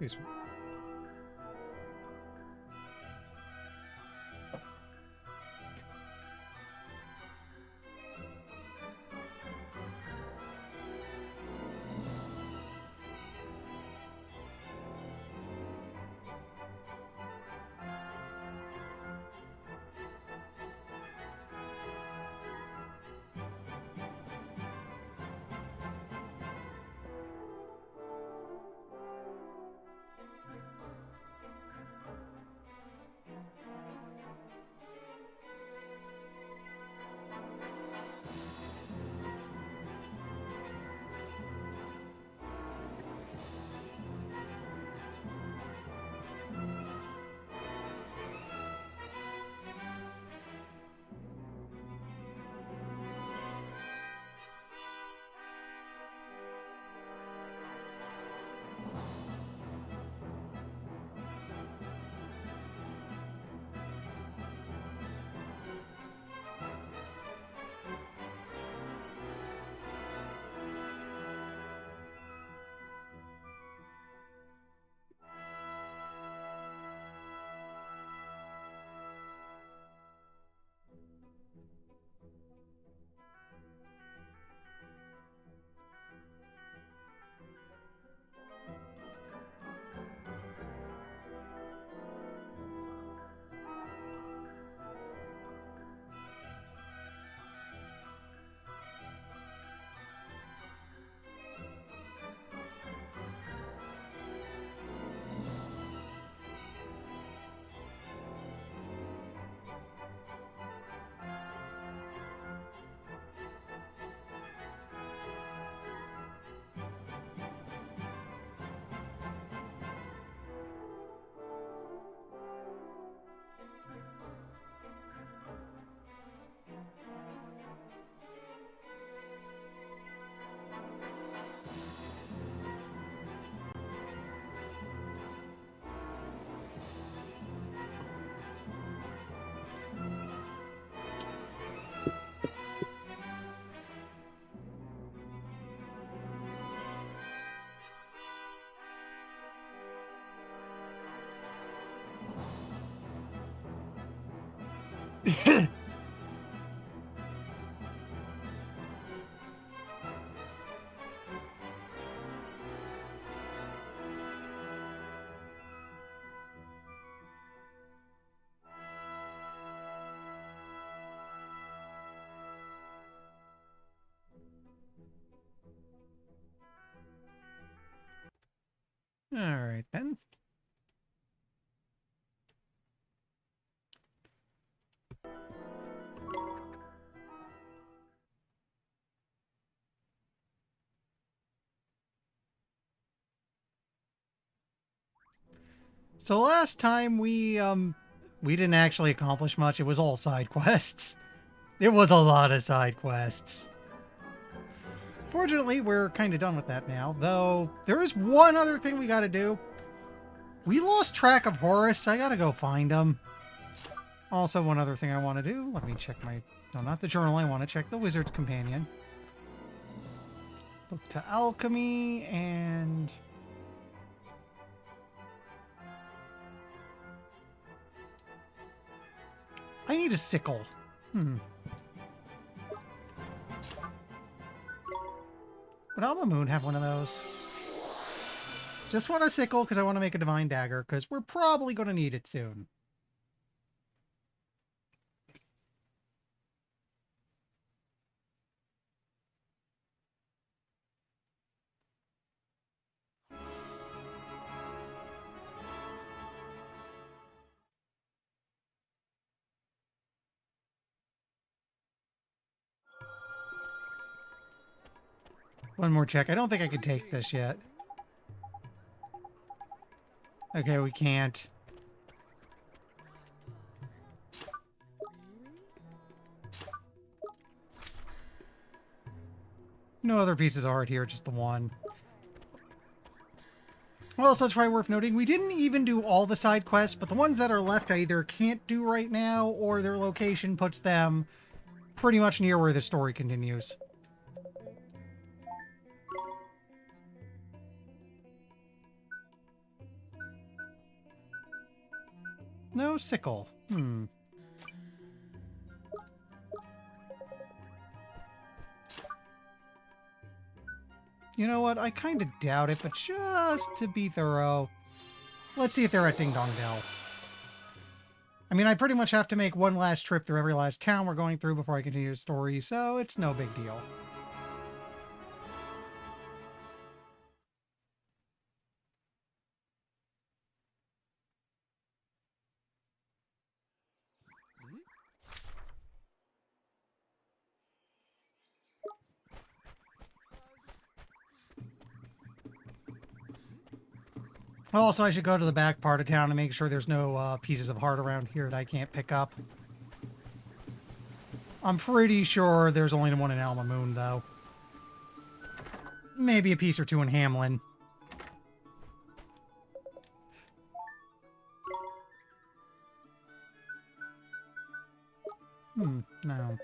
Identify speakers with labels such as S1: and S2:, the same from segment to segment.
S1: Peace. All right, then. So last time we didn't actually accomplish much. It was all side quests. It was a lot of side quests. Fortunately, we're kind of done with that now, though there is one other thing we got to do. We lost track of Horus. I got to go find him. Also, one other thing I want to do. Let me check my... No, not the journal. I want to check the Wizard's Companion. Look to Alchemy and... I need a sickle. Would Alma Moon have one of those? Just want a sickle because I want to make a divine dagger because we're probably going to need it soon. One more check. I don't think I can take this yet. Okay, we can't. No other pieces of art here, just the one. Well, so it's probably worth noting, we didn't even do all the side quests, but the ones that are left I either can't do right now, or their location puts them pretty much near where the story continues. No sickle. Hmm. You know what? I kind of doubt it, but just to be thorough, let's see if they're at Ding Dong Dell. I mean, I pretty much have to make one last trip through every last town we're going through before I continue the story, so it's no big deal. Also, I should go to the back part of town and make sure there's no pieces of heart around here that I can't pick up. I'm pretty sure there's only one in Alma Moon, though. Maybe a piece or two in Hamlin. No.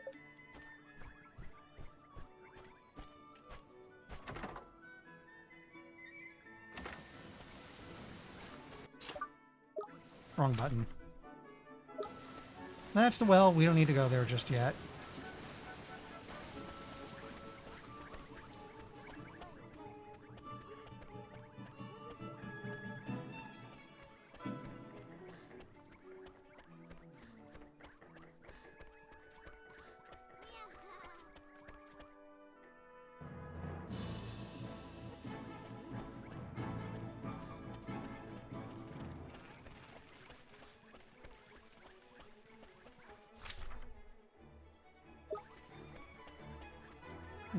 S1: Wrong button. That's the well. We don't need to go there just yet.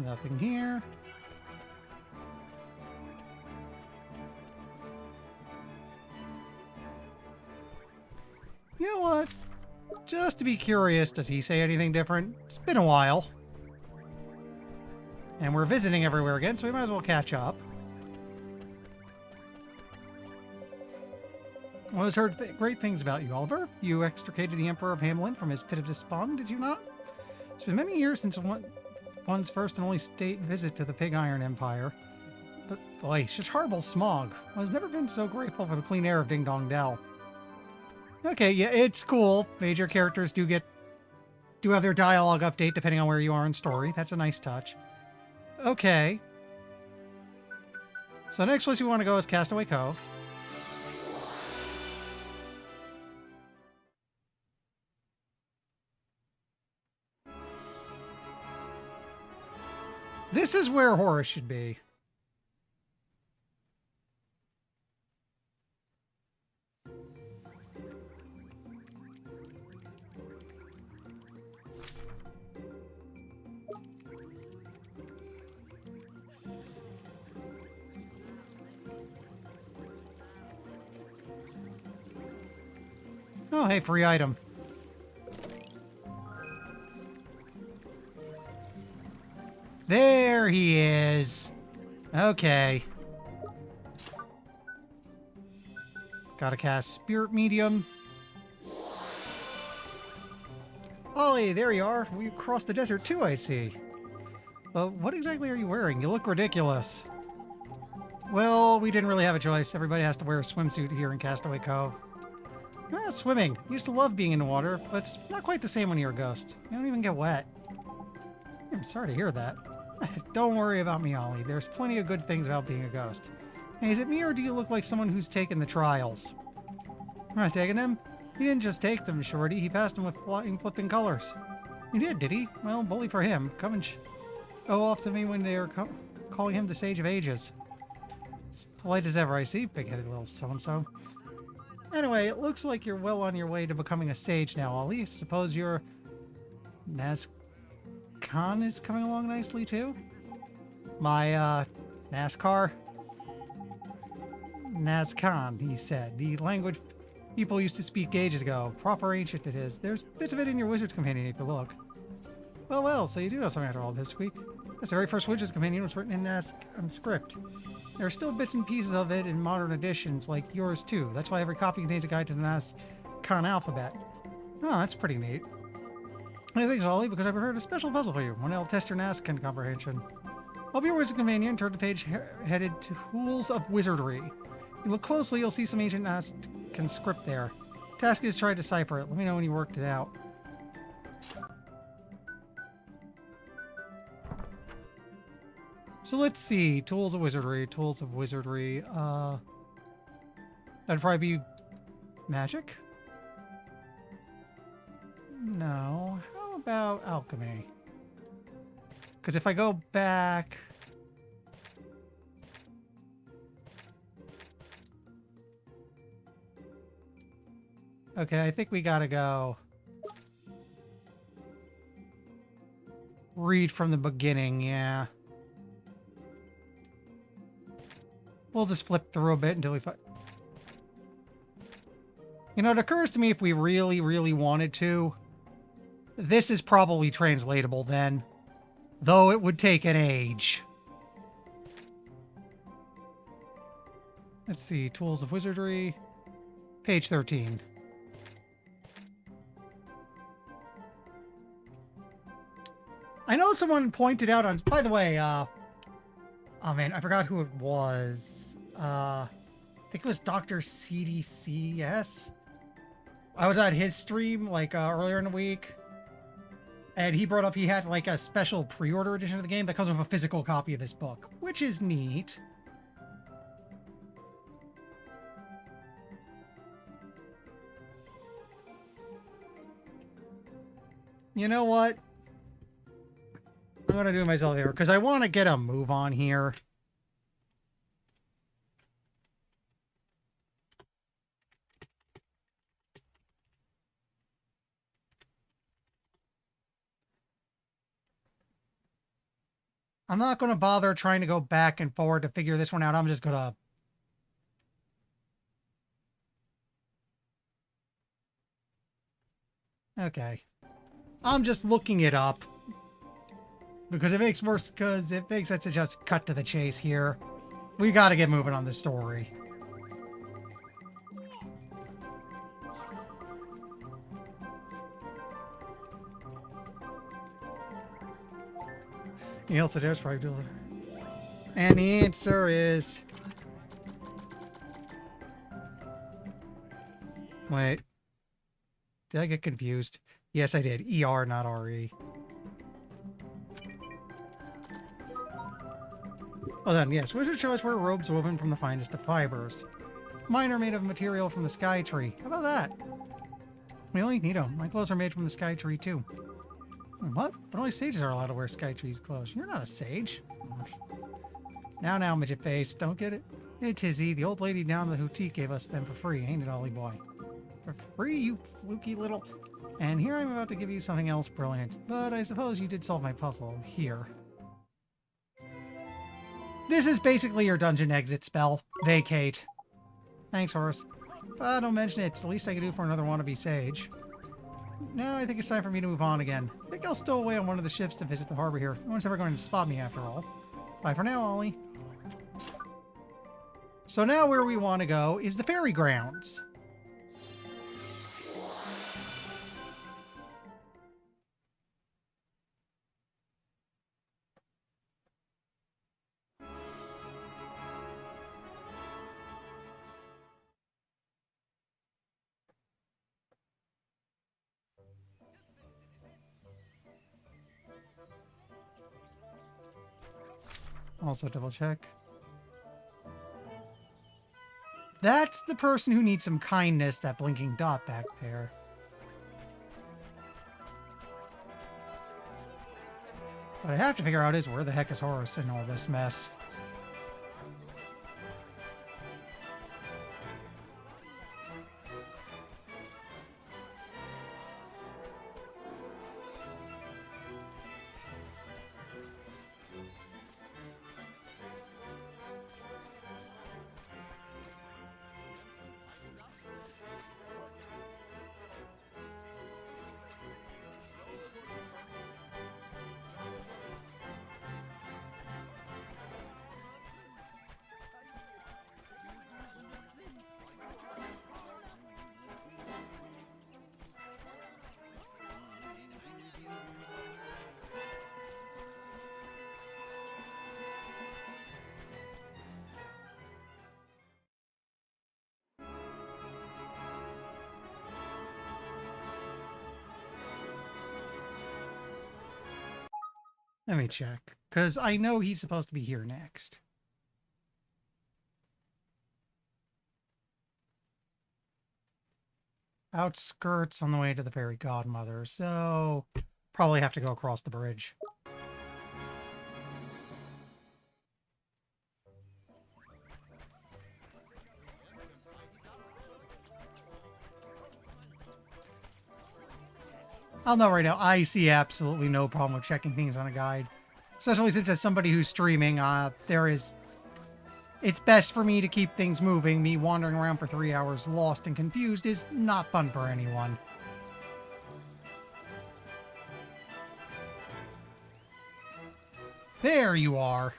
S1: Nothing here. You know what? Just to be curious, does he say anything different? It's been a while. And we're visiting everywhere again, so we might as well catch up. Well, I've heard great things about you, Oliver. You extricated the Emperor of Hamlin from his pit of despond, did you not? It's been many years since one's first and only state visit to the Pig Iron Empire. But boy, such horrible smog. I've never been so grateful for the clean air of Ding Dong Dell. Okay, yeah, it's cool. Major characters do have their dialogue update depending on where you are in story. That's a nice touch. Okay. So next place we want to go is Castaway Cove. This is where Horace should be. Oh, hey, free item. There he is. Okay. Gotta cast Spirit Medium. Ollie, there you are. We crossed the desert too, I see. But what exactly are you wearing? You look ridiculous. Well, we didn't really have a choice. Everybody has to wear a swimsuit here in Castaway Cove. Swimming. Used to love being in the water, but it's not quite the same when you're a ghost. You don't even get wet. I'm sorry to hear that. Don't worry about me, Ollie. There's plenty of good things about being a ghost. Hey, is it me or do you look like someone who's taken the trials? Not taking them? He didn't just take them, Shorty. He passed them with flipping colors. He did he? Well, bully for him. Come and go off to me when they are calling him the Sage of Ages. As polite as ever, I see. Big-headed little so-and-so. Anyway, it looks like you're well on your way to becoming a sage now, Ollie. Suppose your Nazcan is coming along nicely, too? My, NASCAR? Nazcan, he said. The language people used to speak ages ago. Proper ancient it is. There's bits of it in your Wizard's Companion if you look. Well, so you do know something after all this week. Yes, the very first Wizard's Companion was written in Nazcan script. There are still bits and pieces of it in modern editions, like yours too. That's why every copy contains a guide to the Nazcan alphabet. Oh, that's pretty neat. Hey, thanks, Ollie, because I prepared a special puzzle for you. One that'll test your Nazcan comprehension. Open your Wizard's Companion, turn to the page headed Tools of Wizardry. If you look closely, you'll see some ancient Nazcan script there. Task is try to decipher it. Let me know when you worked it out. So let's see. Tools of wizardry. Tools of wizardry. That'd probably be magic? No. How about alchemy? Because if I go back... Okay, I think we gotta go... read from the beginning, yeah. We'll just flip through a bit until we find... You know, it occurs to me if we really, really wanted to, this is probably translatable then. Though it would take an age. Let's see. Tools of Wizardry. Page 13. I know someone pointed out on... By the way, oh man, I forgot who it was. I think it was Dr. CDCS. I was at his stream, like, earlier in the week. And he brought up he had, like, a special pre-order edition of the game that comes with a physical copy of this book. Which is neat. You know what? I'm going to do myself here, because I want to get a move on here. I'm not going to bother trying to go back and forward to figure this one out. I'm just going to... Okay. I'm just looking it up. Because it makes sense to just cut to the chase here. We got to get moving on this story. Anything else to do? Probably do it. And the answer is... Wait. Did I get confused? Yes, I did. ER, not RE. Well then, yes. Wizard show us where robes woven from the finest of fibers. Mine are made of material from the sky tree. How about that? Really? Neato. My clothes are made from the sky tree, too. What? But only sages are allowed to wear sky tree's clothes. You're not a sage. Now, midget face. Don't get it? Hey, Tizzy. The old lady down the boutique gave us them for free, ain't it, Ollie boy? For free, you fluky little... And here I'm about to give you something else brilliant. But I suppose you did solve my puzzle. Here. This is basically your dungeon exit spell. Vacate. Thanks, Horace. But don't mention it. It's the least I can do for another wannabe sage. No, I think it's time for me to move on again. I think I'll stow away on one of the ships to visit the harbor here. No one's ever going to spot me after all. Bye for now, Ollie. So now where we want to go is the fairy grounds. Also double check. That's the person who needs some kindness, that blinking dot back there. What I have to figure out is where the heck is Horace in all this mess. Let me check, because I know he's supposed to be here next. Outskirts on the way to the fairy godmother, so probably have to go across the bridge. I'll know right now, I see absolutely no problem with checking things on a guide. Especially since as somebody who's streaming, it's best for me to keep things moving. Me wandering around for 3 hours lost and confused is not fun for anyone. There you are.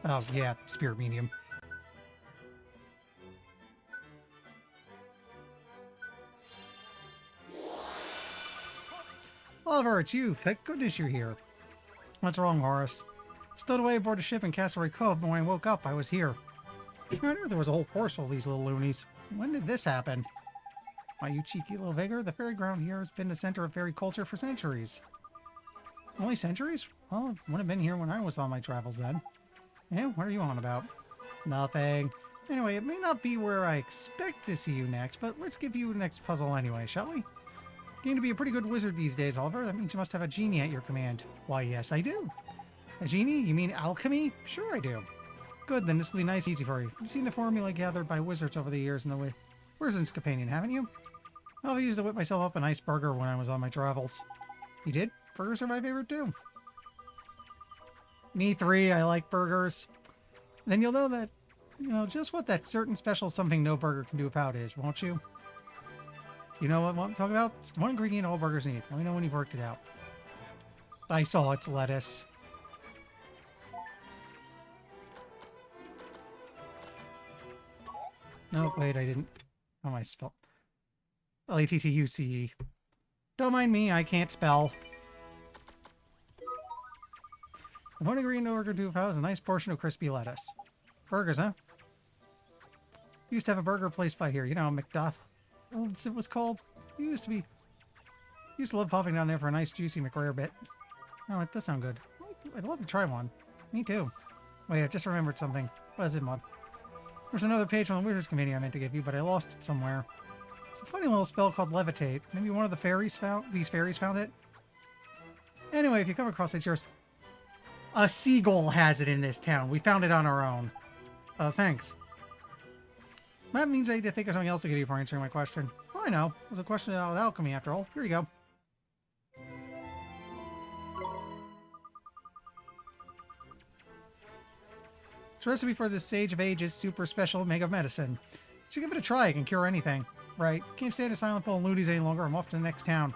S1: Oh, yeah, spirit medium. Oliver, it's you. Thank goodness you're here. What's wrong, Horace? Stowed away aboard a ship in Castaway Cove, but when I woke up, I was here. I knew there was a whole force full of these little loonies. When did this happen? Why, you cheeky little vigor, the fairy ground here has been the center of fairy culture for centuries. Only centuries? Well, it wouldn't have been here when I was on my travels then. Yeah, what are you on about? Nothing. Anyway, it may not be where I expect to see you next, but let's give you the next puzzle anyway, shall we? You need to be a pretty good wizard these days, Oliver. That means you must have a genie at your command. Why, yes, I do. A genie? You mean alchemy? Sure I do. Good, then this will be nice and easy for you. You've seen the formula gathered by wizards over the years in the Wizard's Companion, haven't you? I've used to whip myself up a nice burger when I was on my travels. You did? Burgers are my favorite too. Me three, I like burgers. Then you'll know that, just what that certain special something no burger can do without is, won't you? You know what I'm talking about? It's the one ingredient all burgers need. Let me know when you've worked it out. I saw it's lettuce. No, wait, I didn't. How am I spell? L-A-T-T-U-C-E. Don't mind me, I can't spell. The one ingredient no burger can do without is a nice portion of crispy lettuce. Burgers, huh? Used to have a burger place by here, McDuff. What it was called? Used to love popping down there for a nice juicy McRae bit. Oh, it does sound good. I'd love to try one. Me too. Wait, I just remembered something. What is it, Mom? There's another page on the Wizard's Committee I meant to give you, but I lost it somewhere. It's a funny little spell called levitate. Maybe one of the fairies these fairies found it? Anyway, if you come across it, yours. A seagull has it in this town. We found it on our own. Thanks. That means I need to think of something else to give you for answering my question. Oh, I know. It was a question about alchemy, after all. Here you go. It's a recipe for the Sage of Ages super special mega medicine. So give it a try. It can cure anything. Right. Can't stay at a silent pool and loonies any longer. I'm off to the next town.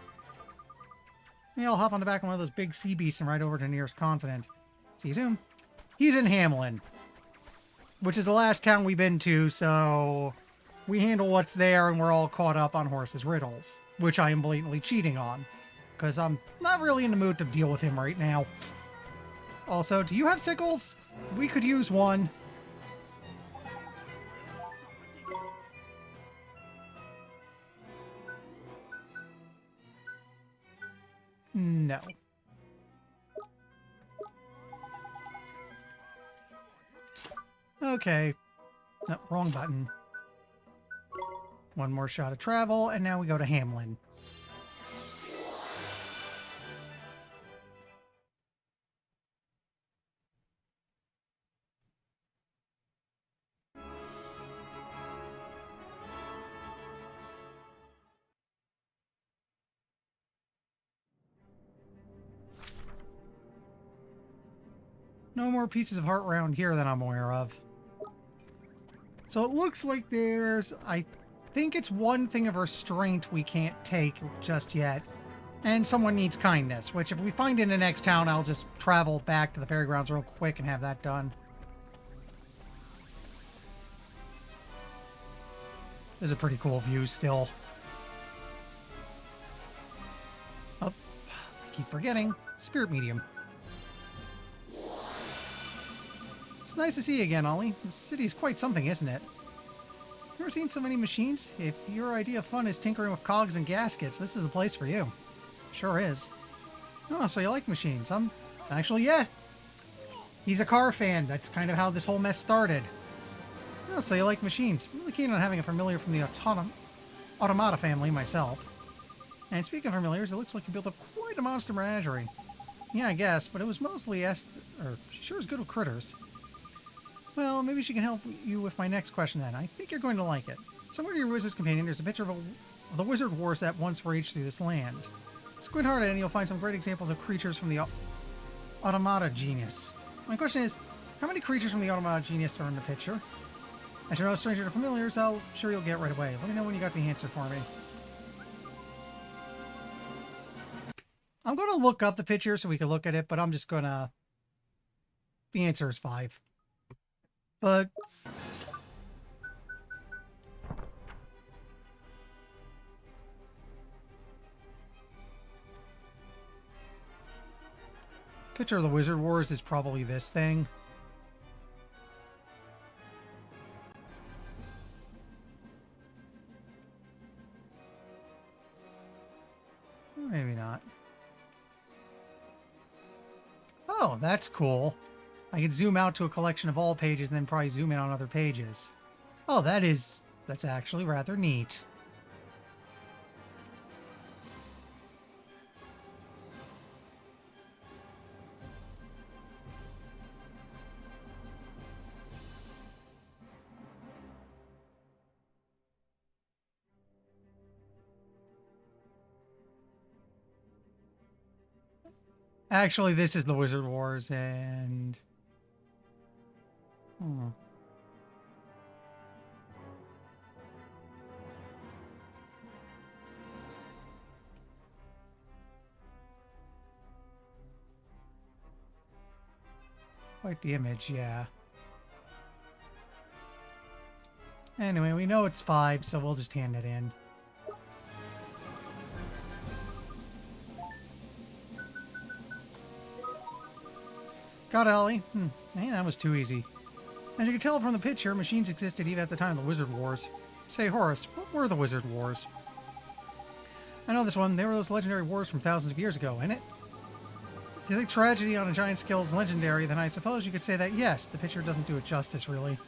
S1: Maybe I'll hop on the back of one of those big sea beasts and ride over to the nearest continent. See you soon. He's in Hamlin, which is the last town we've been to, so we handle what's there and we're all caught up on Horace's riddles, which I am blatantly cheating on, because I'm not really in the mood to deal with him right now. Also, do you have sickles? We could use one. No. Okay. No, wrong button. One more shot of travel, and now we go to Hamlin. No more pieces of heart round here that I'm aware of. So it looks like I think it's one thing of restraint we can't take just yet. And someone needs kindness, which if we find in the next town, I'll just travel back to the fairgrounds real quick and have that done. There's a pretty cool view still. Oh, I keep forgetting. Spirit medium. It's nice to see you again, Ollie. This city's quite something, isn't it? Ever seen so many machines? If your idea of fun is tinkering with cogs and gaskets, this is a place for you. Sure is. Oh, so you like machines? Actually, yeah. He's a car fan. That's kind of how this whole mess started. Oh, so you like machines? I'm really keen on having a familiar from the Automata family myself. And speaking of familiars, it looks like you built up quite a monster menagerie. Yeah, I guess, but it was mostly she sure is good with critters. Well, maybe she can help you with my next question then. I think you're going to like it. Somewhere to your wizard's companion, there's a picture of the wizard wars that once raged through this land. Squint hard and you'll find some great examples of creatures from the Automata genius. My question is, how many creatures from the Automata genius are in the picture? As you're no stranger to familiars, I'm sure you'll get right away. Let me know when you got the answer for me. I'm going to look up the picture so we can look at it, but I'm just going to... The answer is 5. But... Picture of the Wizard Wars is probably this thing. Maybe not. Oh, that's cool. I could zoom out to a collection of all pages and then probably zoom in on other pages. Oh, that's actually rather neat. Actually, this is the Wizard Wars, and... Quite the image, yeah. Anyway, we know it's 5, so we'll just hand it in. Got it, Ollie. Man, that was too easy. As you can tell from the picture, machines existed even at the time of the Wizard Wars. Say, Horace, what were the Wizard Wars? I know this one. They were those legendary wars from thousands of years ago, ain't it? If you think tragedy on a giant scale is legendary, then I suppose you could say that yes, the picture doesn't do it justice, really.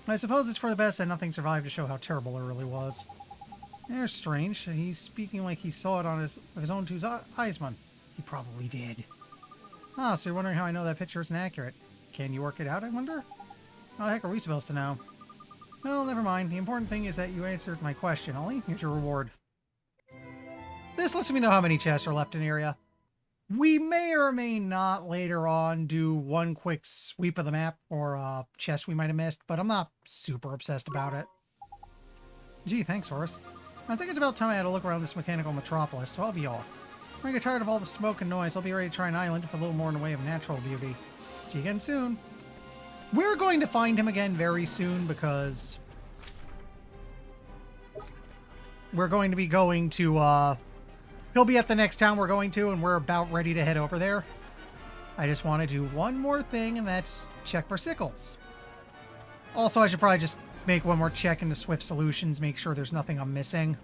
S1: I suppose it's for the best that nothing survived to show how terrible it really was. They're strange. He's speaking like he saw it on his own two eyes, man. He probably did. Ah, so you're wondering how I know that picture isn't accurate. Can you work it out, I wonder? How the heck are we supposed to know? Well, never mind. The important thing is that you answered my question, Ollie. Here's your reward. This lets me know how many chests are left in the area. We may or may not later on do one quick sweep of the map for a chest we might have missed, but I'm not super obsessed about it. Gee, thanks, Horace. I think it's about time I had a look around this mechanical metropolis, so I'll be off. When I get tired of all the smoke and noise, I'll be ready to try an island with a little more in the way of natural beauty. See you again soon. We're going to find him again very soon because we're going to be going to, he'll be at the next town we're going to, and we're about ready to head over there. I just want to do one more thing, and that's check for sickles. Also, I should probably just make one more check into Swift Solutions, make sure there's nothing I'm missing.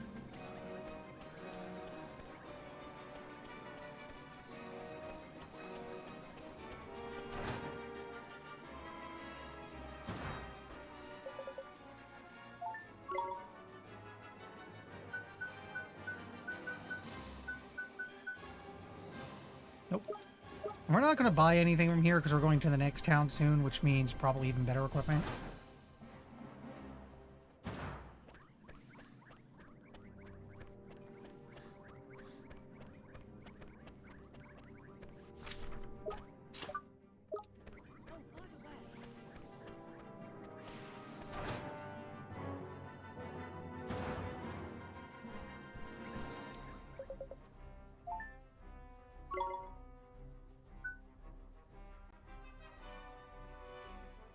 S1: Nope. We're not going to buy anything from here because we're going to the next town soon, which means probably even better equipment.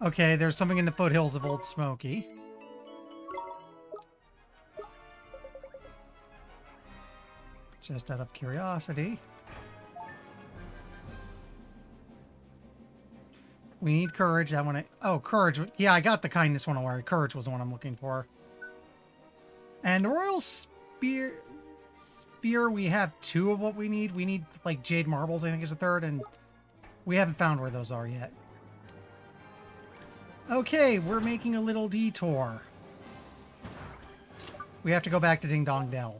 S1: Okay, there's something in the foothills of Old Smoky. Just out of curiosity. We need courage. That one. Oh, courage. Yeah, I got the kindness one already. Courage was the one I'm looking for. And the Royal Sapphire, we have 2 of what we need. We need, like, Jade Marbles, I think is a 3rd, and we haven't found where those are yet. Okay, we're making a little detour. We have to go back to Ding Dong Dell.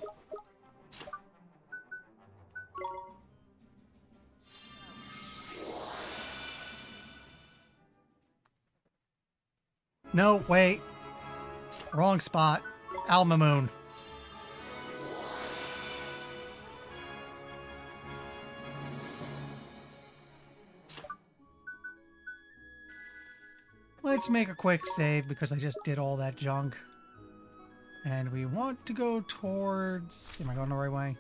S1: No, wait. Wrong spot. Alma Moon. Let's make a quick save because I just did all that junk. And we want to go towards... Am I going the right way?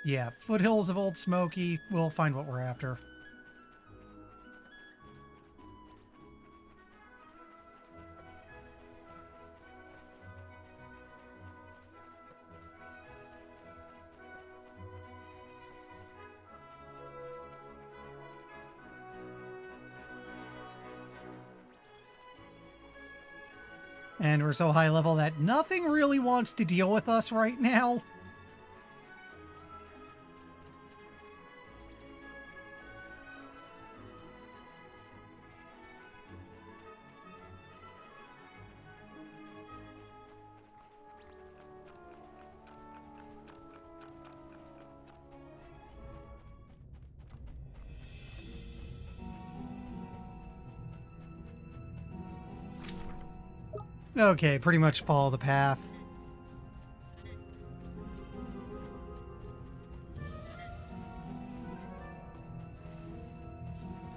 S1: Yeah, Foothills of Old Smoky. We'll find what we're after. And we're so high level that nothing really wants to deal with us right now. Okay, pretty much follow the path.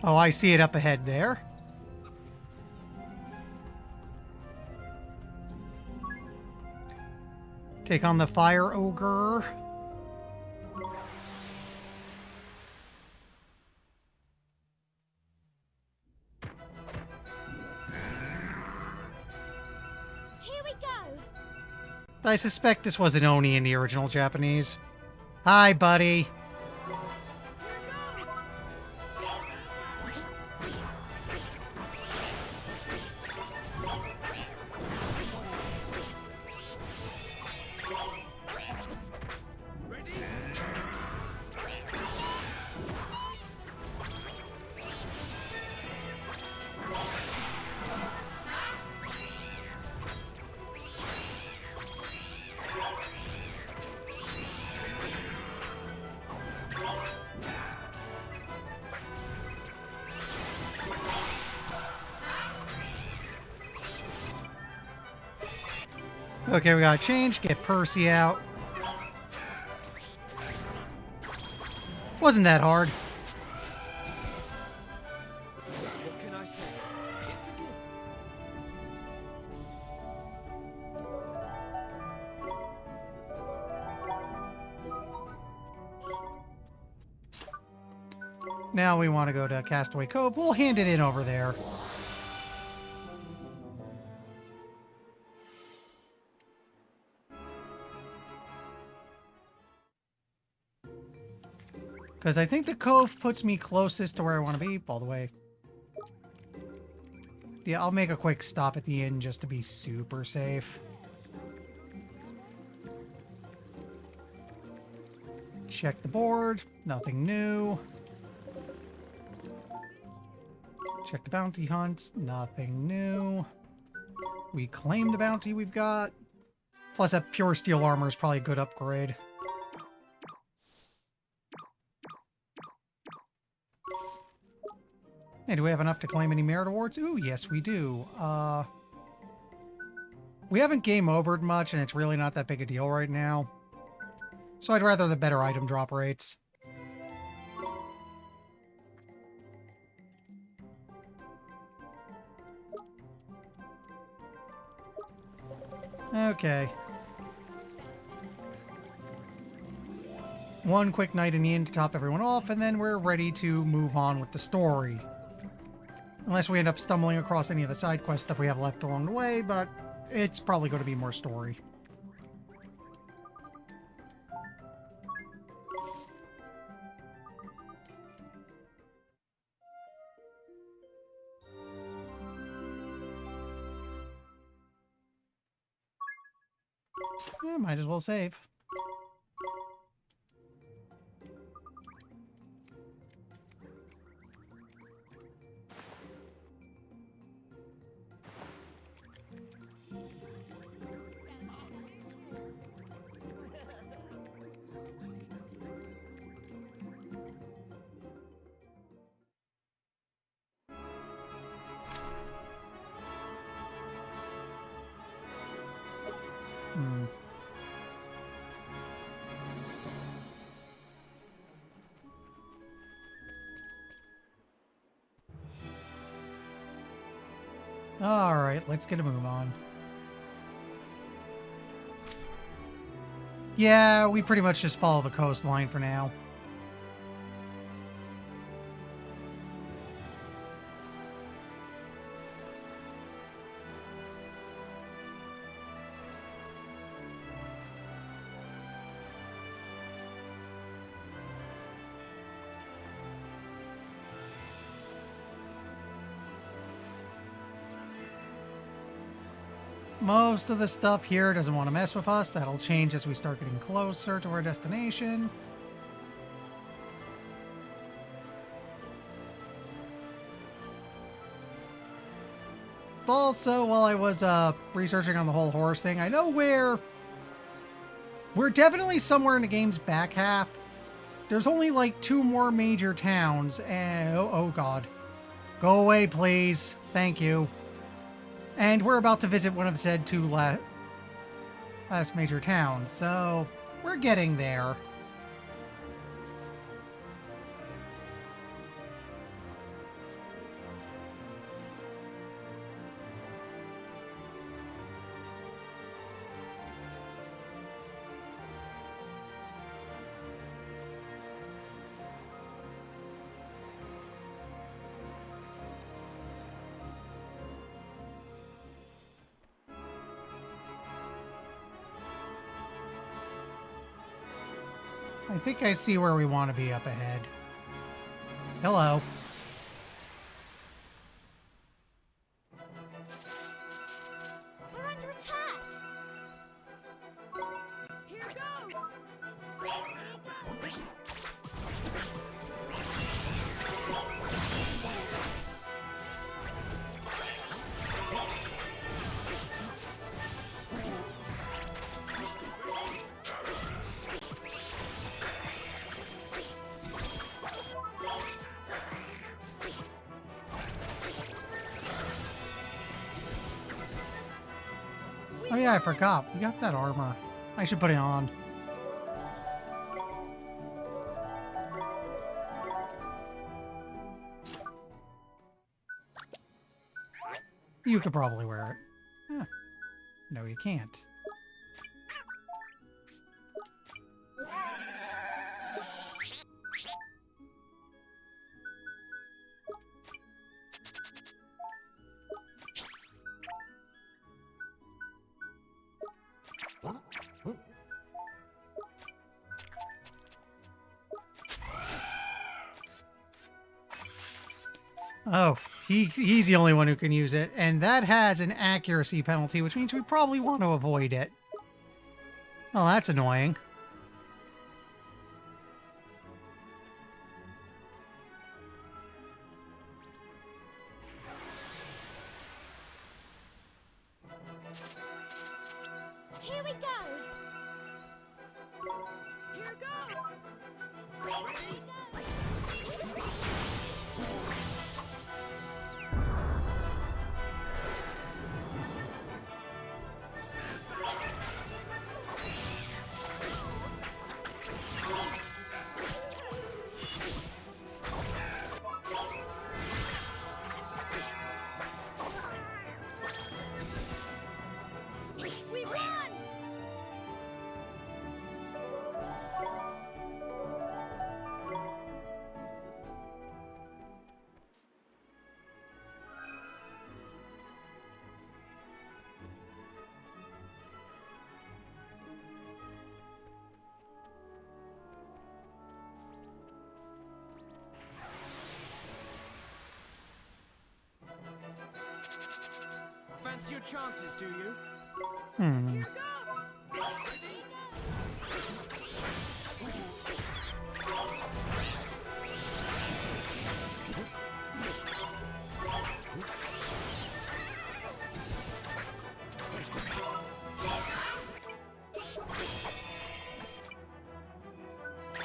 S1: Oh, I see it up ahead there. Take on the Fire Ogre.
S2: Here we go.
S1: I suspect this was an Oni in the original Japanese. Hi, buddy. Okay, we gotta change, get Percy out. Wasn't that hard.
S3: What can I say? It's a gift.
S1: Now we want to go to Castaway Cove. We'll hand it in over there. Because I think the cove puts me closest to where I want to be, all the way. Yeah, I'll make a quick stop at the inn just to be super safe. Check the board. Nothing new. Check the bounty hunts. Nothing new. We claim the bounty we've got. Plus, that pure steel armor is probably a good upgrade. Hey, do we have enough to claim any merit awards? Ooh, yes, we do. We haven't game overed much, and it's really not that big a deal right now. So I'd rather the better item drop rates. Okay. One quick night in the inn to top everyone off, and then we're ready to move on with the story. Unless we end up stumbling across any of the side quest stuff we have left along the way, but it's probably going to be more story. Yeah, might as well save. Alright, let's get a move on. Yeah, we pretty much just follow the coastline for now. Most of the stuff here doesn't want to mess with us. That'll change as we start getting closer to our destination. Also, while I was researching on the whole horse thing, I know we're definitely somewhere in the game's back half. There's only like 2 more major towns, and oh god. Go away, please. Thank you. And we're about to visit one of the said 2 last major towns, so we're getting there. I think I see where we want to be up ahead. Hello.
S2: We're under attack. Here goes.
S1: Oh yeah, I forgot. We got that armor. I should put it on. You could probably wear it. Huh. No, you can't. Oh, he's the only one who can use it, and that has an accuracy penalty, which means we probably want to avoid it. Oh, that's annoying.
S2: Here we go. Here goes. We won.
S3: Fancy your chances, do you?
S1: Hmm.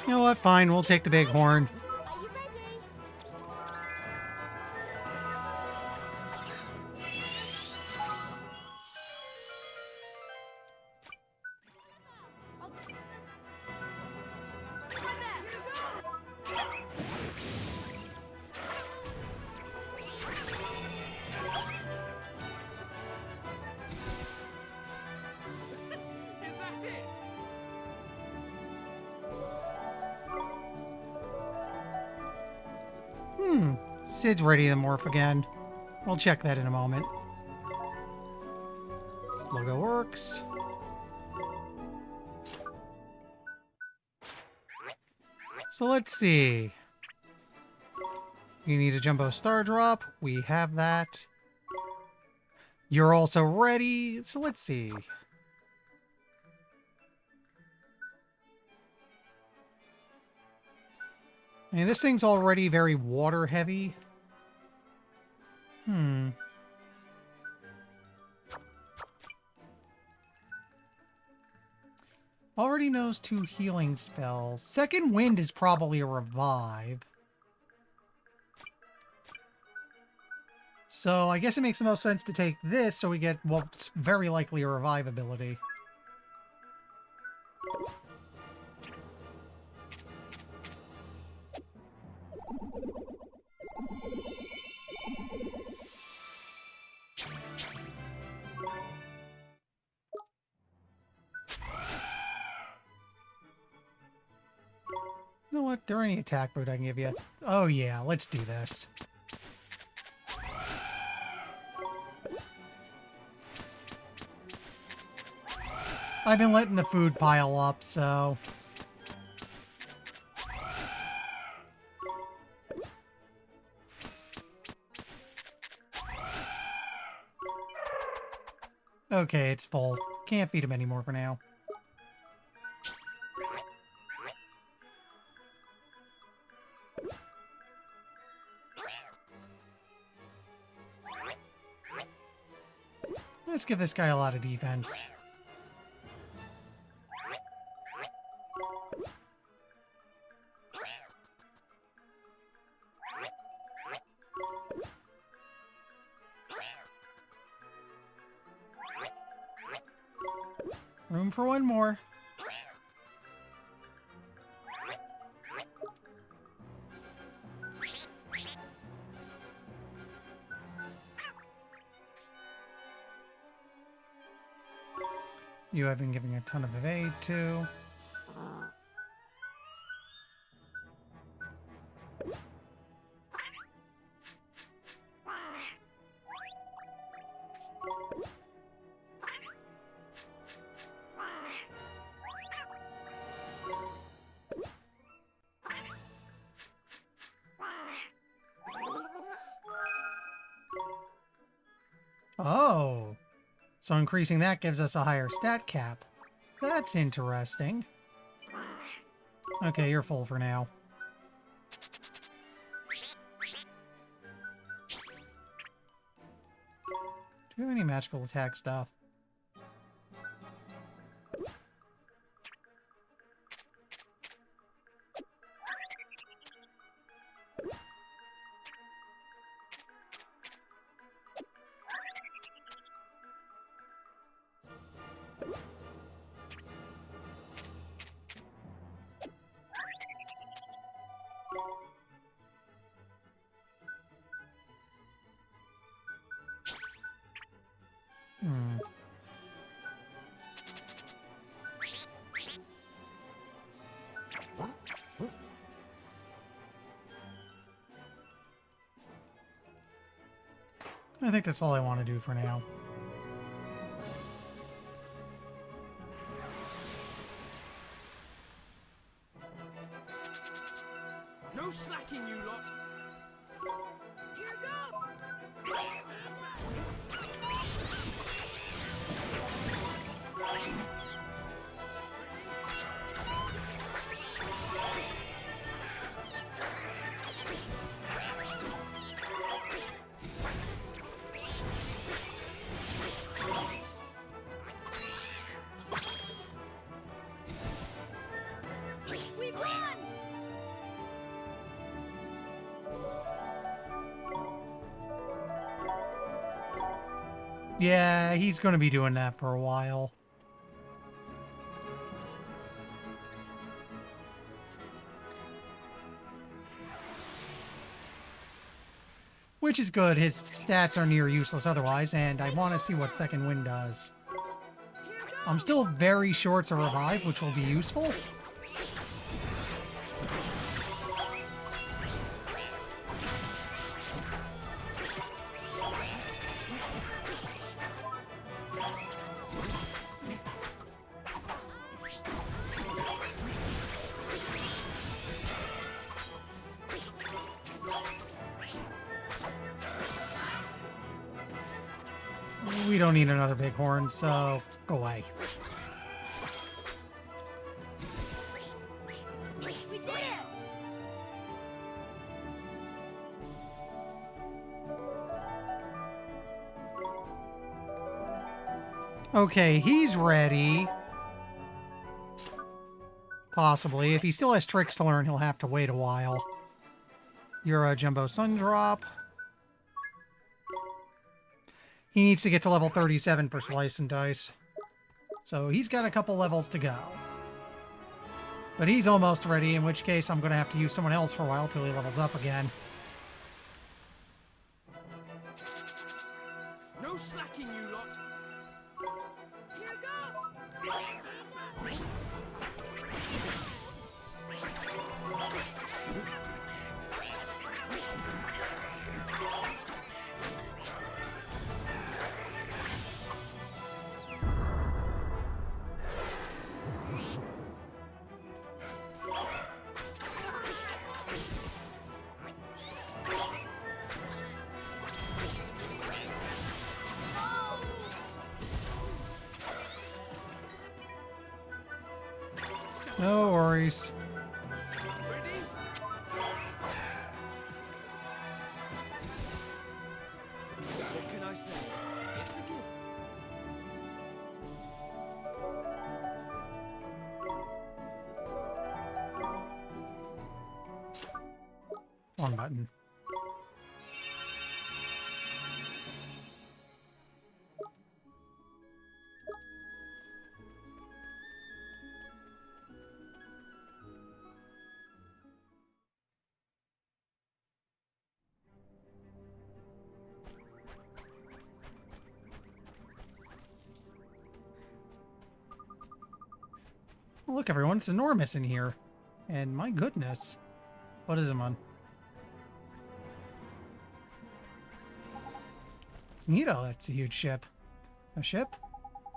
S1: You know what? Fine, we'll take the big horn.
S2: Are you ready?
S1: Sid's ready to morph again. We'll check that in a moment. This logo works. So let's see. You need a Jumbo Star Drop. We have that. You're also ready. So let's see. I mean, this thing's already very water heavy. Already knows 2 healing spells. Second Wind is probably a revive. So I guess it makes the most sense to take this so we get, well, it's very likely a revive ability. You know what? There any attack boot I can give you? Oh yeah, let's do this. I've been letting the food pile up, so... Okay, it's full. Can't feed him anymore for now. Let's give this guy a lot of defense. Room for one more. You have been giving a ton of evade to. Oh, so increasing that gives us a higher stat cap. That's interesting. Okay, you're full for now. Do we have any magical attack stuff? I think that's all I want to do for now.
S3: No slacking, you lot.
S2: Here goes! We won!
S1: Yeah, he's going to be doing that for a while. Which is good. His stats are near useless otherwise, and I want to see what Second Wind does. I'm still very sure it's a revive, which will be useful. We don't need another bighorn, so go away.
S2: We did it!
S1: Okay, he's ready. Possibly. If he still has tricks to learn, he'll have to wait a while. You're a Jumbo Sundrop. He needs to get to level 37 for Slice and Dice. So he's got a couple levels to go. But he's almost ready, in which case I'm going to have to use someone else for a while till he levels up again.
S3: No slacking, you lot.
S2: Here we go!
S1: No worries.
S3: Ready? What can I say? It's a gift.
S1: Wrong button. Look, everyone, it's enormous in here. And my goodness. What is it, man? Neato, that's a huge ship. A ship?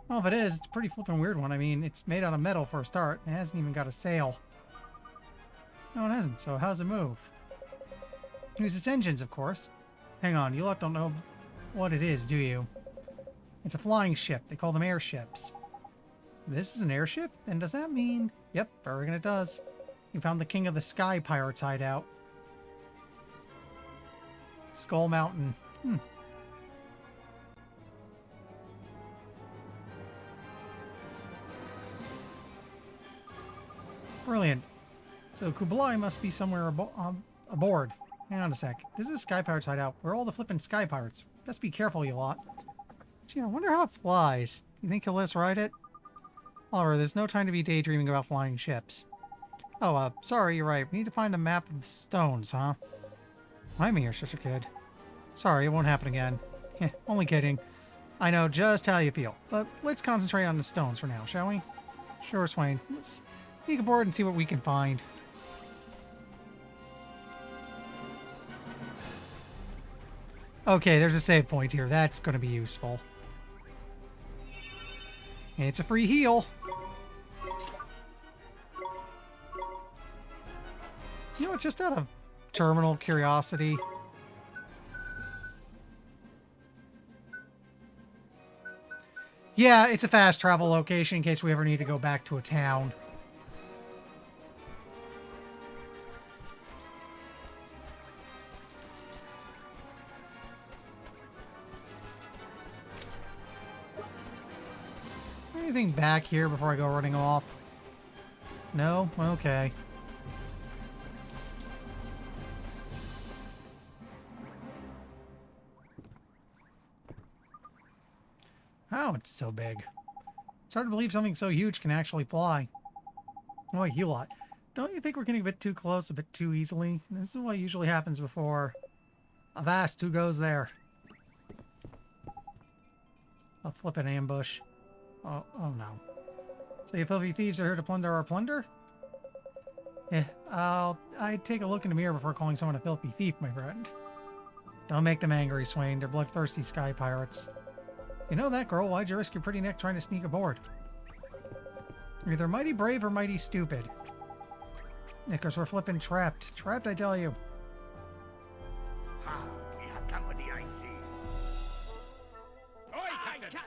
S1: Well, if it is, it's a pretty flippin' weird one. I mean, it's made out of metal for a start. It hasn't even got a sail. No, it hasn't, so how's it move? Use its engines, of course. Hang on, you lot don't know what it is, do you? It's a flying ship. They call them airships. This is an airship? Then does that mean... Yep, very it does. You found the King of the Sky Pirates hideout. Skull Mountain. Brilliant. So Kublai must be somewhere aboard. Hang on a sec. This is a Sky Pirates hideout. We're all the flippin' Sky Pirates. Best be careful, you lot. Gee, I wonder how it flies. You think he'll let us ride it? Oliver, there's no time to be daydreaming about flying ships. Oh, sorry, you're right. We need to find a map of the stones, huh? I mean, you're such a kid. Sorry, it won't happen again. Heh, only kidding. I know just how you feel. But let's concentrate on the stones for now, shall we? Sure, Swain. Let's sneak aboard and see what we can find. Okay, there's a save point here. That's going to be useful. It's a free heal. You know what, just out of terminal curiosity. Yeah, it's a fast travel location in case we ever need to go back to a town. Anything back here before I go running off? No? Okay. Oh, it's so big. It's hard to believe something so huge can actually fly. Oh, wait, you lot. Don't you think we're getting a bit too close, a bit too easily? This is what usually happens before. Avast, who goes there? A flippin' ambush. Oh no. So you filthy thieves are here to plunder our plunder? Yeah, I'd take a look in the mirror before calling someone a filthy thief, my friend. Don't make them angry, Swain. They're bloodthirsty sky pirates. You know that, girl? Why'd you risk your pretty neck trying to sneak aboard? You're either mighty brave or mighty stupid. Because we're flippin' trapped. Trapped, I tell you.
S4: Ha! We have company, I see.
S3: Oi, Captain!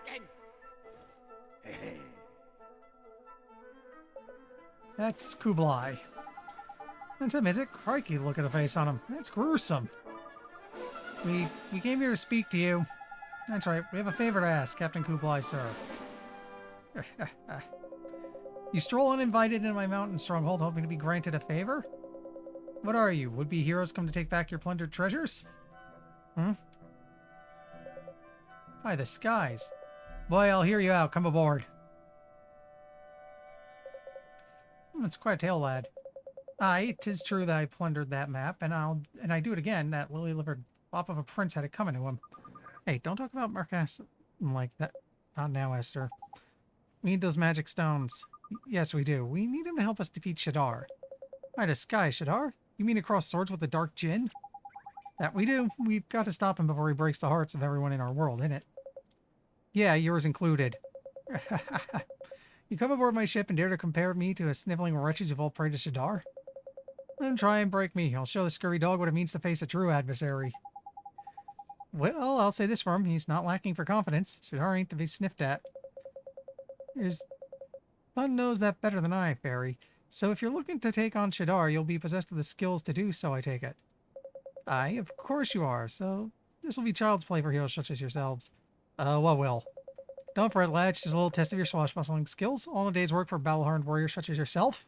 S1: That's Kublai. That's him, is it? Crikey, look at the face on him. That's gruesome. We came here to speak to you. That's right. We have a favor to ask, Captain Kublai, sir. You stroll uninvited into my mountain stronghold, hoping to be granted a favor? What are you? Would-be heroes come to take back your plundered treasures? Hmm? By the skies. Boy, I'll hear you out. Come aboard. It's quite a tale, lad. Aye, 'tis true that I plundered that map, and I do it again. That lily-livered fop of a prince had it coming to him. Hey, don't talk about Marcus like that. Not now, Esther. We need those magic stones. Yes, we do. We need him to help us defeat Shadar. By the sky, Shadar? You mean to cross swords with the Dark Djinn? That we do. We've got to stop him before he breaks the hearts of everyone in our world, innit? Yeah, yours included. You come aboard my ship and dare to compare me to a sniveling wretches who've all prayed to Shadar? Then try and break me. I'll show the scurvy dog what it means to face a true adversary. Well, I'll say this for him. He's not lacking for confidence. Shadar ain't to be sniffed at. Fun knows that better than I, Fairy. So if you're looking to take on Shadar, you'll be possessed of the skills to do so, I take it. Aye, of course you are. So this will be child's play for heroes such as yourselves. What will? Don't fret, lads. Just a little test of your swashbuckling skills. All in a day's work for battle-hardened warriors such as yourself.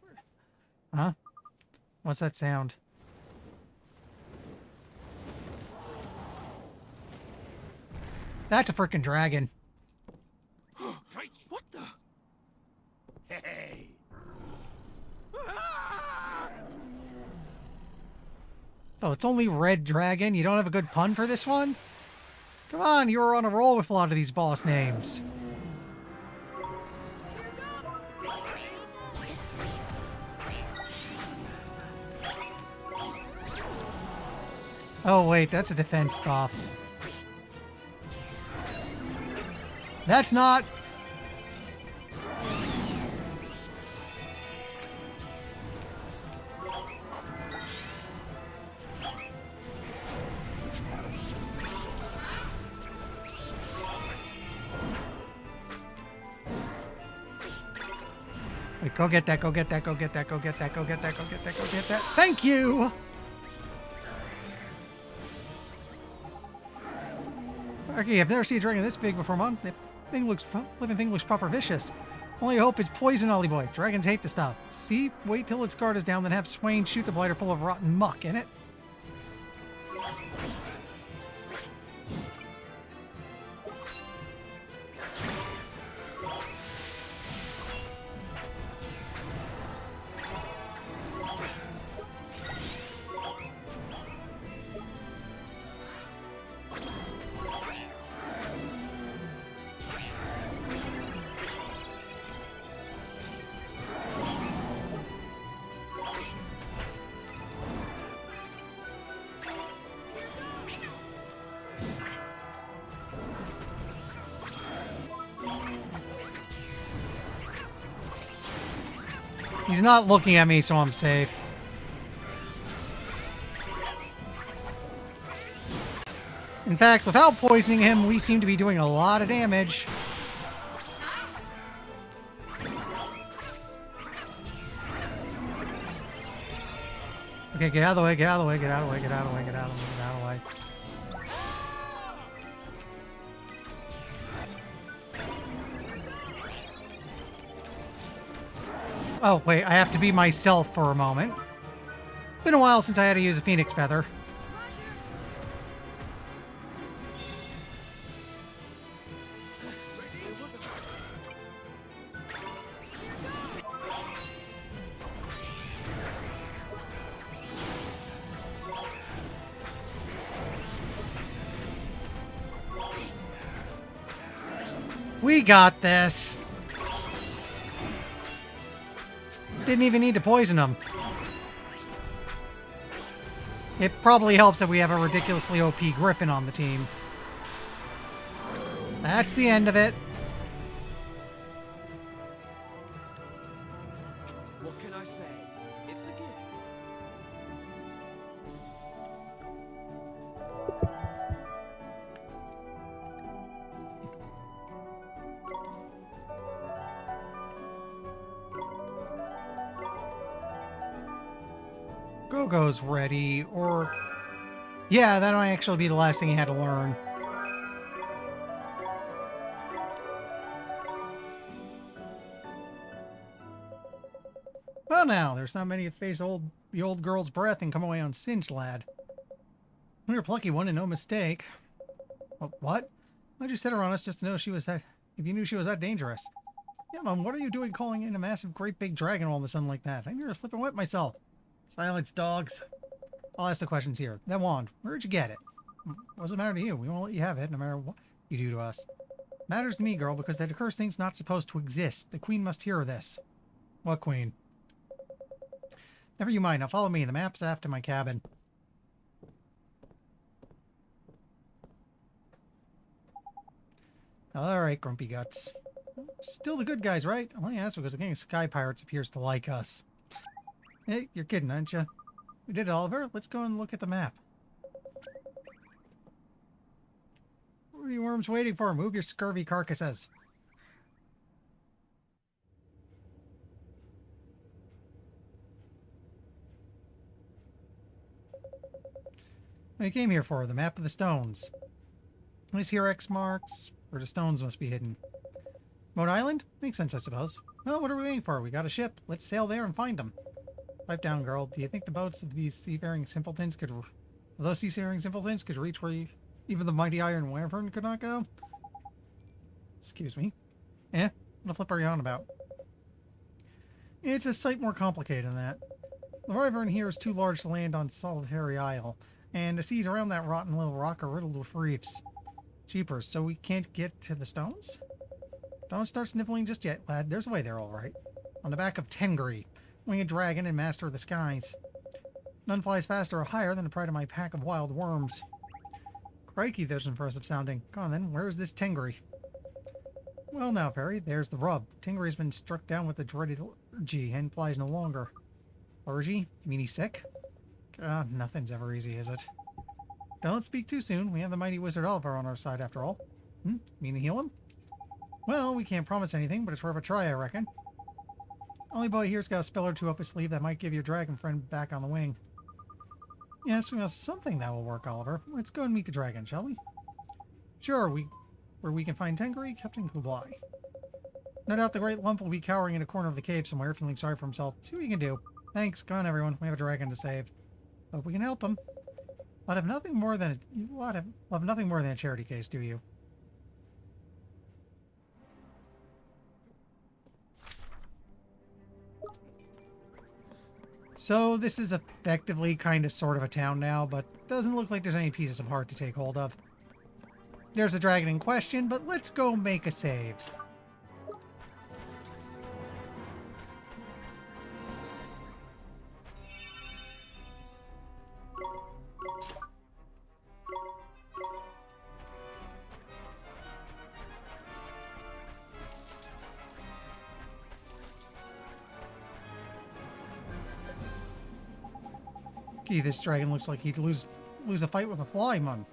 S1: Huh? What's that sound? That's a frickin' dragon.
S3: What the? Hey!
S1: Oh, it's only Red Dragon? You don't have a good pun for this one? Come on, you were on a roll with a lot of these boss names. Oh wait, that's a defense buff. That's not... Wait, go get that, go get that, go get that, go get that, go get that, go get that, go get that. Thank you! Okay, I've never seen a dragon this big before, Mon. The living thing looks proper vicious. Only hope it's poison, Ollie boy. Dragons hate the stuff. See? Wait till its guard is down, then have Swain shoot the blighter full of rotten muck in it. He's not looking at me, so I'm safe. In fact, without poisoning him, we seem to be doing a lot of damage. Okay, get out of the way, get out of the way, get out of the way, get out of the way, get out of the way, get out of the way. Oh, wait, I have to be myself for a moment. Been a while since I had to use a Phoenix Feather. We got this. Didn't even need to poison him. It probably helps that we have a ridiculously OP Griffin on the team. That's the end of it.
S3: What can I say? It's a gift.
S1: Go-Go's ready, or... Yeah, that might actually be the last thing he had to learn. Well now, there's not many that face the old girl's breath and come away unsinged, lad. You're a plucky one and no mistake. What? Why'd you set her on us just to know she was that... If you knew she was that dangerous? Yeah, Mom, what are you doing calling in a massive, great big dragon all of a sudden like that? I'm nearly flipping wet myself. Silence, dogs. I'll ask the questions here. That wand, where'd you get it? What does it matter to you? We won't let you have it, no matter what you do to us. Matters to me, girl, because that accursed thing's not supposed to exist. The Queen must hear of this. What Queen? Never you mind. Now follow me. The map's after my cabin. Alright, Grumpy Guts. Still the good guys, right? I only asked because the gang of Sky Pirates appears to like us. Hey, you're kidding, aren't you? We did it, Oliver. Let's go and look at the map. What are you worms waiting for? Move your scurvy carcasses. What you came here for? The map of the stones. This here X marks where the stones must be hidden. Moat Island? Makes sense, I suppose. Well, what are we waiting for? We got a ship. Let's sail there and find them. Pipe down, girl. Do you think the boats of these seafaring simpletons could... Those seafaring simpletons could reach where even the mighty Iron Wyvern could not go? Excuse me. What the flip are you on about? It's a sight more complicated than that. The Wyvern here is too large to land on Solitary Isle, and the seas around that rotten little rock are riddled with reefs. Jeepers, so we can't get to the stones? Don't start sniffling just yet, lad. There's a way there, all right. On the back of Tengri, winged dragon and master of the skies. None flies faster or higher than the pride of my pack of wild worms. Crikey, there's impressive sounding. Go on then, where is this Tengri? Well now, Perry, there's the rub. Tengri has been struck down with the dreaded allergy and flies no longer. Allergy? You mean he's sick? Nothing's ever easy, is it? Don't speak too soon. We have the mighty wizard Oliver on our side after all. Mean to heal him? Well, we can't promise anything, but it's worth a try, I reckon. Only boy here's got a spell or two up his sleeve that might give your dragon friend back on the wing. Yes, well, something that will work, Oliver. Let's go and meet the dragon, shall we? Sure, where we can find Tengri, Captain Kublai. No doubt the great lump will be cowering in a corner of the cave somewhere, feeling sorry for himself. See what you can do. Thanks, go on everyone. We have a dragon to save. Hope we can help him. But have nothing more than a charity case, do you? So this is effectively kind of sort of a town now, but doesn't look like there's any pieces of heart to take hold of. There's a dragon in question, but let's go make a save. Gee, this dragon looks like he'd lose a fight with a fly, Mum.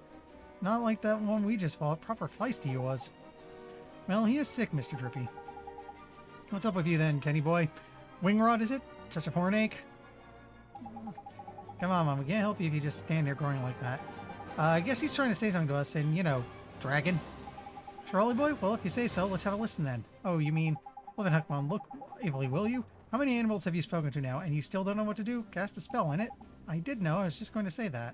S1: Not like that one we just fought. Proper feisty he was. Well, he is sick, Mr. Drippy. What's up with you then, Tenny boy? Wingrod, is it? Such a hornache? Come on, Mom. We can't help you if you just stand there growing like that. I guess he's trying to say something to us, and, you know, dragon. Charlie boy? Well, if you say so, let's have a listen then. Oh, you mean... Well then, Huckmon, look ably, will you? How many animals have you spoken to now, and you still don't know what to do? Cast a spell in it. I did know. I was just going to say that.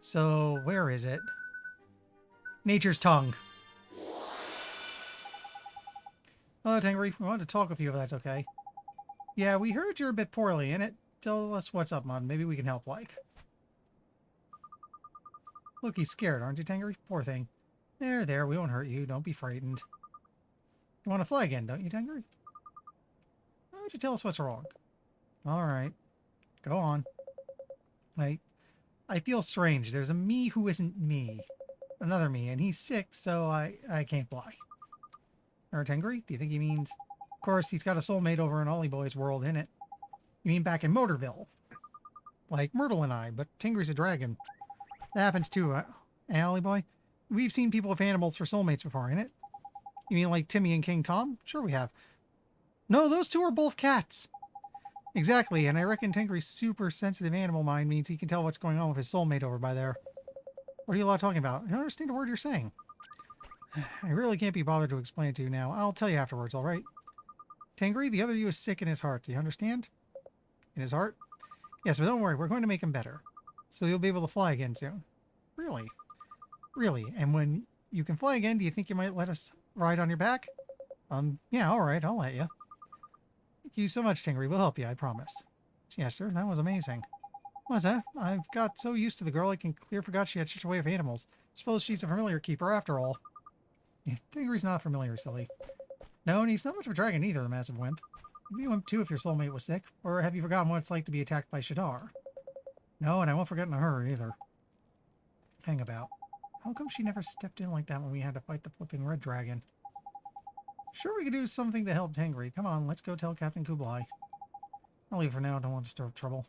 S1: So, where is it? Nature's tongue. Hello, Tengri. We wanted to talk with you if that's okay. Yeah, we heard you're a bit poorly in it. Tell us what's up, Mon. Maybe we can help, like. Look, he's scared, aren't you, Tengri? Poor thing. There. We won't hurt you. Don't be frightened. You want to fly again, don't you, Tengri? Why don't you tell us what's wrong? All right. Go on. I feel strange. There's a me who isn't me. Another me, and he's sick, so I can't fly. Or Tengri? Do you think he means... Of course, he's got a soulmate over in Ollie Boy's world, innit? You mean back in Motorville? Like Myrtle and I, but Tengri's a dragon. That happens too, Ollie Boy? We've seen people with animals for soulmates before, innit? You mean like Timmy and King Tom? Sure we have. No, those two are both cats. Exactly, and I reckon Tengri's super sensitive animal mind means he can tell what's going on with his soulmate over by there. What are you lot talking about? I don't understand a word you're saying. I really can't be bothered to explain it to you now. I'll tell you afterwards, all right? Tengri, the other you is sick in his heart. Do you understand? In his heart? Yes, but don't worry. We're going to make him better. So you'll be able to fly again soon. Really? Really? And when you can fly again, do you think you might let us ride on your back? Yeah, all right. I'll let you. Thank you so much, Tengri. We'll help you, I promise. Yes, sir. That was amazing. Was that? I've got so used to the girl I can clear forgot she had such a way of animals. Suppose she's a familiar keeper after all. Yeah, Tengri's not familiar, silly. No, and he's not much of a dragon either, the massive wimp. You'd be a wimp too if your soulmate was sick. Or have you forgotten what it's like to be attacked by Shadar? No, and I won't forget in a hurry either. Hang about. How come she never stepped in like that when we had to fight the flipping red dragon? Sure, we could do something to help Tengri. Come on, let's go tell Captain Kublai. I'll leave for now. Don't want to stir up trouble.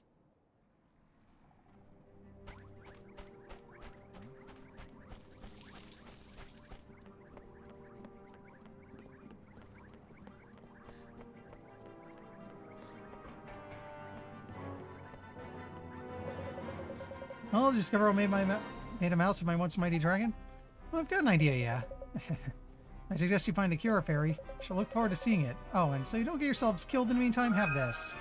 S1: Well, discover what made a mouse of my once mighty dragon? Well, I've got an idea, yeah. I suggest you find a cure, fairy. Shall look forward to seeing it. Oh, and so you don't get yourselves killed in the meantime, have this.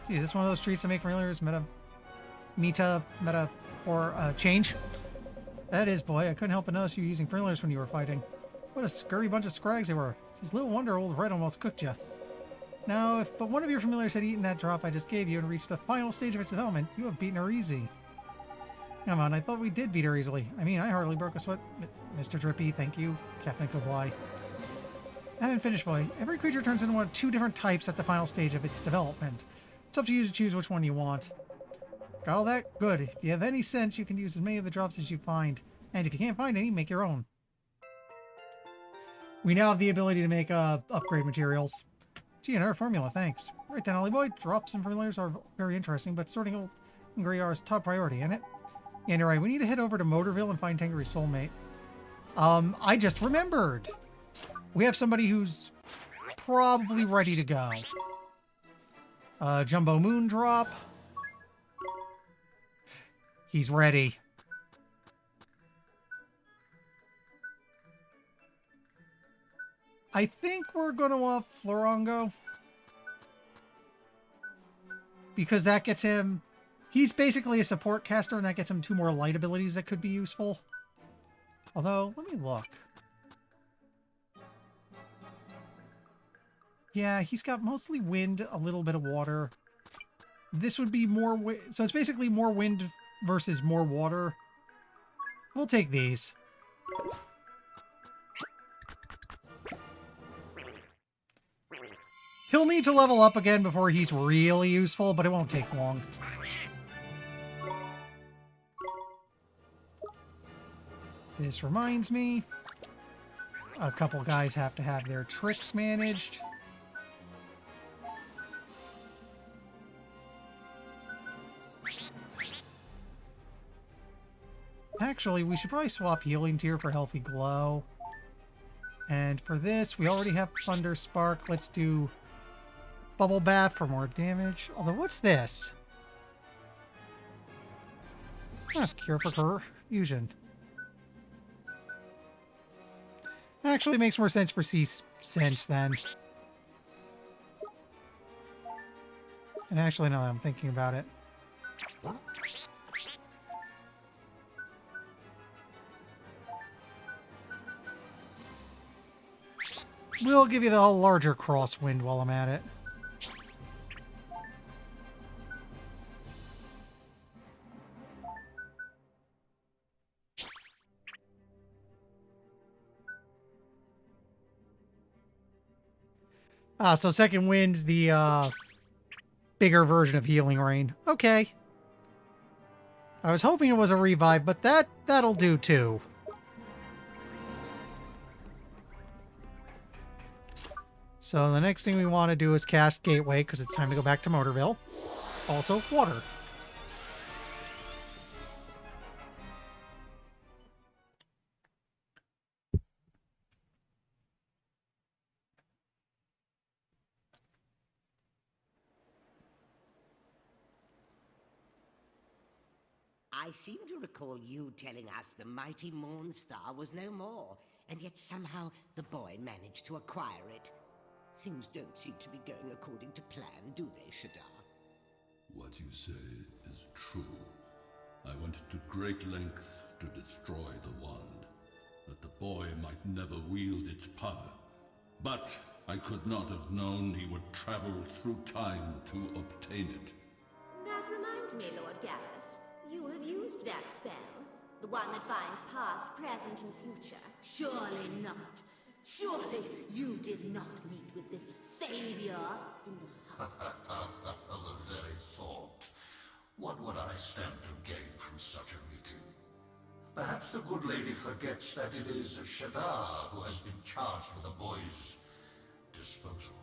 S1: Gee, is this one of those treats that make familiars or change? That is, boy, I couldn't help but notice you using familiars when you were fighting. What a scurry bunch of scrags they were. It's little wonder old Red almost cooked you. Now, if but one of your familiars had eaten that drop I just gave you and reached the final stage of its development, you have beaten her easy. Come on, I thought we did beat her easily. I mean, I hardly broke a sweat. Mr. Drippy, thank you. Captain Kublai. I haven't finished, boy. Every creature turns into one of two different types at the final stage of its development. It's up to you to choose which one you want. Got all that? Good. If you have any sense, you can use as many of the drops as you find. And if you can't find any, make your own. We now have the ability to make upgrade materials. Gee, another formula, thanks. Right then, Ollie boy. Drops and familiars are very interesting, but sorting old Tengri is top priority, ain't it? Yeah, you're right. We need to head over to Motorville and find Tengri's soulmate. I just remembered. We have somebody who's probably ready to go. Jumbo Moon Drop. He's ready. I think we're going to Florongo. Because that gets him... He's basically a support caster, and that gets him 2 more light abilities that could be useful. Although, let me look. Yeah, he's got mostly wind, a little bit of water. This would be more... So it's basically more wind versus more water. We'll take these. He'll need to level up again before he's really useful, but it won't take long. This reminds me, a couple guys have to have their tricks managed. Actually, we should probably swap Healing Tear for Healthy Glow. And for this, we already have Thunder Spark. Let's do Bubble Bath for more damage. Although, what's this? Cure for Fusion. Actually makes more sense for C-Sense then. And actually, now that I'm thinking about it. We'll give you the larger crosswind while I'm at it. So second wind's the bigger version of Healing Rain. Okay. I was hoping it was a revive, but that'll do too. So the next thing we want to do is cast Gateway, because it's time to go back to Motorville. Also, water.
S4: I seem to recall you telling us the mighty Morn Star was no more, and yet somehow the boy managed to acquire it. Things don't seem to be going according to plan, do they, Shadar?
S5: What you say is true. I went to great lengths to destroy the wand, that the boy might never wield its power. But I could not have known he would travel through time to obtain it.
S6: That reminds me, Lord Garrus. You have used that spell. The one that binds past, present, and future.
S7: Surely not. Surely you did not meet with this savior in the past.
S8: The very thought. What would I stand to gain from such a meeting? Perhaps the good lady forgets that it is Shadar who has been charged with the boy's disposal.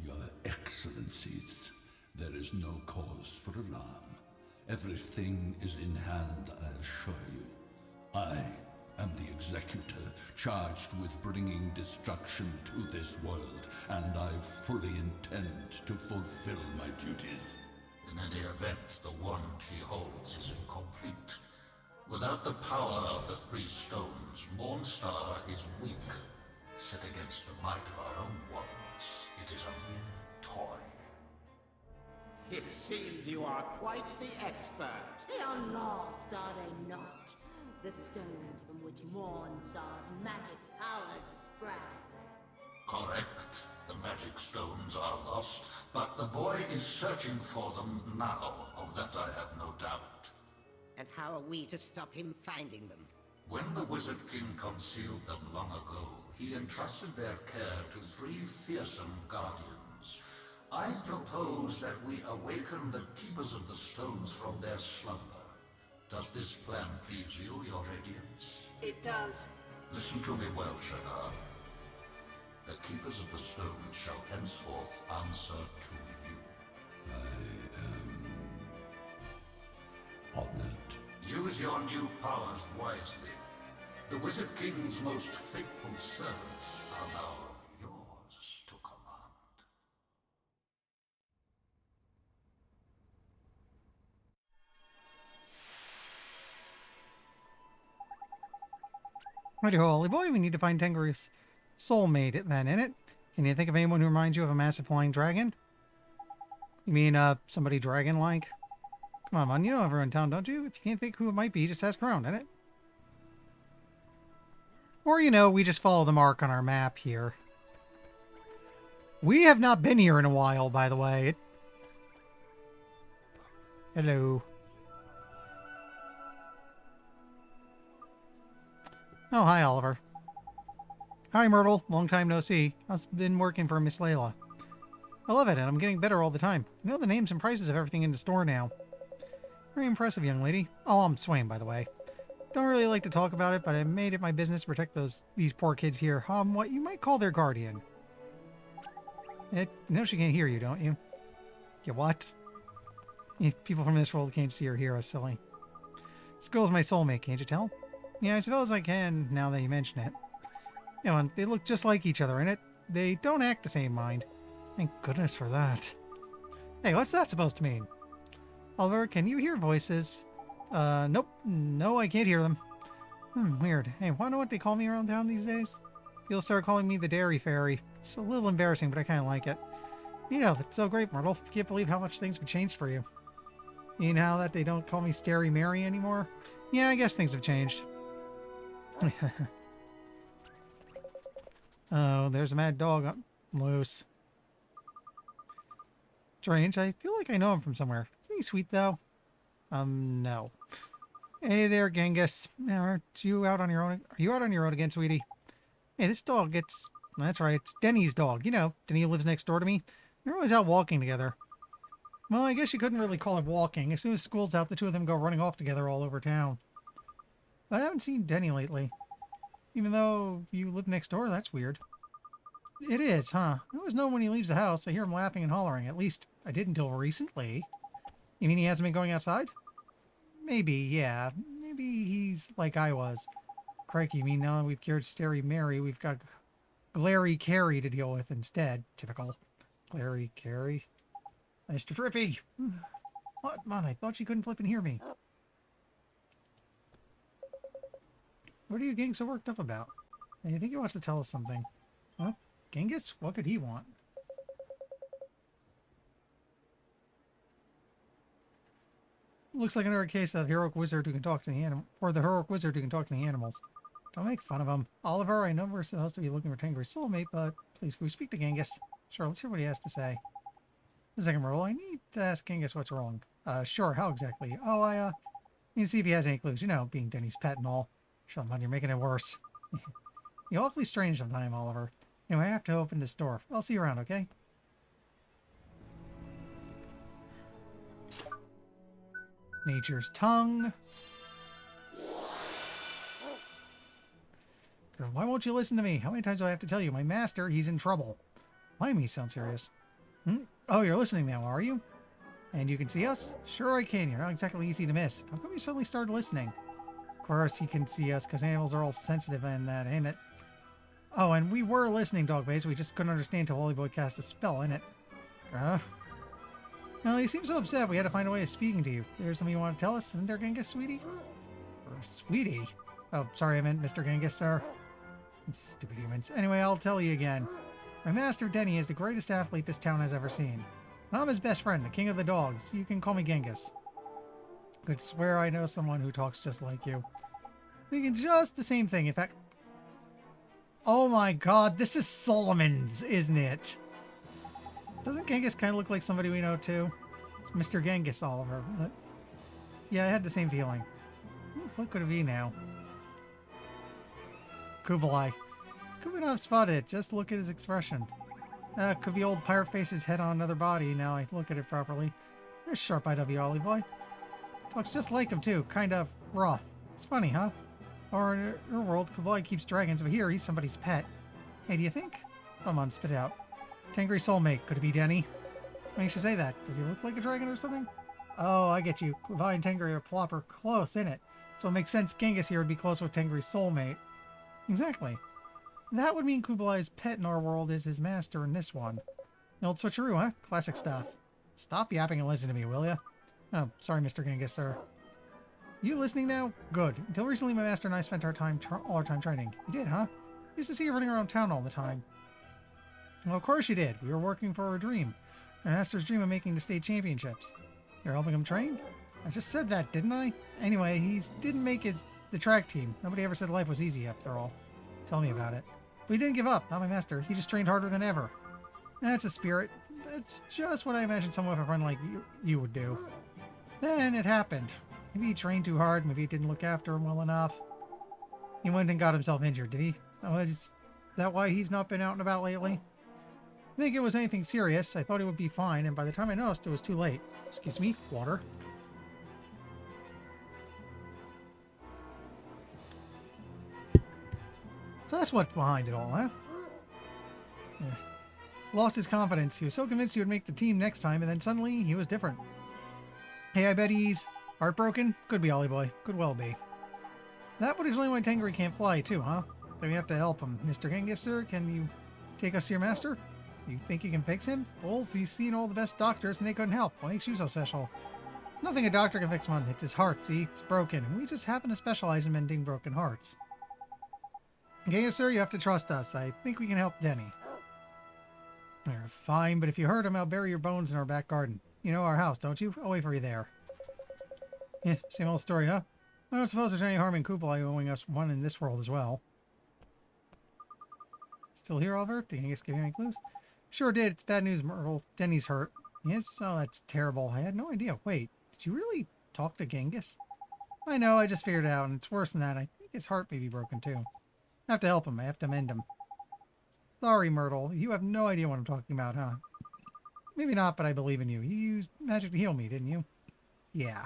S5: Your Excellencies, there is no cause for alarm. Everything is in hand, I assure you. I am the executor charged with bringing destruction to this world, and I fully intend to fulfill my duties.
S8: In any event, the wand he holds is incomplete. Without the power of the three stones, Mornstar is weak. Set against the might of our own wands, it is a mere toy.
S4: It seems you are quite the expert.
S7: They are lost, are they not? The stones from which Mornstar's magic powers sprang.
S8: Correct. The magic stones are lost, but the boy is searching for them now. Of that I have no doubt.
S4: And how are we to stop him finding them?
S8: When the Wizard King concealed them long ago, he entrusted their care to 3 fearsome guardians. I propose that we awaken the Keepers of the Stones from their slumber. Does this plan please you, Your Radiance?
S2: It does.
S8: Listen to me well, Shadar. The Keepers of the Stones shall henceforth answer to you.
S5: I am honored.
S8: Use your new powers wisely. The Wizard King's most faithful servants are now yours to command.
S1: Righty, holy boy, we need to find Tenguru's soulmate then, innit? Can you think of anyone who reminds you of a massive flying dragon? You mean, somebody dragon-like? Come on, man, you know everyone in town, don't you? If you can't think who it might be, just ask around, innit? Or, you know, we just follow the mark on our map here. We have not been here in a while, by the way. Hello. Oh, hi, Oliver. Hi, Myrtle. Long time no see. I've been working for Miss Layla. I love it, and I'm getting better all the time. I know the names and prices of everything in the store now. Very impressive, young lady. Oh, I'm Swain, by the way. Don't really like to talk about it, but I made it my business to protect these poor kids here. What you might call their guardian. You know she can't hear you, don't you? You what? People from this world can't see or hear us, silly. This girl's my soulmate, can't you tell? Yeah, I suppose I can, now that you mention it. You know, they look just like each other, innit? They don't act the same, mind. Thank goodness for that. Hey, what's that supposed to mean? Oliver, can you hear voices? Nope. No, I can't hear them. Weird. Hey, wanna know what they call me around town these days? People start calling me the Dairy Fairy. It's a little embarrassing, but I kinda like it. You know, it's so great, Myrtle. Can't believe how much things have changed for you. You know that they don't call me Starry Mary anymore? Yeah, I guess things have changed. Oh, there's a mad dog loose. Strange. I feel like I know him from somewhere. Isn't he sweet, though? No. Hey there, Genghis. Aren't you out on your own? Are you out on your own again, sweetie? Hey, this dog gets... That's right, it's Denny's dog. You know, Denny lives next door to me. They're always out walking together. Well, I guess you couldn't really call it walking. As soon as school's out, the two of them go running off together all over town. But I haven't seen Denny lately. Even though you live next door, that's weird. It is, huh? I always know when he leaves the house. I hear him laughing and hollering. At least, I did until recently. You mean he hasn't been going outside? Maybe, yeah. Maybe he's like I was. Crikey, you mean now that we've cured Starry Mary, we've got Glary Carey to deal with instead. Typical. Glary Carey. Mr. Trippy! What? Man, I thought she couldn't flip and hear me. What are you getting so worked up about? I think he wants to tell us something. Huh? Genghis? What could he want? Looks like another case of heroic wizard who can talk to the animal, or the heroic wizard who can talk to the animals. Don't make fun of him. Oliver, I know we're supposed to be looking for Tengri's soulmate, but please, can we speak to Genghis? Sure, let's hear what he has to say. A second, Merle. I need to ask Genghis what's wrong. Sure, how exactly? Oh, I need to see if he has any clues. You know, being Denny's pet and all. Shut up, you're making it worse. You're awfully strange sometime, Oliver. Anyway, I have to open this door. I'll see you around, okay? Nature's tongue. Why won't you listen to me? How many times do I have to tell you? My master, he's in trouble. Why me sound serious? Oh, you're listening now, are you? And you can see us? Sure I can. You're not exactly easy to miss. How come you suddenly started listening? Of course he can see us, because animals are all sensitive and that, ain't it? Oh, and we were listening, Dogface. We just couldn't understand till Lolly Boy cast a spell, innit? Well, you seem so upset. We had to find a way of speaking to you. There's something you want to tell us, isn't there, Genghis, sweetie? Or sweetie? Oh, sorry, I meant Mr. Genghis, sir. Stupid humans. Anyway, I'll tell you again. My master, Denny, is the greatest athlete this town has ever seen. And I'm his best friend, the king of the dogs. You can call me Genghis. Could swear I know someone who talks just like you. Thinking just the same thing. In fact... Oh my god, this is Solomon's, isn't it? Doesn't Genghis kind of look like somebody we know, too? It's Mr. Genghis, Oliver. But yeah, I had the same feeling. What could it be now? Kublai. Could we not have spotted it? Just look at his expression. Could be old Pirate Face's head on another body, now I look at it properly. There's sharp-eyed of you, Ollie boy. Talks just like him, too. Kind of rough. It's funny, huh? Or in her world, Kublai keeps dragons, but here, he's somebody's pet. Hey, do you think? Come on, spit it out. Tengri soulmate. Could it be Denny? What makes you say that? Does he look like a dragon or something? Oh, I get you. Kublai and Tengri are proper close, innit? So it makes sense Genghis here would be close with Tengri's soulmate. Exactly. That would mean Kublai's pet in our world is his master in this one. An old switcheroo, huh? Classic stuff. Stop yapping and listen to me, will ya? Oh, sorry, Mr. Genghis, sir. You listening now? Good. Until recently, my master and I spent all our time training. You did, huh? Used to see you running around town all the time. Well, of course you did. We were working for a dream. My master's dream of making the state championships. You're helping him train? I just said that, didn't I? Anyway, he didn't make the track team. Nobody ever said life was easy, after all. Tell me about it. But he didn't give up. Not my master. He just trained harder than ever. That's a spirit. That's just what I imagined someone with a friend like you would do. Then it happened. Maybe he trained too hard. Maybe he didn't look after him well enough. He went and got himself injured, did he? Is that why he's not been out and about lately? I think it was anything serious. I thought he would be fine, and by the time I noticed, it was too late. Excuse me, water. So that's what's behind it all, huh? Lost his confidence. He was so convinced he would make the team next time, and then suddenly he was different. Hey, I bet he's heartbroken? Could be, Ollie boy. Could well be. That would explain why Tengri can't fly, too, huh? Then we have to help him. Mr. Genghis, sir, can you take us to your master? You think you can fix him? Well, he's seen all the best doctors, and they couldn't help. What makes you so special? Nothing a doctor can fix one. It's his heart, see? It's broken, and we just happen to specialize in mending broken hearts. Genghis, sir, you have to trust us. I think we can help Denny. Fine, but if you hurt him, I'll bury your bones in our back garden. You know our house, don't you? I'll wait for you there. Yeah, same old story, huh? I don't suppose there's any harm in Kublai owing us one in this world as well. Still here, Oliver? Did Genghis give you any clues? Sure did. It's bad news, Myrtle. Denny's hurt. Yes? Oh, that's terrible. I had no idea. Wait, did you really talk to Genghis? I know, I just figured it out, and it's worse than that. I think his heart may be broken, too. I have to help him. I have to mend him. Sorry, Myrtle. You have no idea what I'm talking about, huh? Maybe not, but I believe in you. You used magic to heal me, didn't you? Yeah.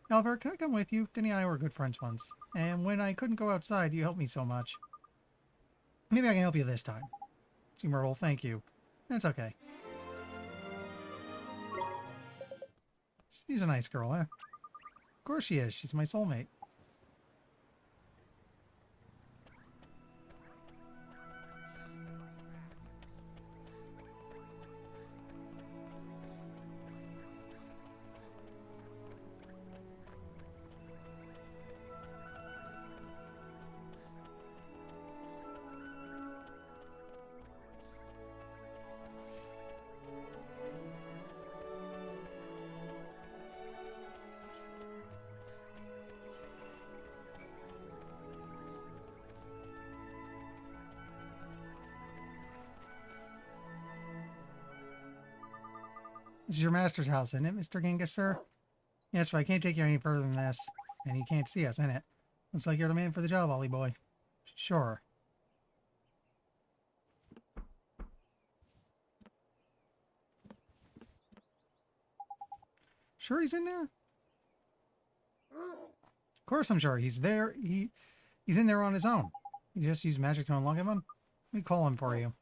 S1: Oliver, can I come with you? Denny and I were good friends once. And when I couldn't go outside, you helped me so much. Maybe I can help you this time. Gee, Myrtle, thank you. That's okay. She's a nice girl, huh? Of course she is. She's my soulmate. This is your master's house, isn't it, Mr. Genghis, sir? Yes, but I can't take you any further than this. And you can't see us in it. Looks like you're the man for the job, Ollie boy. Sure. Sure he's in there? Of course I'm sure. He's there. He's in there on his own. You just use magic to unlock him. Let me call him for you.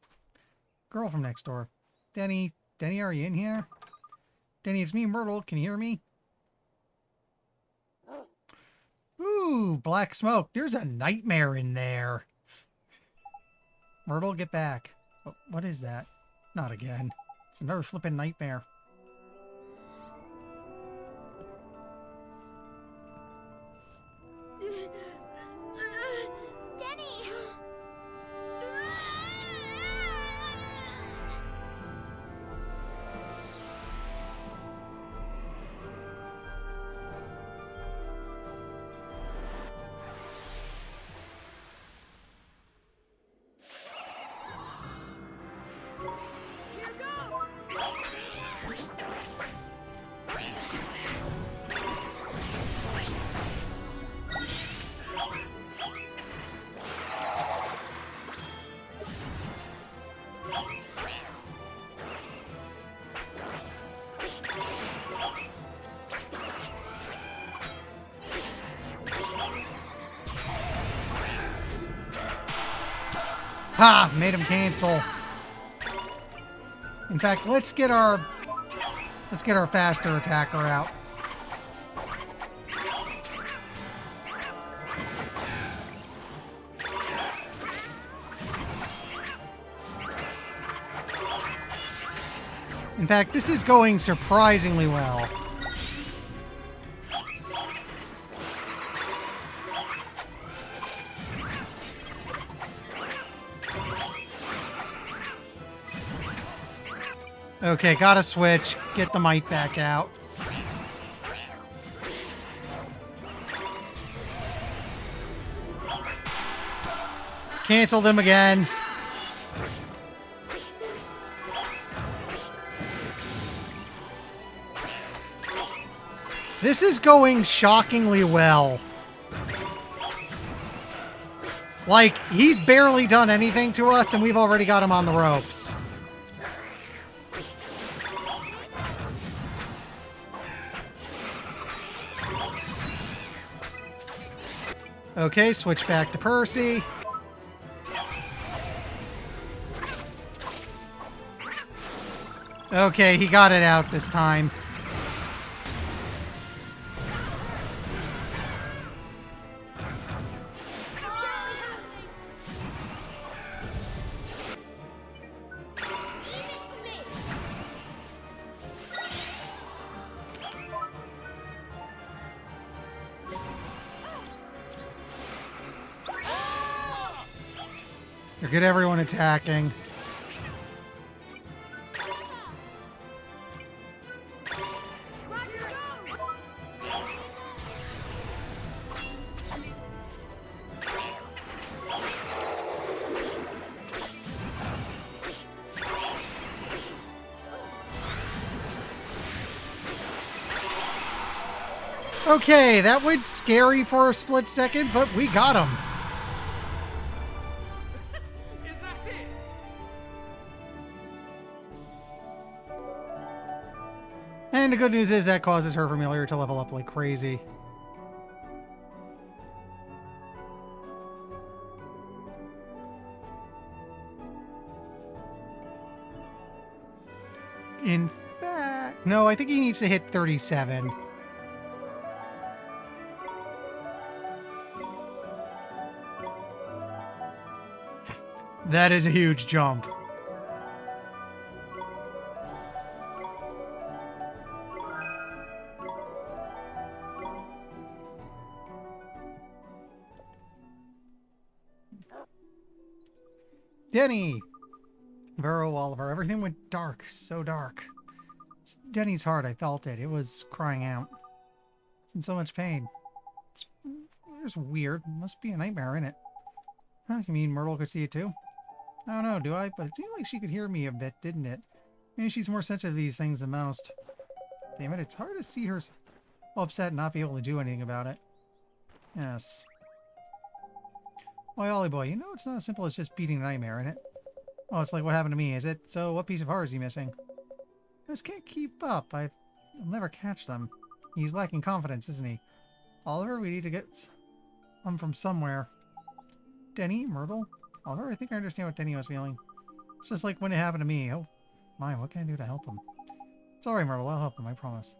S1: Girl from next door. Denny. Denny, are you in here? Denny, it's me, Myrtle. Can you hear me? Ooh, black smoke. There's a nightmare in there. Myrtle, get back. What is that? Not again. It's another flippin' nightmare.
S2: Denny! Here go!
S1: Ha! Made him cancel. In fact, let's get our faster attacker out. In fact, this is going surprisingly well. Okay, gotta switch. Get the might back out. Cancel them again. This is going shockingly well. Like, he's barely done anything to us and we've already got him on the ropes. Okay, switch back to Percy. Okay, he got it out this time. Get everyone attacking. Okay, that went scary for a split second, but we got him.
S3: Is that it?
S1: And the good news is that causes her familiar to level up like crazy. In fact, no, I think he needs to hit 37. That is a huge jump. Denny! Vero, Oliver, everything went dark, so dark. Denny's heart, I felt it. It was crying out. It's in so much pain. It's weird. It must be a nightmare, innit? Huh, you mean Myrtle could see it too? I don't know, do I? But it seemed like she could hear me a bit, didn't it? Maybe she's more sensitive to these things than most. Damn it, it's hard to see her upset and not be able to do anything about it. Yes. Why, Ollie boy, you know it's not as simple as just beating a nightmare, isn't it? Oh, it's like what happened to me, is it? So what piece of heart is he missing? I just can't keep up. I'll never catch them. He's lacking confidence, isn't he? Oliver, we need to get them from somewhere. Denny? Myrtle? Oliver, I think I understand what Denny was feeling. It's just like when it happened to me. Oh, my, what can I do to help him? It's alright, Myrtle. I'll help him, I promise.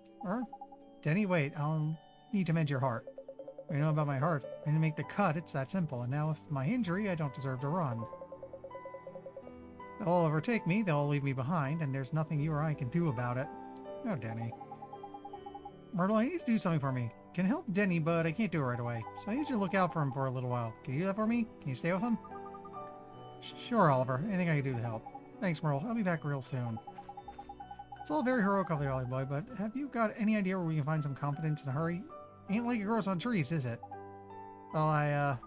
S1: Denny, wait. I'll need to mend your heart. What do you know about my heart? I didn't make the cut. It's that simple. And now with my injury, I don't deserve to run. They'll all overtake me. They'll all leave me behind. And there's nothing you or I can do about it. Oh, Denny. Myrtle, I need to do something for me. Can help Denny, but I can't do it right away. So I need you to look out for him for a little while. Can you do that for me? Can you stay with him? Sure, Oliver. Anything I can do to help. Thanks, Myrtle. I'll be back real soon. It's all very heroic of the Ollie boy, but have you got any idea where we can find some confidence in a hurry? Ain't like it grows on trees, is it? Well,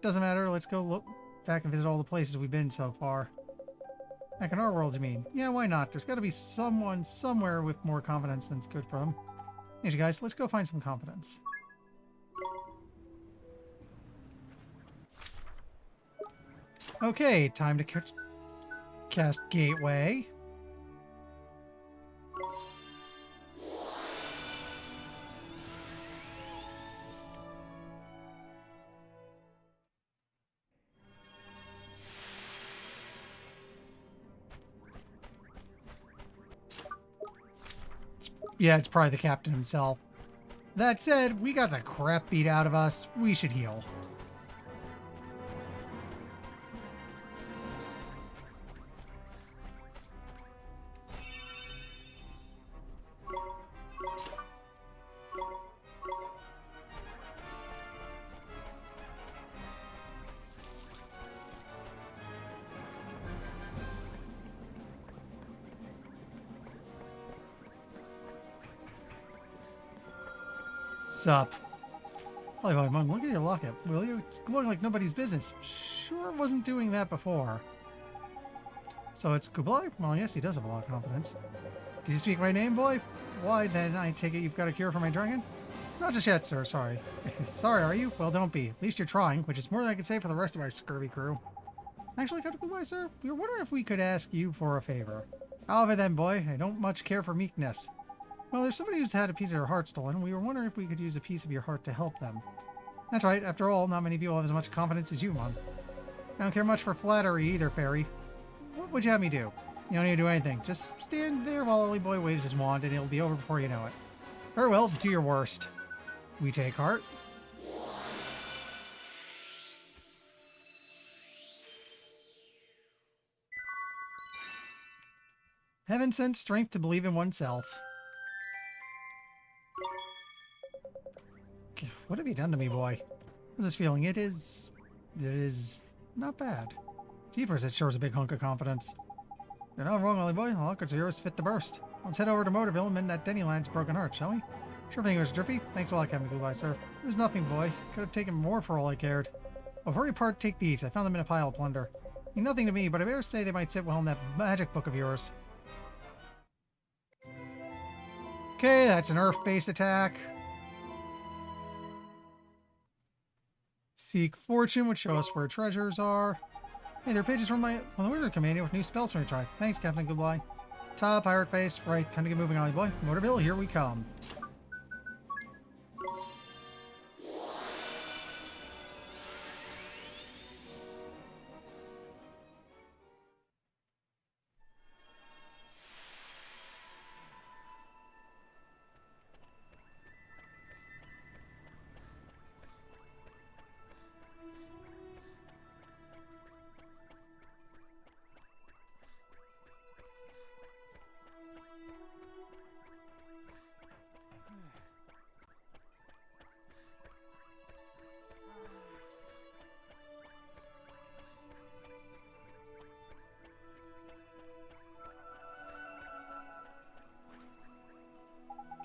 S1: doesn't matter. Let's go look back and visit all the places we've been so far. Back in our world, you mean? Yeah, why not? There's got to be someone somewhere with more confidence than's good for them. Hey, you guys, let's go find some confidence. Okay, time to cast Gateway. Yeah, it's probably the captain himself. That said, we got the crap beat out of us. We should heal. Sup? Ollie, Mom, look at your locket, will you? It's glowing like nobody's business. Sure wasn't doing that before. So it's Kublai? Well, yes, he does have a lot of confidence. Did you speak my name, boy? Why, then I take it you've got a cure for my dragon? Not just yet, sir, sorry. Sorry, are you? Well, don't be. At least you're trying, which is more than I can say for the rest of our scurvy crew. Actually, Captain Kublai, sir, we were wondering if we could ask you for a favor. However then, boy, I don't much care for meekness. Well, there's somebody who's had a piece of her heart stolen, and we were wondering if we could use a piece of your heart to help them. That's right, after all, not many people have as much confidence as you, Mom. I don't care much for flattery either, Fairy. What would you have me do? You don't need to do anything. Just stand there while Ollie Boy waves his wand, and it'll be over before you know it. Very well, do your worst. We take heart. Heaven sent strength to believe in oneself. What have you done to me, boy? What's this feeling? It is not bad. Jeepers, it sure is a big hunk of confidence. You're not wrong, Ollie boy. The lockets are yours fit to burst. Let's head over to Motorville and mend that Dennyland's broken heart, shall we? Sure thing, Mr. Drippy. Thanks a lot, Captain Goodbye, sir. It was nothing, boy. Could have taken more for all I cared. Oh, hurry apart, take these. I found them in a pile of plunder. Mean nothing to me, but I better say they might sit well in that magic book of yours. Okay, that's an Earth-based attack. Seek Fortune would show us where treasures are. Hey, there are pages from the Wizard Companion with new spells for me to try. Thanks, Captain Goodbye. Ta, Pirate Face. Right, time to get moving, Ollie boy. Motorville, here we come.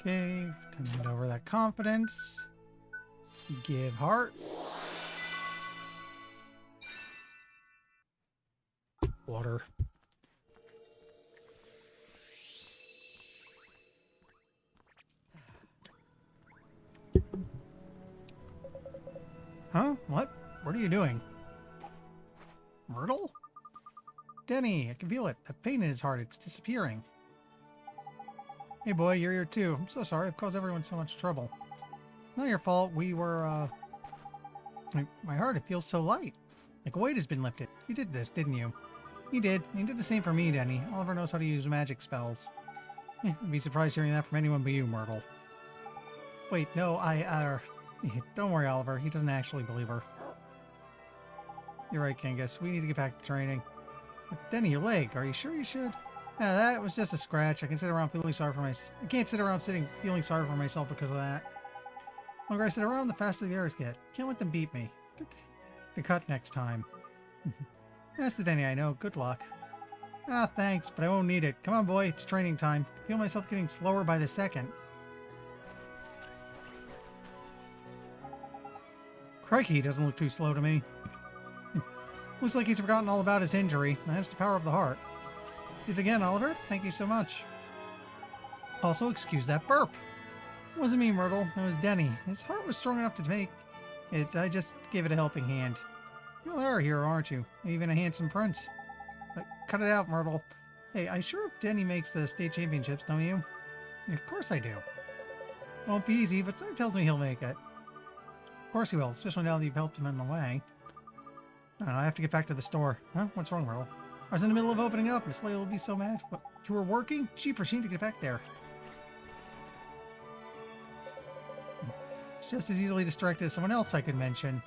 S1: Okay, time to hand over that confidence. Give heart. Water. Huh? What? What are you doing? Myrtle? Denny, I can feel it. The pain in his heart, it's disappearing. Hey boy, you're here too. I'm so sorry. I've caused everyone so much trouble. Not your fault. We were, my heart, it feels so light. Like a weight has been lifted. You did this, didn't you? You did. You did the same for me, Denny. Oliver knows how to use magic spells. I'd be surprised hearing that from anyone but you, Myrtle. Wait, no, don't worry, Oliver. He doesn't actually believe her. You're right, Genghis. We need to get back to training. But Denny, your leg. Are you sure you should? Yeah, that was just a scratch. I can sit around feeling sorry for myself. I can't sit around feeling sorry for myself because of that. The longer I sit around, the faster the others get. Can't let them beat me. To cut next time. That's the Denny I know. Good luck. Ah, thanks, but I won't need it. Come on, boy. It's training time. I feel myself getting slower by the second. Crikey, he doesn't look too slow to me. Looks like he's forgotten all about his injury. That's the power of the heart. Did it again, Oliver? Thank you so much. Also, excuse that burp. It wasn't me, Myrtle. It was Denny. His heart was strong enough to make it. I just gave it a helping hand. You are a hero, aren't you? Even a handsome prince. But cut it out, Myrtle. Hey, I sure hope Denny makes the state championships, don't you? Of course I do. Won't be easy, but something tells me he'll make it. Of course he will, especially now that you've helped him in the way. I don't know, I have to get back to the store. Huh? What's wrong, Myrtle? I was in the middle of opening up. Miss Leia will be so mad. What? You were working? Jeepers, you need to get back there. It's just as easily distracted as someone else I could mention.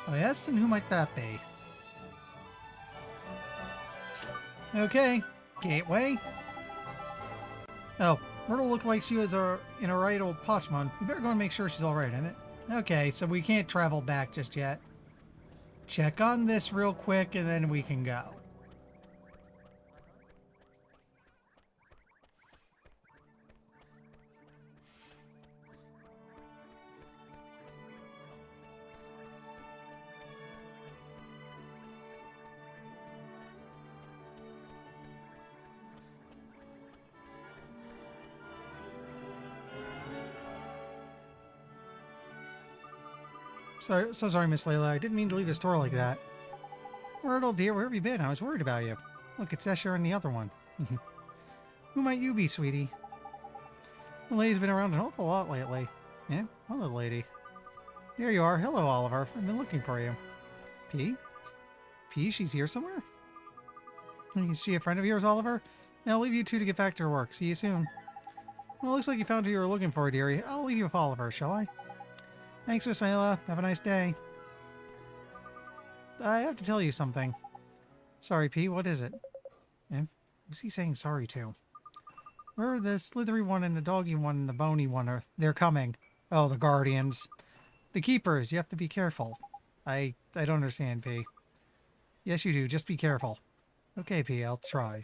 S1: Oh yes? And who might that be? Okay. Gateway. Oh, Myrtle looked like she was in a right old Pachman. We better go and make sure she's alright, innit? Okay, so we can't travel back just yet. Check on this real quick and then we can go. So sorry, Miss Layla. I didn't mean to leave the store like that. Myrtle, dear, where have you been? I was worried about you. Look, it's Escher and the other one. Who might you be, sweetie? The lady's been around an awful lot lately. Yeah, what little lady? Here you are. Hello, Oliver. I've been looking for you. P? P? She's here somewhere? Is she a friend of yours, Oliver? Now, I'll leave you two to get back to your work. See you soon. Well, it looks like you found who you were looking for, dearie. I'll leave you with Oliver, shall I? Thanks, Miss Layla. Have a nice day. I have to tell you something. Sorry, P. What is it? Eh? Who's he saying sorry to? Where are the slithery one and the doggy one and the bony one? They're coming. Oh, the guardians. The keepers. You have to be careful. I don't understand, P. Yes, you do. Just be careful. Okay, P. I'll try.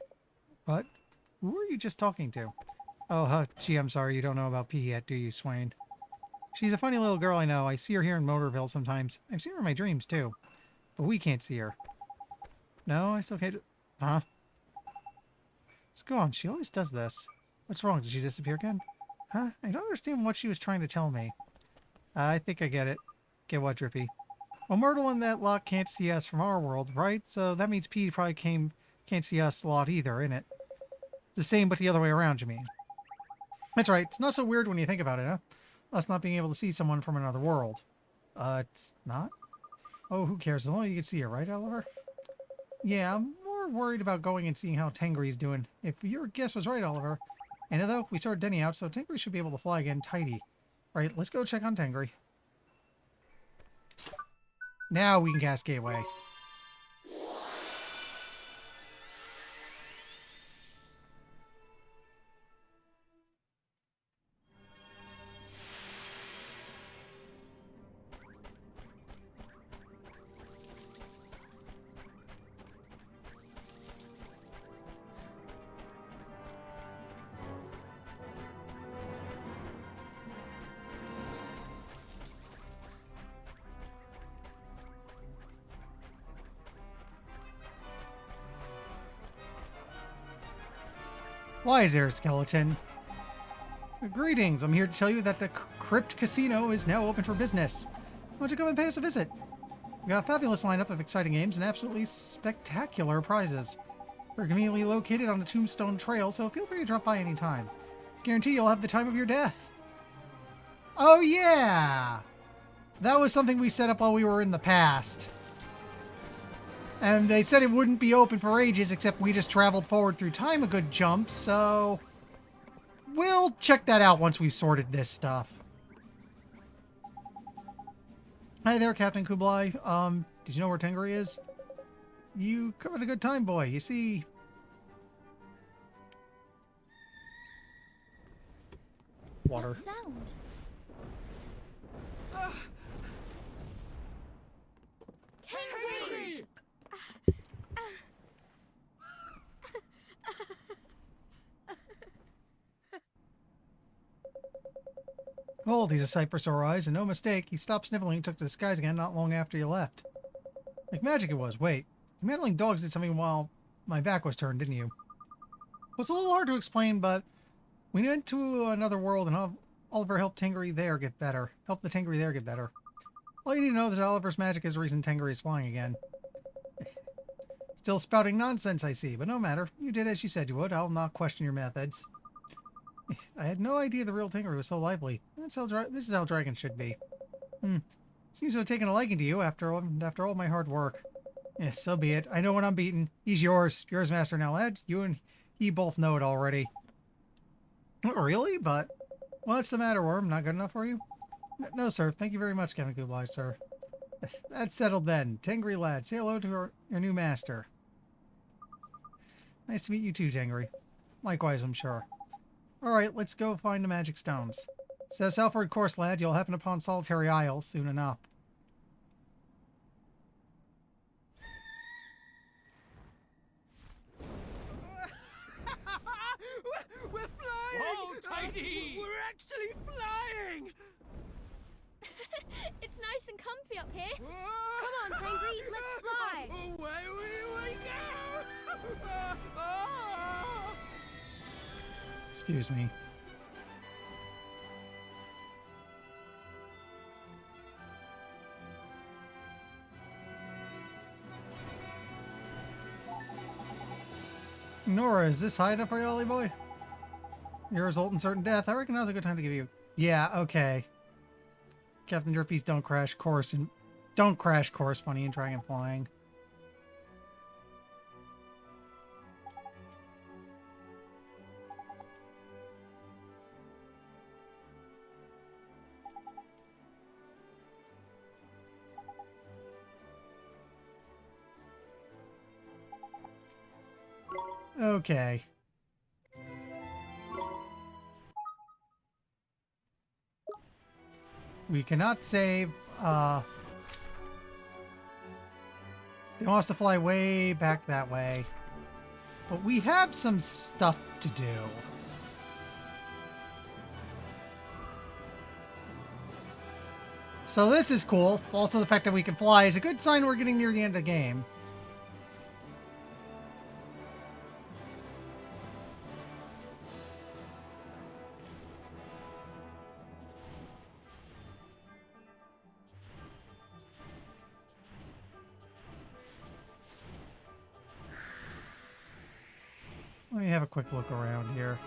S1: What? Who were you just talking to? Oh, gee, I'm sorry. You don't know about P yet, do you, Swain? She's a funny little girl, I know. I see her here in Motorville sometimes. I've seen her in my dreams, too. But we can't see her. No, I still can't... Huh? Let's go on. She always does this. What's wrong? Did she disappear again? Huh? I don't understand what she was trying to tell me. I think I get it. Get what, Drippy? Well, Myrtle and that lot can't see us from our world, right? So that means P probably can't see us a lot either, innit? The same, but the other way around, you mean? That's right. It's not so weird when you think about it, huh? Us not being able to see someone from another world. It's not? Oh, who cares? As long as you can see her, right, Oliver? Yeah, I'm more worried about going and seeing how Tengri's doing. If your guess was right, Oliver. And though, we sorted Denny out, so Tengri should be able to fly again tidy. Right, let's go check on Tengri. Now we can cast Gateway. Why is there a skeleton? Greetings, I'm here to tell you that the Crypt Casino is now open for business. Why don't you come and pay us a visit? We got a fabulous lineup of exciting games and absolutely spectacular prizes. We're conveniently located on the Tombstone Trail, so feel free to drop by anytime. Guarantee you'll have the time of your death. Oh yeah! That was something we set up while we were in the past. And they said it wouldn't be open for ages, except we just traveled forward through time a good jump, so... we'll check that out once we've sorted this stuff. Hi there, Captain Kublai. Did you know where Tengri is? You covered a good time, boy. You see... water.
S2: That sound.
S3: Tengri!
S1: Old, he's a Cypress-Sore Eyes, and no mistake, he stopped sniffling and took to the skies again not long after you left. Like magic it was. Wait, you meddling dogs did something while my back was turned, didn't you? It was a little hard to explain, but we went to another world and Oliver helped Tengri there get better. Helped the Tengri there get better. All you need to know is that Oliver's magic is the reason Tengri is flying again. Still spouting nonsense, I see, but no matter. You did as you said you would. I'll not question your methods. I had no idea the real Tengri was so lively. This is how dragons should be. Seems to have taken a liking to you after all my hard work. Yes, so be it. I know when I'm beaten. He's yours. Yours, Master now, lad. You and he both know it already. Really? But what's the matter, Worm? Not good enough for you? No, sir. Thank you very much, Captain Kublai, sir. That's settled then. Tengri, lad. Say hello to your new master. Nice to meet you too, Tengri. Likewise, I'm sure. Alright, let's go find the magic stones. Set sail for a course, lad. You'll happen upon Solitary Isle soon enough.
S3: We're flying! Whoa, Tiny! We're actually flying!
S2: It's nice and comfy up here.
S3: Whoa!
S2: Come on, Tengri, let's fly.
S3: Away we go!
S1: Excuse me. Nora, is this high enough for you, Ollie boy? Your result in certain death. I reckon now's a good time to give you... Yeah, okay. Captain Drippy's don't crash course funny and dragon flying. Okay. We cannot save, he wants to fly way back that way. But we have some stuff to do. So this is cool. Also, the fact that we can fly is a good sign we're getting near the end of the game. Let me have a quick look around here.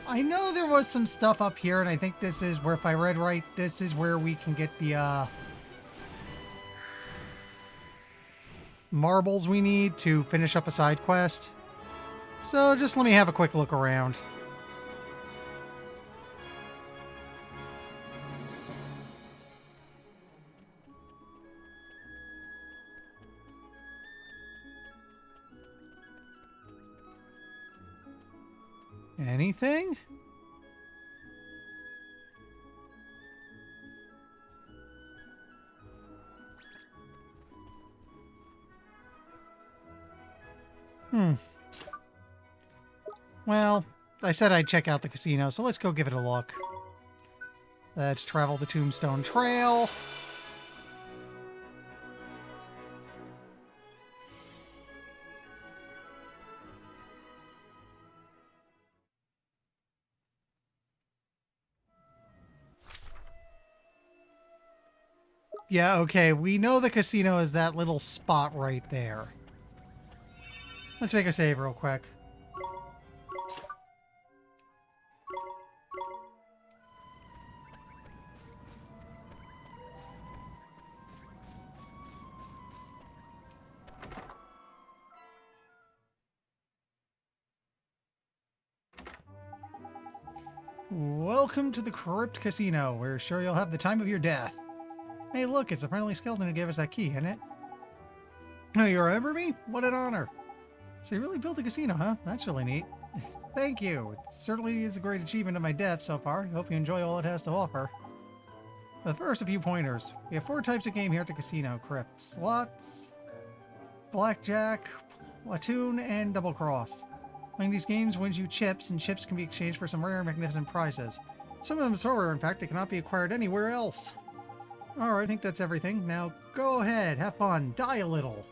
S1: I know there was some stuff up here, and I think this is where, if I read right, this is where we can get the marbles we need to finish up a side quest. So just let me have a quick look around. Anything? Well, I said I'd check out the casino, so let's go give it a look. Let's travel the Tombstone Trail. Yeah, okay. We know the casino is that little spot right there. Let's make a save real quick. Welcome to the Crypt Casino. We're sure you'll have the time of your death. Hey, look, it's the friendly skeleton who gave us that key, isn't it? Oh, you remember me? What an honor. So you really built a casino, huh? That's really neat. Thank you. It certainly is a great achievement of my death so far. I hope you enjoy all it has to offer. But first, a few pointers. We have 4 types of game here at the casino. Crypt, slots, blackjack, platoon, and double cross. Playing these games wins you chips, and chips can be exchanged for some rare and magnificent prizes. Some of them so rare, in fact, they cannot be acquired anywhere else. Alright, I think that's everything. Now, go ahead, have fun, die a little.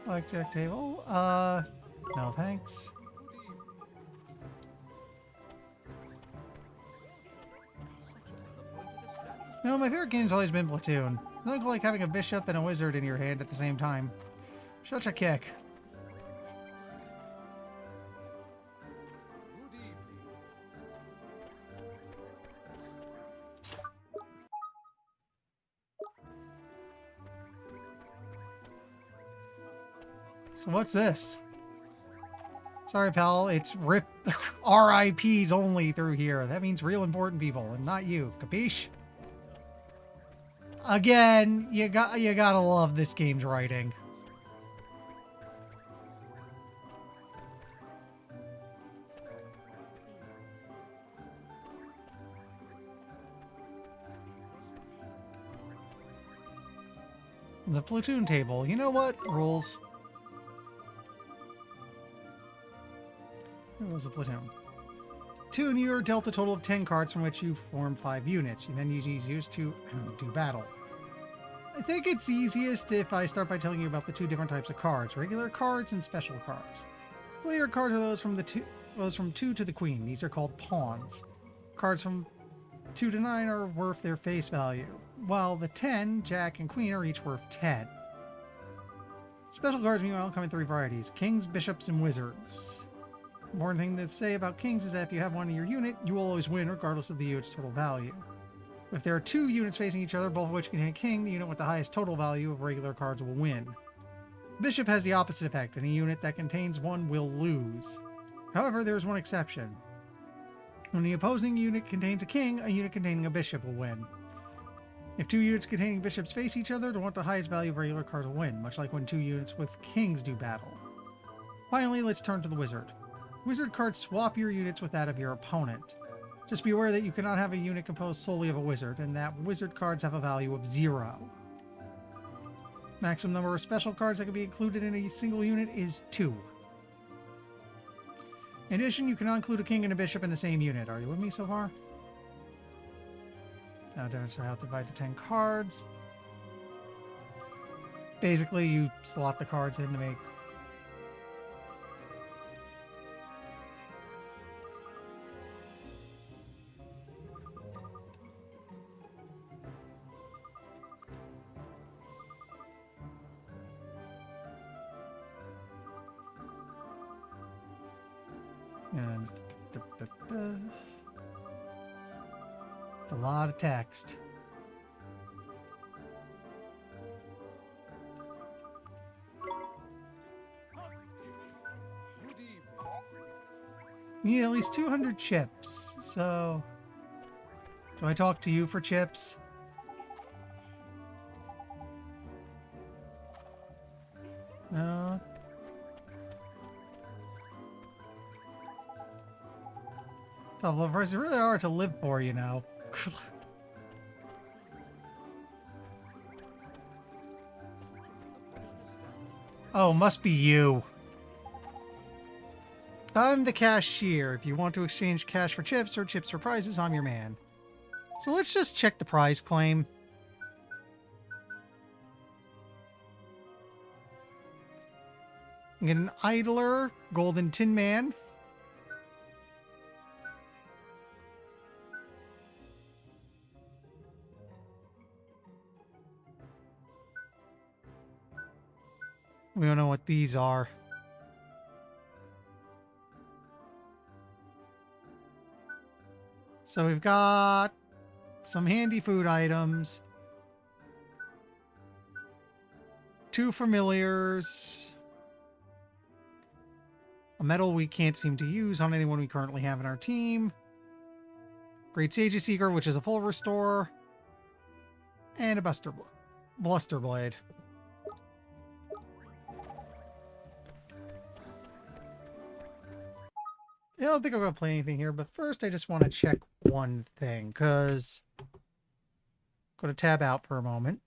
S1: Blackjack table, no thanks. No, my favorite game's always been Platoon. Nothing like having a bishop and a wizard in your hand at the same time. Such a kick. So what's this? Sorry, pal, it's RIP RIPs only through here. That means real important people, and not you. Capiche? Again, you gotta love this game's writing. The platoon table. You know what? Rules. Rules of platoon. 2 and you are dealt a total of 10 cards from which you form 5 units. You then use these units to do battle. I think it's easiest if I start by telling you about the 2 different types of cards, regular cards and special cards. Regular cards are those from 2 to the queen. These are called pawns. Cards from 2 to 9 are worth their face value, while the 10, jack, and queen are each worth 10. Special cards, meanwhile, come in 3 varieties: kings, bishops, and wizards. The important thing to say about kings is that if you have one in your unit, you will always win regardless of the unit's total value. If there are 2 units facing each other, both of which contain a king, the unit with the highest total value of regular cards will win. Bishop has the opposite effect, and a unit that contains one will lose. However, there is one exception. When the opposing unit contains a king, a unit containing a bishop will win. If 2 units containing bishops face each other, the one with the highest value of regular cards will win, much like when 2 units with kings do battle. Finally, let's turn to the wizard. Wizard cards swap your units with that of your opponent. Just be aware that you cannot have a unit composed solely of a wizard, and that wizard cards have a value of 0. Maximum number of special cards that can be included in a single unit is 2. In addition, you cannot include a king and a bishop in the same unit. Are you with me so far? Now demonstrate how to divide the 10 cards. Basically, you slot the cards in to make... And it's a lot of text. You need at least 200 chips. So, do I talk to you for chips? No. Oh, well, first, it's really hard to live for, you know. Oh, must be you. I'm the cashier. If you want to exchange cash for chips or chips for prizes, I'm your man. So let's just check the prize claim. Get an idler, golden tin man. We don't know what these are. So we've got some handy food items. 2 familiars. A medal we can't seem to use on anyone we currently have in our team. Great Sage Seeker, which is a full restore. And a Bluster Blade. I don't think I'm going to play anything here, but first I just want to check one thing, because I'm going to tab out for a moment.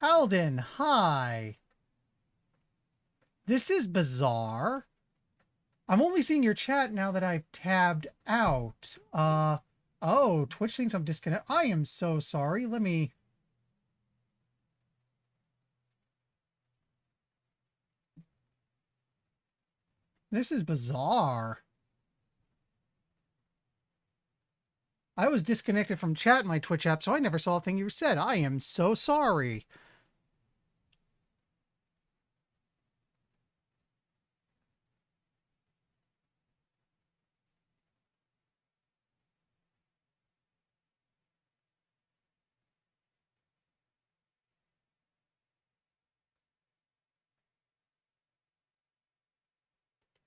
S1: Alden, hi. This is bizarre. I'm only seeing your chat now that I've tabbed out. Oh, Twitch thinks I'm disconnected. I am so sorry. Let me... This is bizarre. I was disconnected from chat in my Twitch app, so I never saw a thing you said. I am so sorry.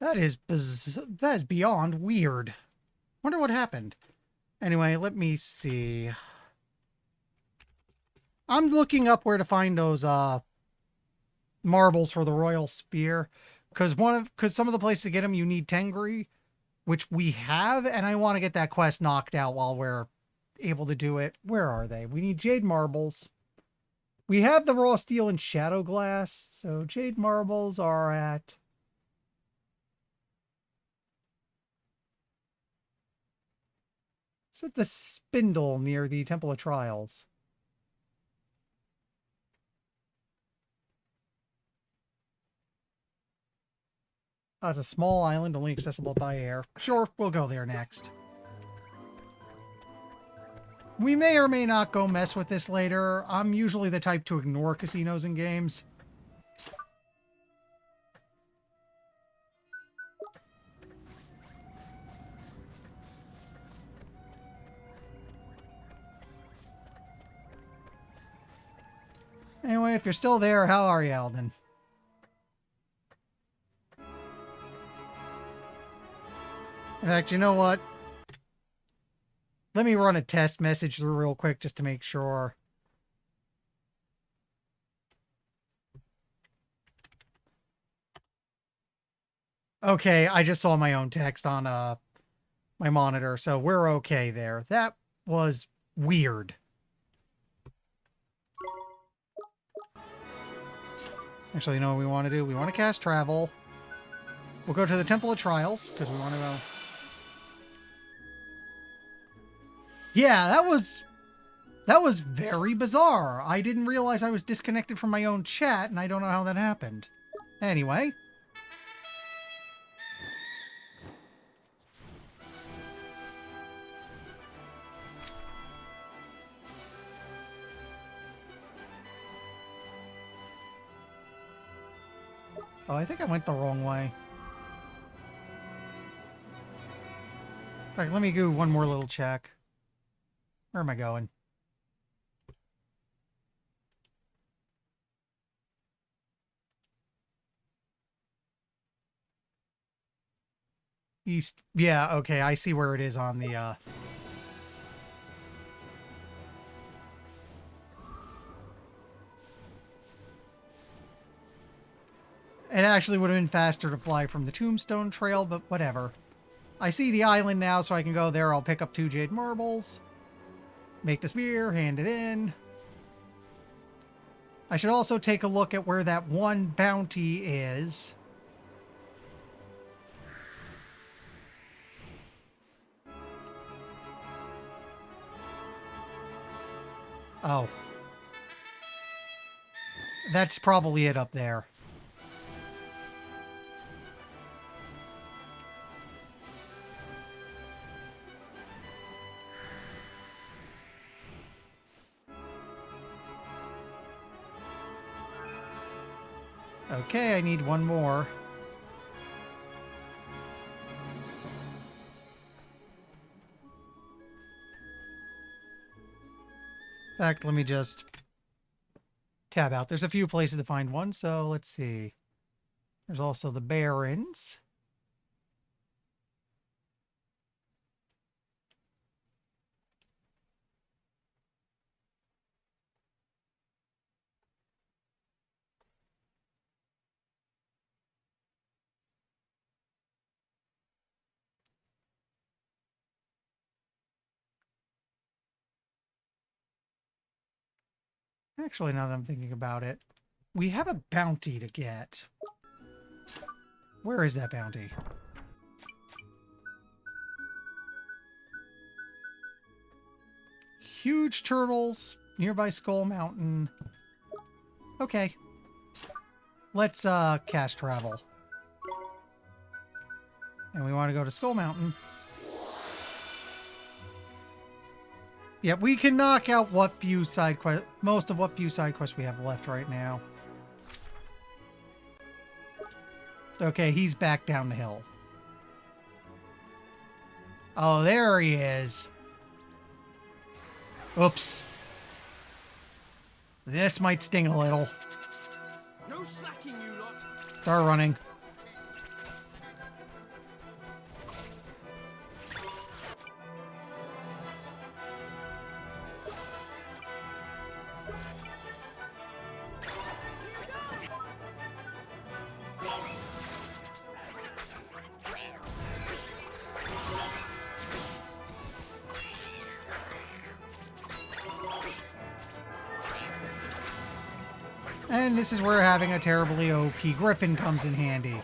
S1: That is beyond weird. Wonder what happened. Anyway, let me see. I'm looking up where to find those marbles for the Royal Spear, because some of the places to get them you need Tengri, which we have, and I want to get that quest knocked out while we're able to do it. Where are they? We need Jade Marbles. We have the Raw Steel and Shadow Glass, so Jade Marbles are at... It's at the Spindle near the Temple of Trials. It's a small island, only accessible by air. Sure, we'll go there next. We may or may not go mess with this later. I'm usually the type to ignore casinos and games. Anyway, if you're still there, how are you, Alden? In fact, you know what? Let me run a test message through real quick just to make sure. Okay, I just saw my own text on my monitor, so we're okay there. That was weird. Actually, you know what we want to do? We want to cast Travel. We'll go to the Temple of Trials, because we want to go... Yeah, that was very bizarre. I didn't realize I was disconnected from my own chat, and I don't know how that happened. Anyway. Oh, I think I went the wrong way. In fact, let me do one more little check. Where am I going? East. Yeah, okay, I see where it is on the, It actually would have been faster to fly from the Tombstone Trail, but whatever. I see the island now, so I can go there. I'll pick up 2 Jade Marbles. Make the spear, hand it in. I should also take a look at where that one bounty is. Oh. That's probably it up there. Okay, I need one more. In fact, let me just tab out. There's a few places to find one, so let's see. There's also the Barrens. Actually, now that I'm thinking about it, we have a bounty to get. Where is that bounty? Huge turtles, nearby Skull Mountain. Okay. Let's cash travel. And we want to go to Skull Mountain. Yeah, we can knock out what few side quests, most of what few side quests we have left right now. Okay, he's back down the hill. Oh, there he is. Oops. This might sting a little.
S3: No slacking, you lot.
S1: Start running. And this is where having a terribly OP Griffin comes in handy.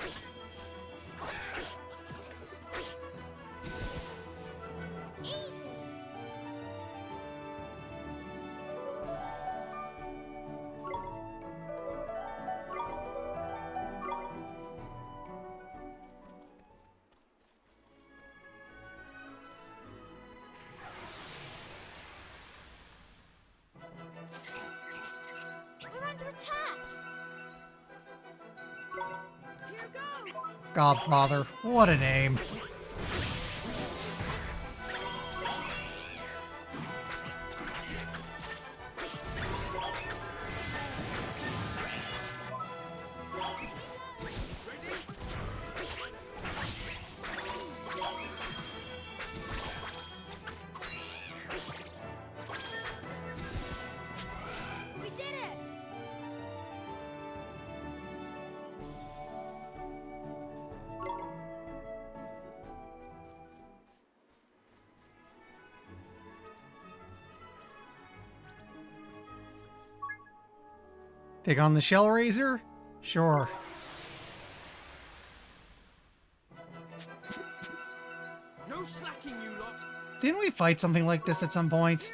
S2: We're under attack. Here goes.
S1: Godfather. What a name.
S2: We did it.
S1: Take on the Shell Razor? Sure.
S3: No slacking, you lot.
S1: Didn't we fight something like this at some point?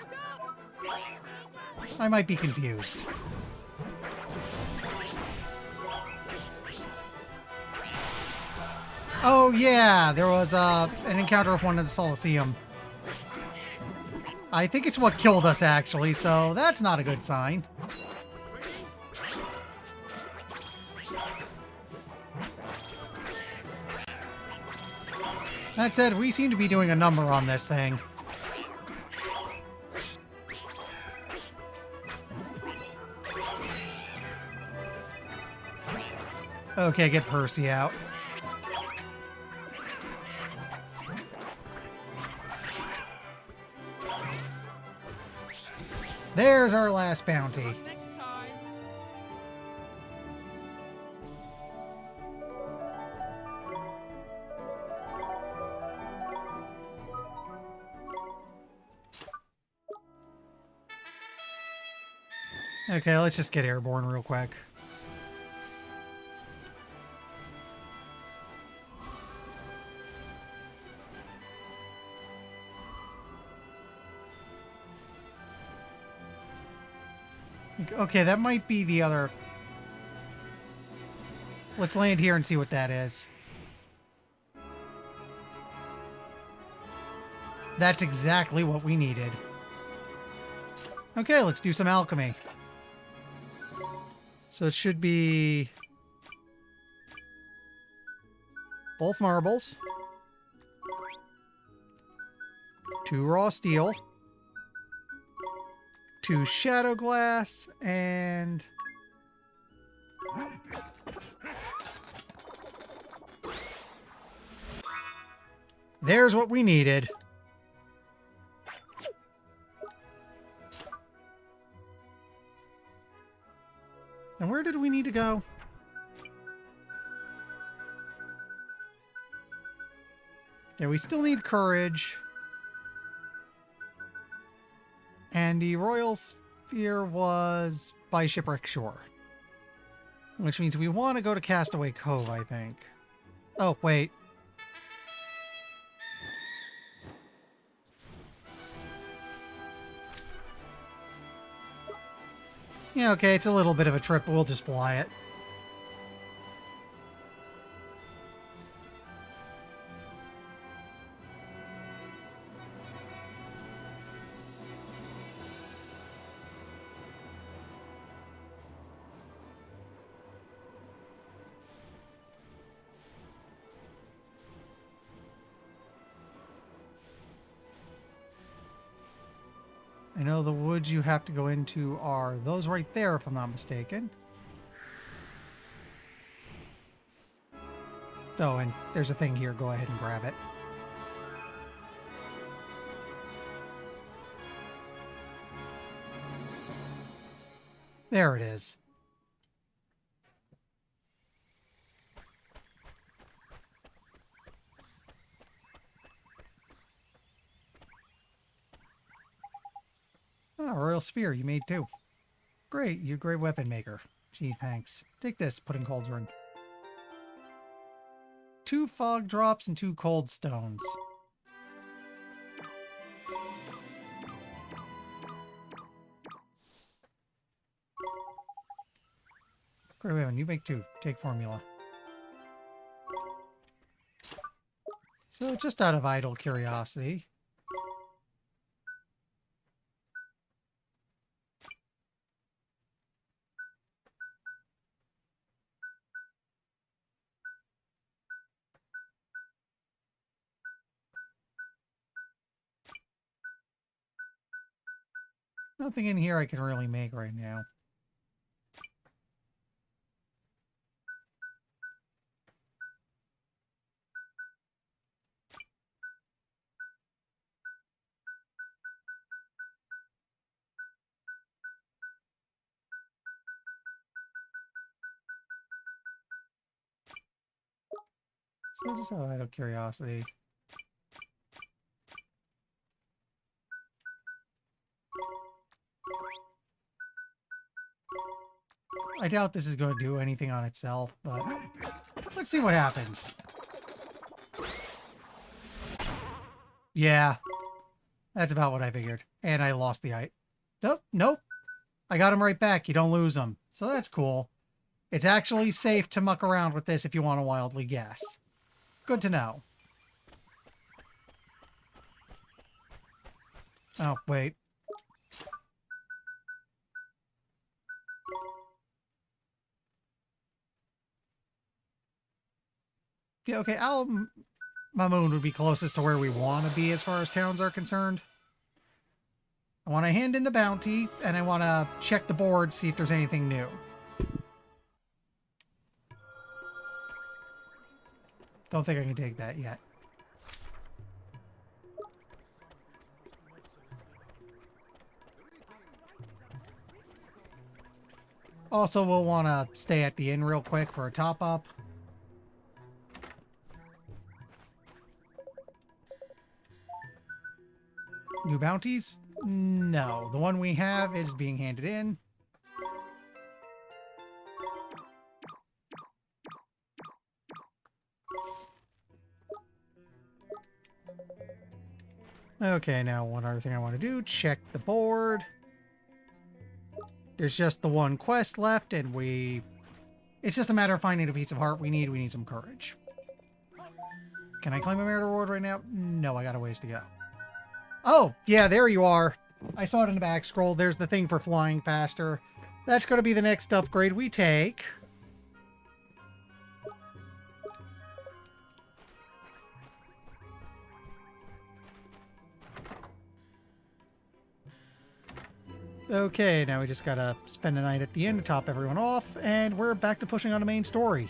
S1: I might be confused. Oh yeah, there was an encounter with one in the Coliseum. I think it's what killed us actually, so that's not a good sign. That said, we seem to be doing a number on this thing. Okay, get Percy out. There's our last bounty.
S3: Next time.
S1: Okay, let's just get airborne real quick. Okay, that might be the other... Let's land here and see what that is. That's exactly what we needed. Okay, let's do some alchemy. So it should be... both marbles. 2 raw steel. 2 shadow glass, and... there's what we needed. And where did we need to go? Yeah, we still need courage. And the Royal Sphere was by Shipwreck Shore. Which means we want to go to Castaway Cove, I think. Oh, wait. Yeah, okay, it's a little bit of a trip, but we'll just fly it. I know the woods you have to go into are those right there, if I'm not mistaken. Oh, and there's a thing here. Go ahead and grab it. There it is. Ah, Royal Spear, you made 2. Great, you're a great weapon maker. Gee, thanks. Take this, Pudding Cauldron. 2 fog drops and 2 cold stones. Great weapon, you make 2. Take formula. So, just out of idle curiosity, nothing in here I can really make right now. So just out of curiosity. I doubt this is going to do anything on itself, but let's see what happens. Yeah, that's about what I figured. And I lost the eye. Nope, nope. I got him right back. You don't lose them. So that's cool. It's actually safe to muck around with this if you want to wildly guess. Good to know. Oh, wait. Yeah, okay, Mamoon would be closest to where we want to be as far as towns are concerned. I want to hand in the bounty, and I want to check the board, see if there's anything new. Don't think I can take that yet. Also, we'll want to stay at the inn real quick for a top-up. New bounties? No. The one we have is being handed in. Okay, now one other thing I want to do, check the board. There's just the one quest left, and it's just a matter of finding a piece of heart we need some courage. Can I claim a merit reward right now? No, I got a ways to go. Oh, yeah, there you are. I saw it in the back scroll. There's the thing for flying faster. That's going to be the next upgrade we take. Okay, now we just gotta spend the night at the inn to top everyone off, and we're back to pushing on the main story.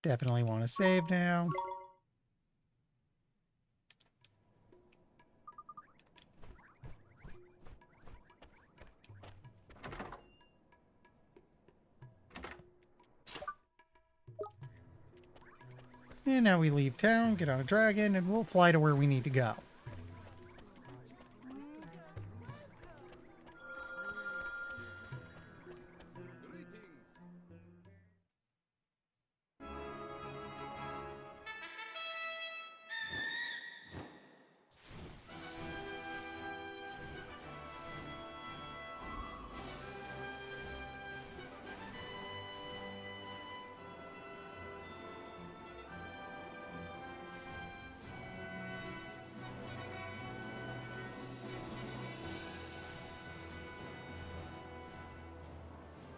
S1: Definitely want to save now. And now we leave town, get on a dragon, and we'll fly to where we need to go.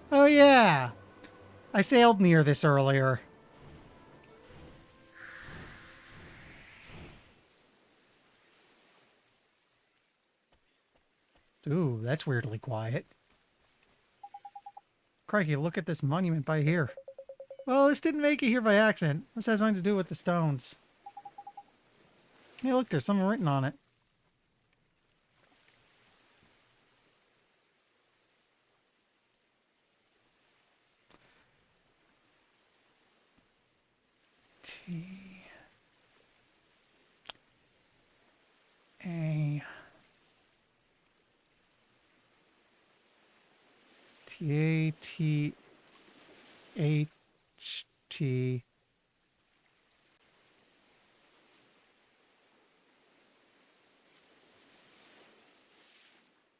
S1: Oh yeah! I sailed near this earlier. Ooh, that's weirdly quiet. Crikey, look at this monument by here. Well, this didn't make it here by accident. This has something to do with the stones. Hey, look, there's something written on it. T A T A T H T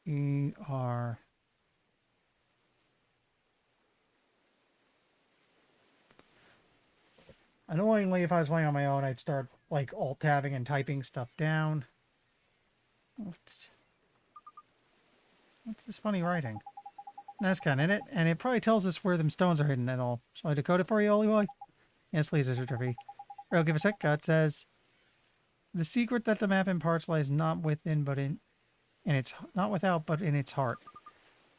S1: E R. Annoyingly, if I was playing on my own, I'd start like alt-tabbing and typing stuff down. What's this funny writing? That's kind of it, and it probably tells us where them stones are hidden and all. Shall I decode it for you, Holy Boy? Yes, please, Mr. Trippy. Or I'll give a sec. It says, the secret that the map imparts lies not within, but in its not without, but in its heart.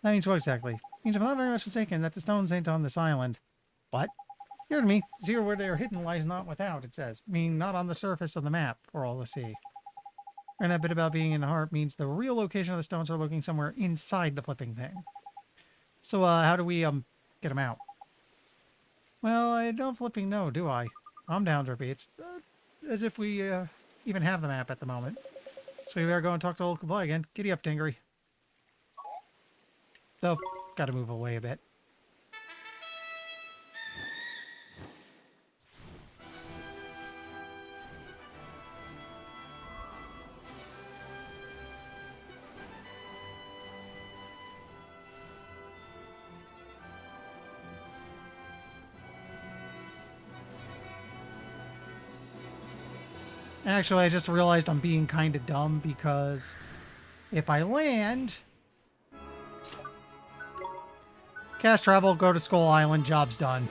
S1: That means what exactly? It means, if I'm not very much mistaken, that the stones ain't on this island. What? Hear me. The secret where they are hidden lies not without, it says. Meaning not on the surface of the map for all to see. And that bit about being in the heart means the real location of the stones are lurking somewhere inside the flipping thing. So, how do we, get them out? Well, I don't flipping know, do I? I'm down, Drippy. It's as if we, even have the map at the moment. So you better go and talk to old Kabla again. Giddy up, Dingery. So, gotta move away a bit. Actually, I just realized I'm being kind of dumb because if I land... Cast travel, go to Skull Island, job's done.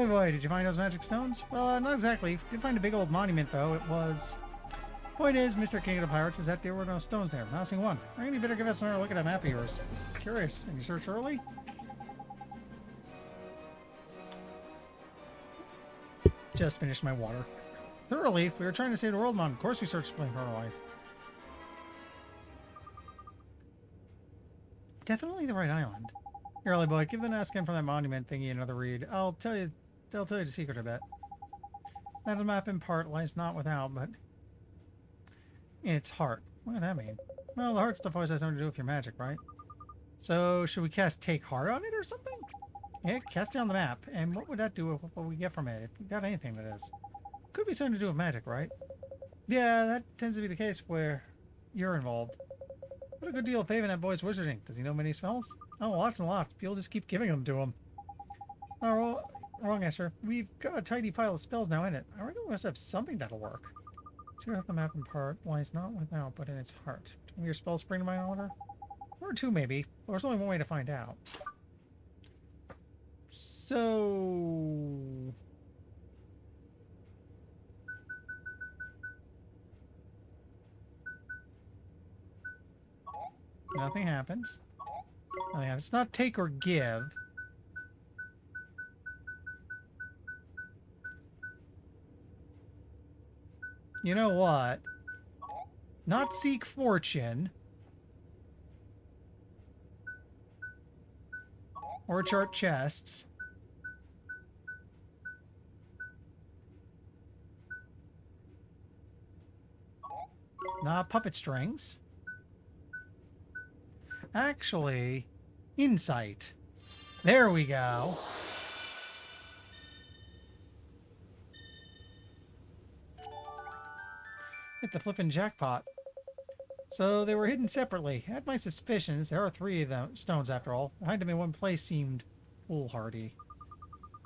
S1: Lolly boy, did you find those magic stones? Well, not exactly. Did find a big old monument, though. It was... Point is, Mr. King of the Pirates, is that there were no stones there. Not seeing one. I think you better give us another look at that map of yours. Curious. Any search early? Just finished my water. Thoroughly, we were trying to save the world, Mom. Of course we searched Flame Life. Definitely the right island. Here, Early boy, give the Naskin from that monument thingy another read. They'll tell you the secret, I bet. That map in part lies not without, but in its heart. What does that mean? Well, the heart stuff always has something to do with your magic, right? So, should we cast Take Heart on it or something? Yeah, cast it on the map. And what would that do with what we get from it? If we got anything, that is. Could be something to do with magic, right? Yeah, that tends to be the case where you're involved. What a good deal of faith in that boy's wizarding. Does he know many spells? Oh, lots and lots. People just keep giving them to him. Oh, wrong answer. We've got a tidy pile of spells now in it. I reckon we must have something that'll work. See what the map in part lies not without, but in its heart. Can your spell spring to my order? Or two, maybe. But there's only one way to find out. So... Nothing happens. Nothing happens. It's not take or give. You know what? Not seek fortune. Or chart chests. Not puppet strings. Actually, insight. There we go. Hit the flippin' jackpot. So they were hidden separately. I had my suspicions. There are 3 of them stones after all. Behind them in one place seemed foolhardy.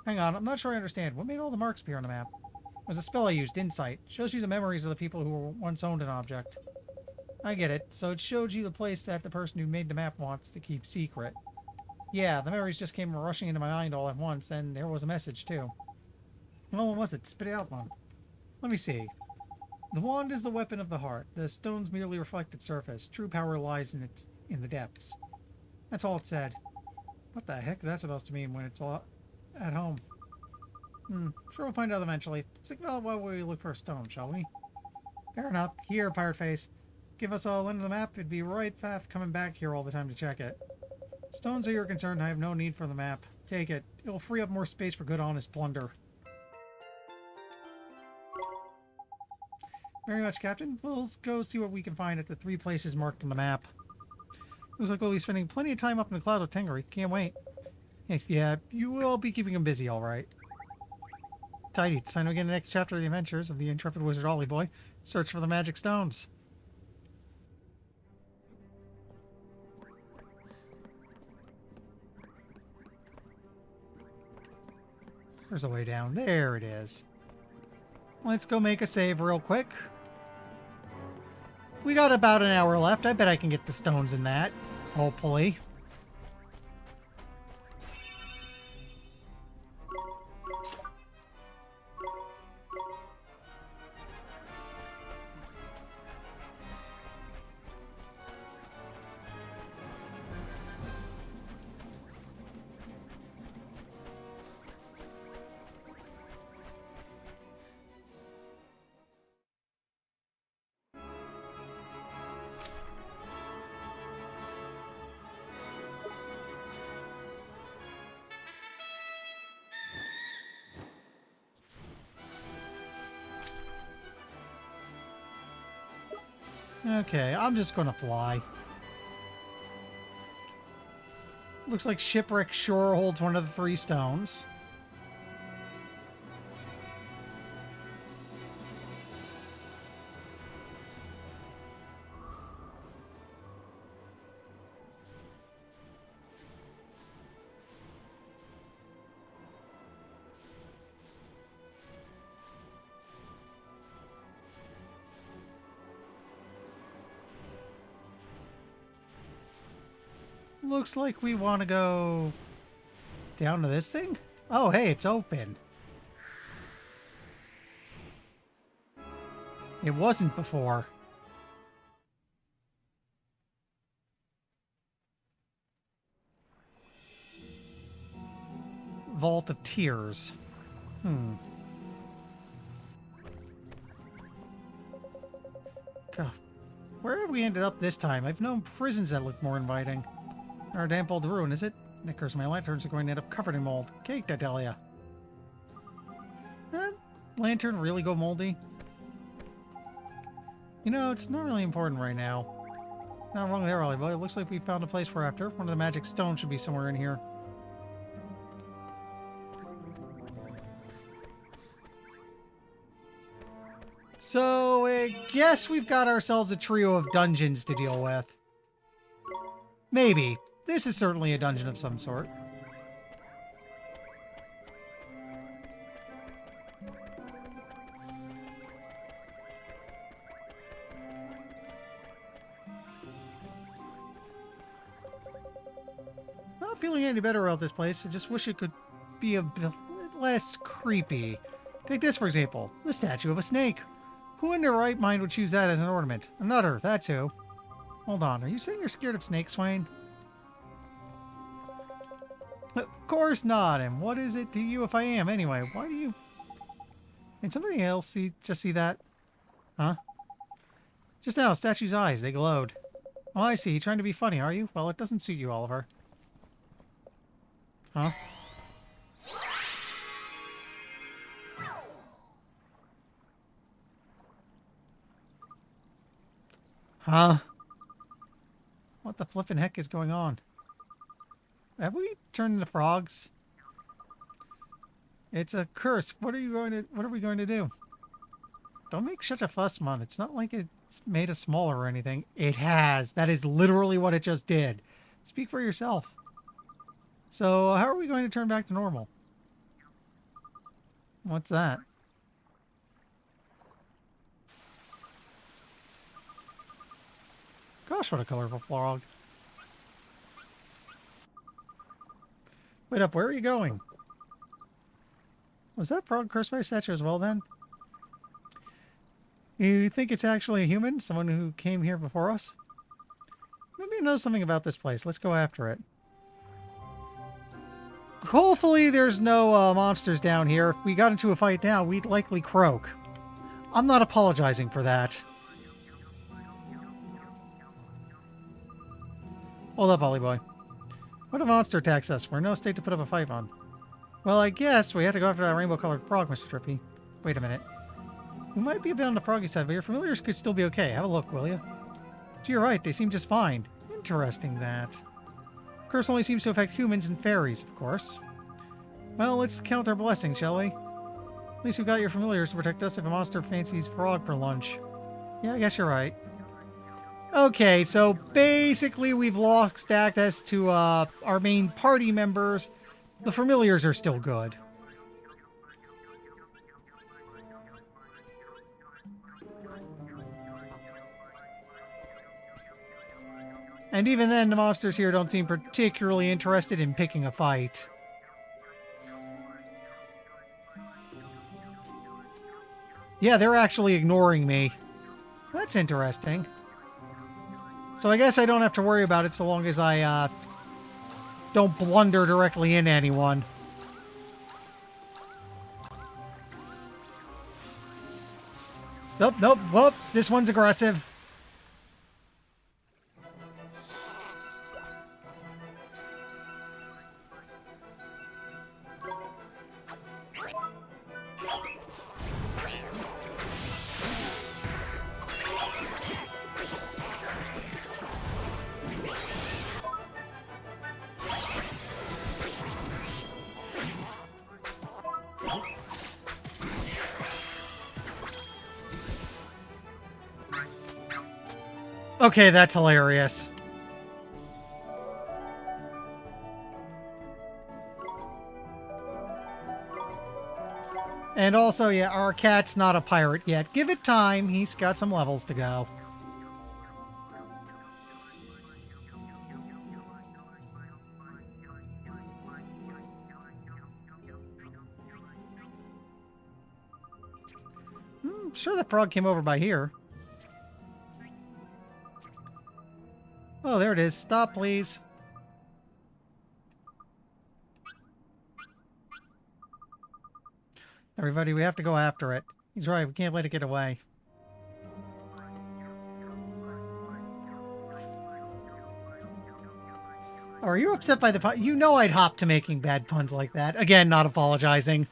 S1: Hang on, I'm not sure I understand. What made all the marks appear on the map? It was a spell I used, Insight. Shows you the memories of the people who once owned an object. I get it. So it showed you the place that the person who made the map wants to keep secret. Yeah, the memories just came rushing into my mind all at once, and there was a message, too. Well, what was it? Spit it out, Mom. Let me see. The wand is the weapon of the heart. The stones merely reflect its surface. True power lies in the depths. That's all it said. What the heck is that supposed to mean when it's all at home? Sure we'll find out eventually. Let's think about why we look for a stone, shall we? Fair enough. Here, Pirate Face. Give us all into the map. It'd be right faff coming back here all the time to check it. Stones are your concern. I have no need for the map. Take it. It'll free up more space for good honest plunder. Very much, Captain. We'll go see what we can find at the 3 places marked on the map. Looks like we'll be spending plenty of time up in the cloud with Tengri. Can't wait. Yeah, you will be keeping him busy, all right. Tidy. It's time to begin the next chapter of the adventures of the intrepid wizard Ollie Boy. Search for the magic stones. There's a way down. There it is. Let's go make a save real quick. We got about an hour left. I bet I can get the stones in that. Hopefully. Okay, I'm just gonna fly. Looks like Shipwreck Shore holds one of the 3 stones. Looks like we want to go down to this thing. Oh, hey, it's open. It wasn't before. Vault of Tears. God. Where have we ended up this time? I've known prisons that look more inviting. Or a damp old ruin, is it? Knickers, my lanterns are going to end up covered in mold. Cake, I tell ya. That lantern really go moldy? You know, it's not really important right now. Not wrong there, Ollie boy. It looks like we found a place we're after. One of the magic stones should be somewhere in here. So, I guess we've got ourselves a trio of dungeons to deal with. Maybe. This is certainly a dungeon of some sort. Not feeling any better about this place. I just wish it could be a bit less creepy. Take this, for example. The statue of a snake. Who in their right mind would choose that as an ornament? A nutter, that's who. Hold on, are you saying you're scared of snakes, Wayne? Of course not, and what is it to you if I am, anyway? Why do you... Can somebody else see that? Huh? Just now, statue's eyes, they glowed. Oh, I see, you're trying to be funny, are you? Well, it doesn't suit you, Oliver. Huh? Huh? What the flippin' heck is going on? Have we turned into frogs? It's a curse. What are we going to do? Don't make such a fuss, Mom. It's not like it's made us smaller or anything. It has. That is literally what it just did. Speak for yourself. So, how are we going to turn back to normal? What's that? Gosh, what a colorful frog. Wait up, where are you going? Was that frog cursed by a statue as well, then? You think it's actually a human? Someone who came here before us? Maybe it knows something about this place. Let's go after it. Hopefully there's no monsters down here. If we got into a fight now, we'd likely croak. I'm not apologizing for that. Hold up, Ollie boy. What if a monster attacks us? We're in no state to put up a fight on. Well, I guess we have to go after that rainbow-colored frog, Mr. Trippy. Wait a minute. We might be a bit on the froggy side, but your familiars could still be okay. Have a look, will you? Gee, you're right. They seem just fine. Interesting, that. Curse only seems to affect humans and fairies, of course. Well, let's count our blessings, shall we? At least we've got your familiars to protect us if a monster fancies frog for lunch. Yeah, I guess you're right. Okay, so basically we've lost access to our main party members. The familiars are still good. And even then, the monsters here don't seem particularly interested in picking a fight. Yeah, they're actually ignoring me. That's interesting. So I guess I don't have to worry about it so long as I don't blunder directly into anyone. Nope, nope, whoop. This one's aggressive. Okay, that's hilarious. And also, yeah, our cat's not a pirate yet. Give it time. He's got some levels to go. I'm sure the frog came over by here. Oh, there it is. Stop, please. Everybody, we have to go after it. He's right. We can't let it get away. Oh, are you upset by the pun? You know I'd hop to making bad puns like that. Again, not apologizing.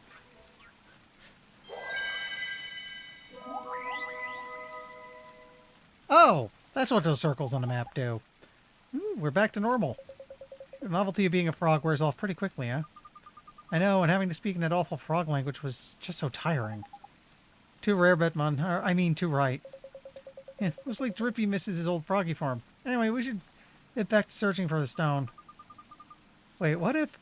S1: Oh, that's what those circles on the map do. Ooh, we're back to normal. The novelty of being a frog wears off pretty quickly, huh? I know, and having to speak in that awful frog language was just so tiring. Too rare, Betman. I mean, too right. Yeah, looks like Drippy misses his old froggy form. Anyway, we should get back to searching for the stone. Wait, what if...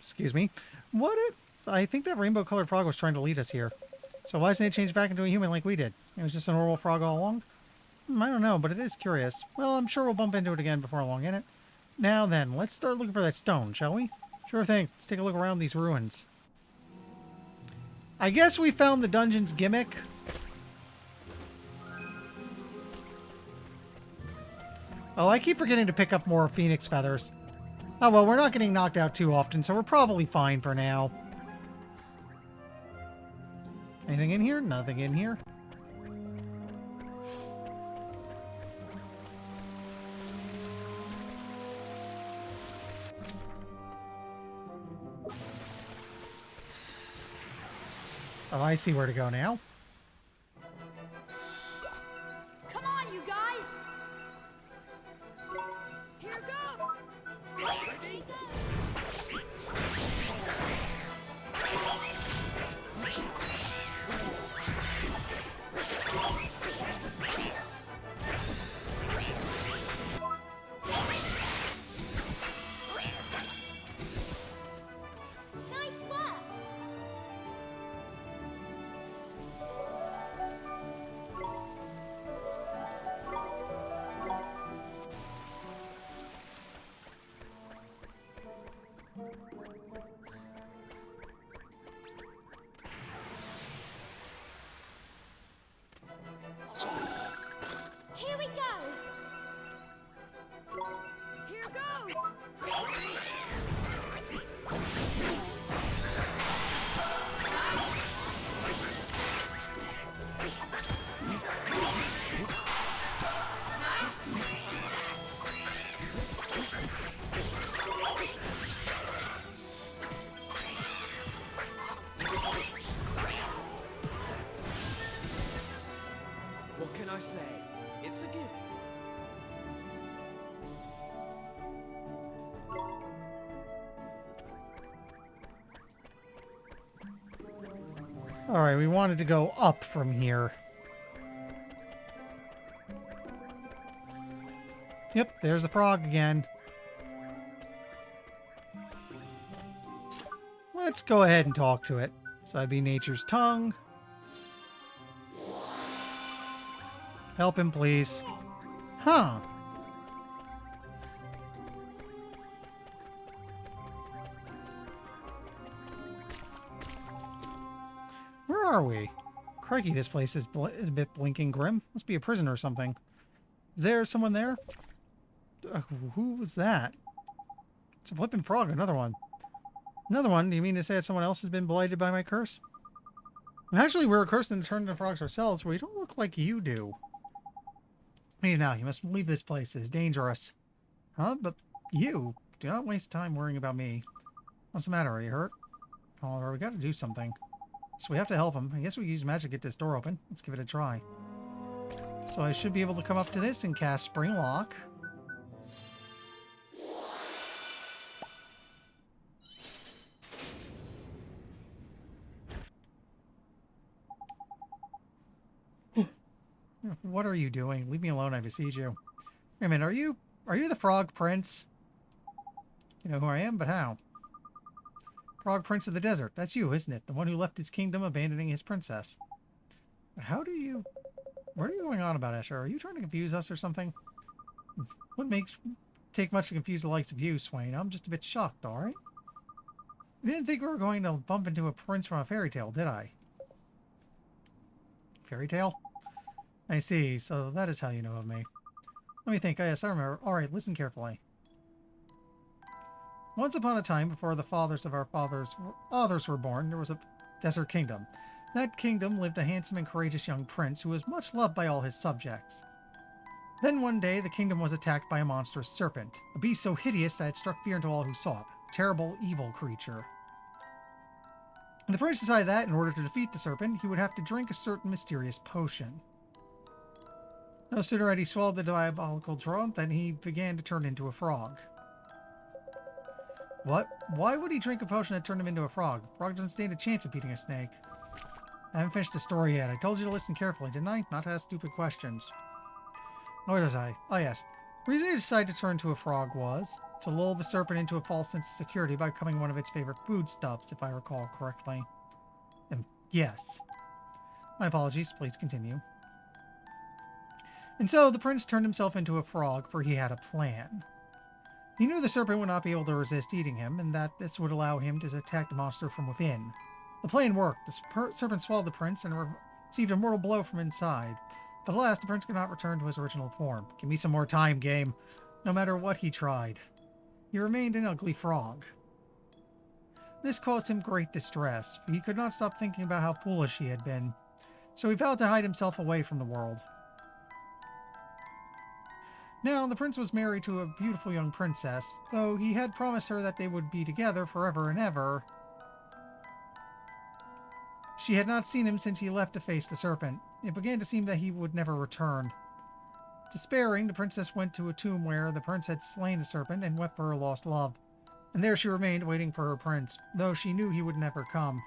S1: Excuse me. What if... I think that rainbow-colored frog was trying to lead us here. So why isn't it changed back into a human like we did? It was just a normal frog all along? I don't know, but it is curious. Well, I'm sure we'll bump into it again before long, innit? Now then, let's start looking for that stone, shall we? Sure thing. Let's take a look around these ruins. I guess we found the dungeon's gimmick. Oh, I keep forgetting to pick up more phoenix feathers. Oh, well, we're not getting knocked out too often, so we're probably fine for now. Anything in here? Nothing in here. Oh, I see where to go now.
S2: Come on, you guys! Here goes! Ready?
S6: Nice work! Here we go!
S2: Here goes!
S3: What can I say? It's a gift.
S1: Alright, we wanted to go up from here. Yep, there's the frog again. Let's go ahead and talk to it. So that'd be nature's tongue. Help him, please. Huh. Where are we? Crikey, this place is a bit blinking grim. Must be a prison or something. Is there someone there? Who was that? It's a flippin' frog, another one. Another one? Do you mean to say that someone else has been blighted by my curse? Actually, we're cursed and turned into frogs ourselves. We don't look like you do. Hey, now, you must leave this place. It's dangerous. Huh? But you, do not waste time worrying about me. What's the matter? Are you hurt? Oliver, we gotta do something. So we have to help him. I guess we use magic to get this door open. Let's give it a try. So I should be able to come up to this and cast Spring Lock. What are you doing? Leave me alone, I beseech you. Wait a minute, are you the Frog Prince? You know who I am, but how? Frog Prince of the Desert. That's you, isn't it? The one who left his kingdom abandoning his princess. What are you going on about, Escher? Are you trying to confuse us or something? Wouldn't take much to confuse the likes of you, Swain. I'm just a bit shocked, alright? I didn't think we were going to bump into a prince from a fairy tale, did I? Fairy tale? I see, so that is how you know of me. Let me think. Oh, yes, I remember. Alright, listen carefully. Once upon a time, before the fathers of our fathers were born, there was a desert kingdom. In that kingdom lived a handsome and courageous young prince who was much loved by all his subjects. Then one day, the kingdom was attacked by a monstrous serpent, a beast so hideous that it struck fear into all who saw it. A terrible, evil creature. The prince decided that, in order to defeat the serpent, he would have to drink a certain mysterious potion. No sooner had he swallowed the diabolical draught than he began to turn into a frog. What? Why would he drink a potion that turned him into a frog? A frog doesn't stand a chance of beating a snake. I haven't finished the story yet. I told you to listen carefully, didn't I? Not to ask stupid questions. Where was I? Oh, yes. The reason he decided to turn into a frog was to lull the serpent into a false sense of security by becoming one of its favorite foodstuffs, if I recall correctly. Yes. My apologies. Please continue. And so the prince turned himself into a frog, for he had a plan. He knew the serpent would not be able to resist eating him, and that this would allow him to attack the monster from within. The plan worked. The serpent swallowed the prince and received a mortal blow from inside. But alas, the prince could not return to his original form. Give me some more time, game. No matter what he tried, he remained an ugly frog. This caused him great distress, but he could not stop thinking about how foolish he had been. So he vowed to hide himself away from the world. Now, the prince was married to a beautiful young princess, though he had promised her that they would be together forever and ever. She had not seen him since he left to face the serpent. It began to seem that he would never return. Despairing, the princess went to a tomb where the prince had slain the serpent and wept for her lost love. And there she remained, waiting for her prince, though she knew he would never come.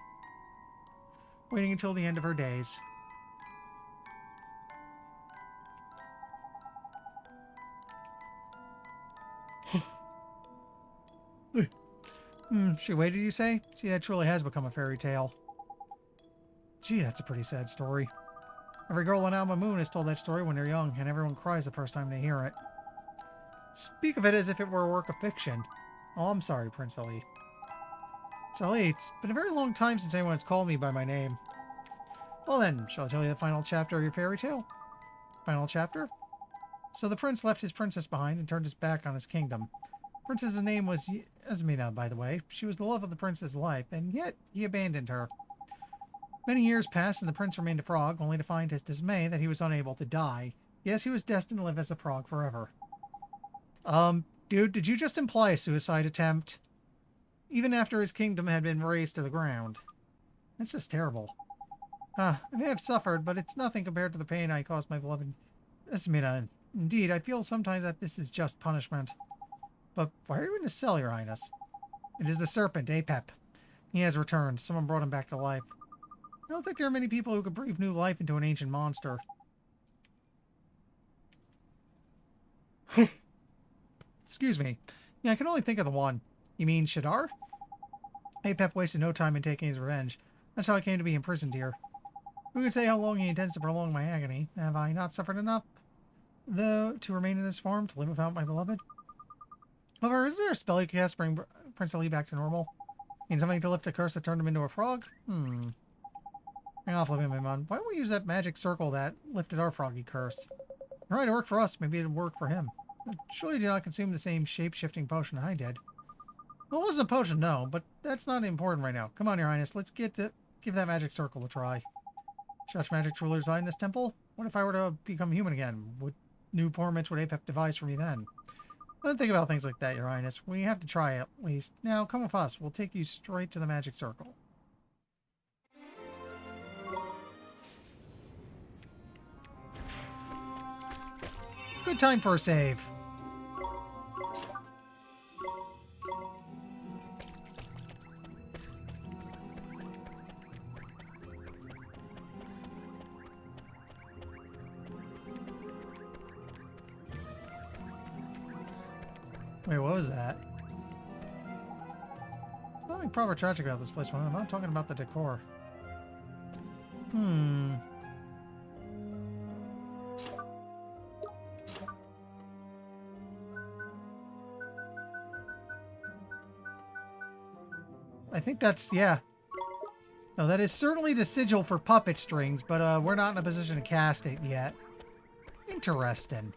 S1: Waiting until the end of her days. She waited, you say? See, that truly has become a fairy tale. Gee, that's a pretty sad story. Every girl in Alma Moon is told that story when they're young, and everyone cries the first time they hear it. Speak of it as if it were a work of fiction. Oh, I'm sorry, Prince Ali. Sally, it's been a very long time since anyone has called me by my name. Well then, shall I tell you the final chapter of your fairy tale? Final chapter? So the prince left his princess behind and turned his back on his kingdom. The princess's name was Yasmina, by the way. She was the love of the prince's life, and yet he abandoned her. Many years passed, and the prince remained a frog, only to find to his dismay that he was unable to die. Yes, he was destined to live as a frog forever. Dude, did you just imply a suicide attempt? Even after his kingdom had been razed to the ground. That's just terrible. I may have suffered, but it's nothing compared to the pain I caused my beloved Yasmina. Indeed, I feel sometimes that this is just punishment. But why are you in a cell, Your Highness? It is the serpent, Apep. He has returned. Someone brought him back to life. I don't think there are many people who could breathe new life into an ancient monster. Excuse me. Yeah, I can only think of the one. You mean Shadar? Apep wasted no time in taking his revenge. That's how I came to be imprisoned here. Who can say how long he intends to prolong my agony? Have I not suffered enough, though, to remain in this form, to live without my beloved? However, is there a spell you can cast to bring Prince Ali back to normal? Mean something to lift a curse that turned him into a frog? Hang off, living my man. Why don't we use that magic circle that lifted our froggy curse? Right, it worked for us. Maybe it'd work for him. Surely you did not consume the same shape-shifting potion I did. Well, it wasn't a potion, no, but that's not important right now. Come on, Your Highness. Let's give that magic circle a try. Such magic truly reside in this temple? What if I were to become human again? What new torments would Apep devise for me then? Don't think about things like that, Your Highness. We have to try at least. Now, come with us. We'll take you straight to the magic circle. Good time for a save. Wait, what was that? There's nothing proper tragic about this place. I'm not talking about the decor. I think that's, yeah. No, that is certainly the sigil for puppet strings, but we're not in a position to cast it yet. Interesting.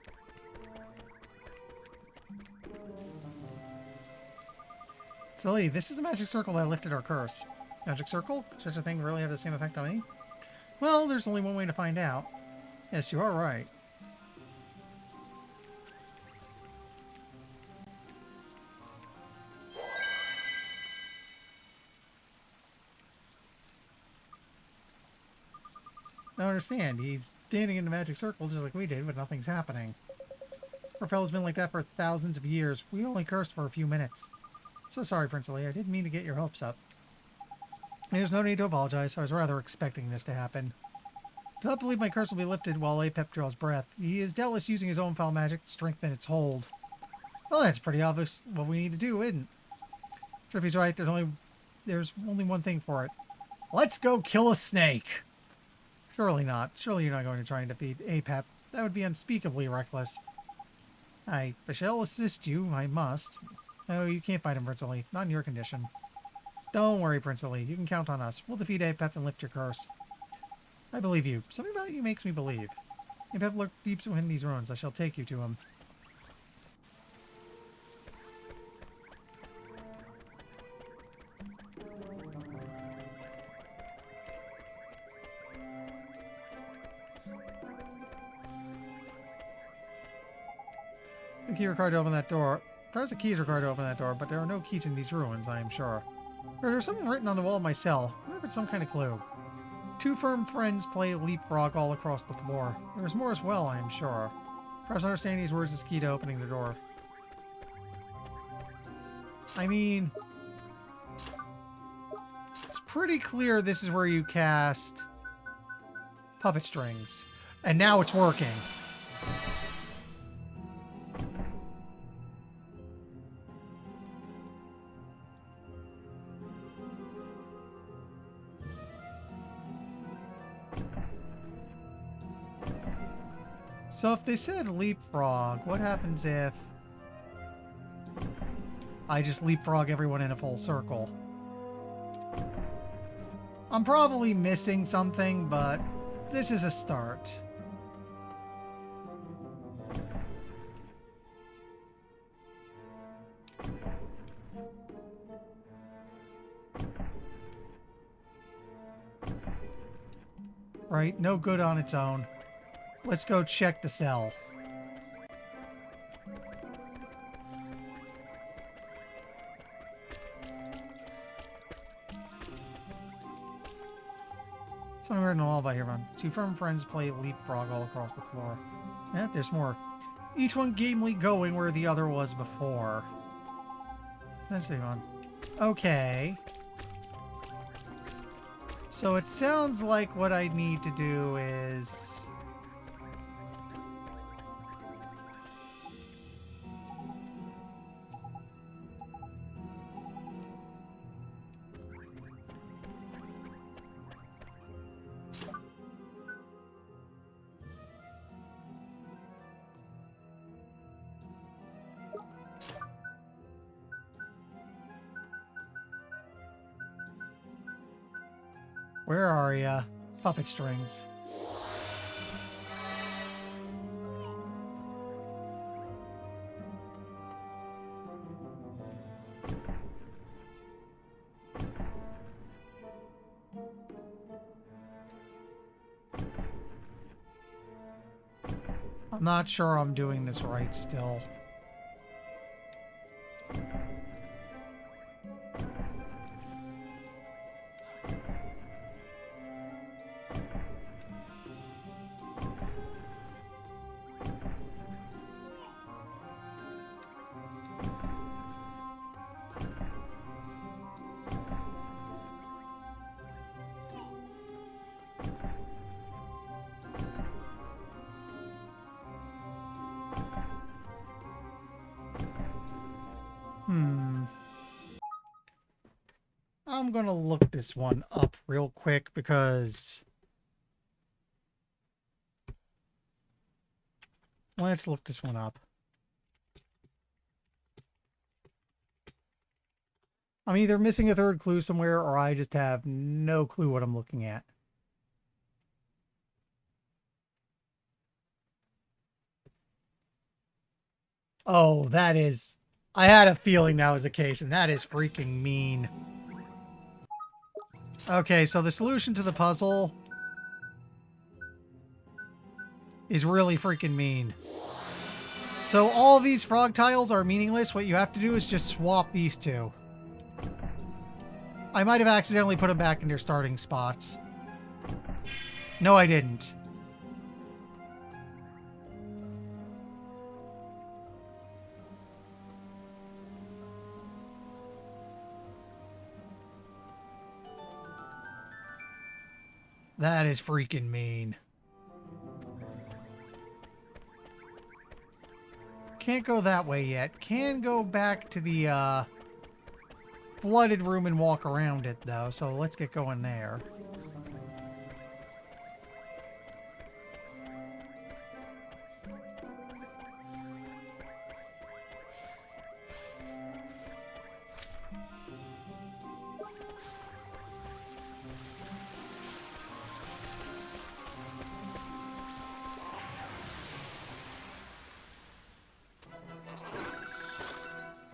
S1: Silly, this is a magic circle that lifted our curse. Magic circle? Such a thing really have the same effect on me? Well, there's only one way to find out. Yes, you are right. I don't understand. He's standing in the magic circle just like we did, but nothing's happening. Our fellow's been like that for thousands of years. We only cursed for a few minutes. So sorry, Prince Ali. I didn't mean to get your hopes up. There's no need to apologize. I was rather expecting this to happen. Do not believe my curse will be lifted while Apep draws breath. He is doubtless using his own foul magic to strengthen its hold. Well, that's pretty obvious what we need to do, isn't it? Trippy's right. There's only one thing for it. Let's go kill a snake! Surely not. Surely you're not going to try and defeat Apep. That would be unspeakably reckless. I shall assist you. I must. No, you can't fight him, Prince Ali. Not in your condition. Don't worry, Prince Ali. You can count on us. We'll defeat Apep and lift your curse. I believe you. Something about you makes me believe. Apep lurks deep within these ruins. I shall take you to him. The key required to open that door. Perhaps a key is required to open that door, but there are no keys in these ruins, I am sure. There's something written on the wall of my cell. I wonder if it's some kind of clue. Two firm friends play leapfrog all across the floor. There's more as well, I am sure. Perhaps understanding these words is key to opening the door. I mean, it's pretty clear this is where you cast puppet strings. And now it's working. So if they said leapfrog, what happens if I just leapfrog everyone in a full circle? I'm probably missing something, but this is a start. Right, no good on its own. Let's go check the cell. Somewhere in the lullaby here, man. Two firm friends play leapfrog all across the floor. Yeah, there's more. Each one gamely going where the other was before. Let's see one. Okay. So it sounds like what I need to do is... Where are ya? Puppet strings. I'm not sure I'm doing this right still. I'm gonna look this one up real quick because... Let's look this one up. I'm either missing a third clue somewhere or I just have no clue what I'm looking at. Oh, that is... I had a feeling that was the case, and that is freaking mean. Okay, so the solution to the puzzle is really freaking mean. So all of these frog tiles are meaningless. What you have to do is just swap these two. I might have accidentally put them back in their starting spots. No, I didn't. That is freaking mean. Can't go that way yet. Can go back to the flooded room and walk around it, though. So let's get going there.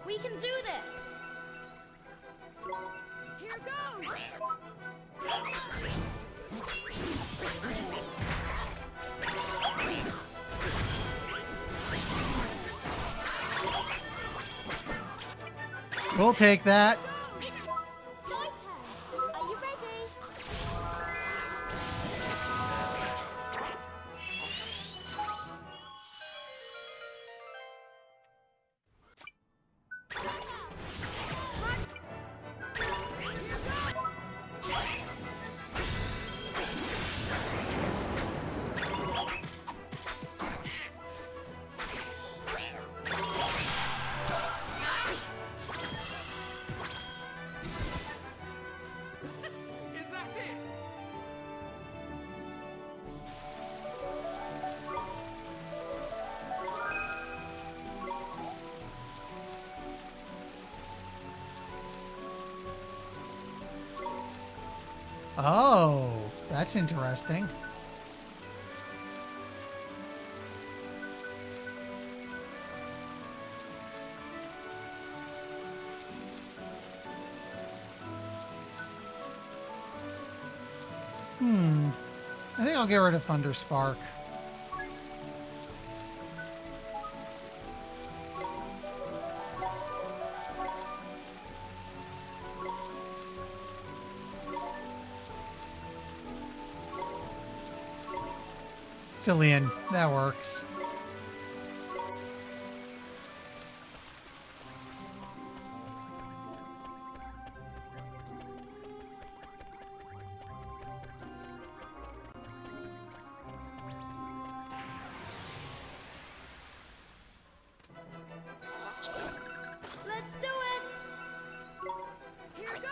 S6: We can do this!
S2: Here goes!
S1: We'll take that.
S6: Your turn. Are you ready?
S3: Is that it?
S1: Oh, that's interesting. I think I'll get rid of Thunder Spark. Cillian, that works.
S6: Let's do it!
S2: Here goes!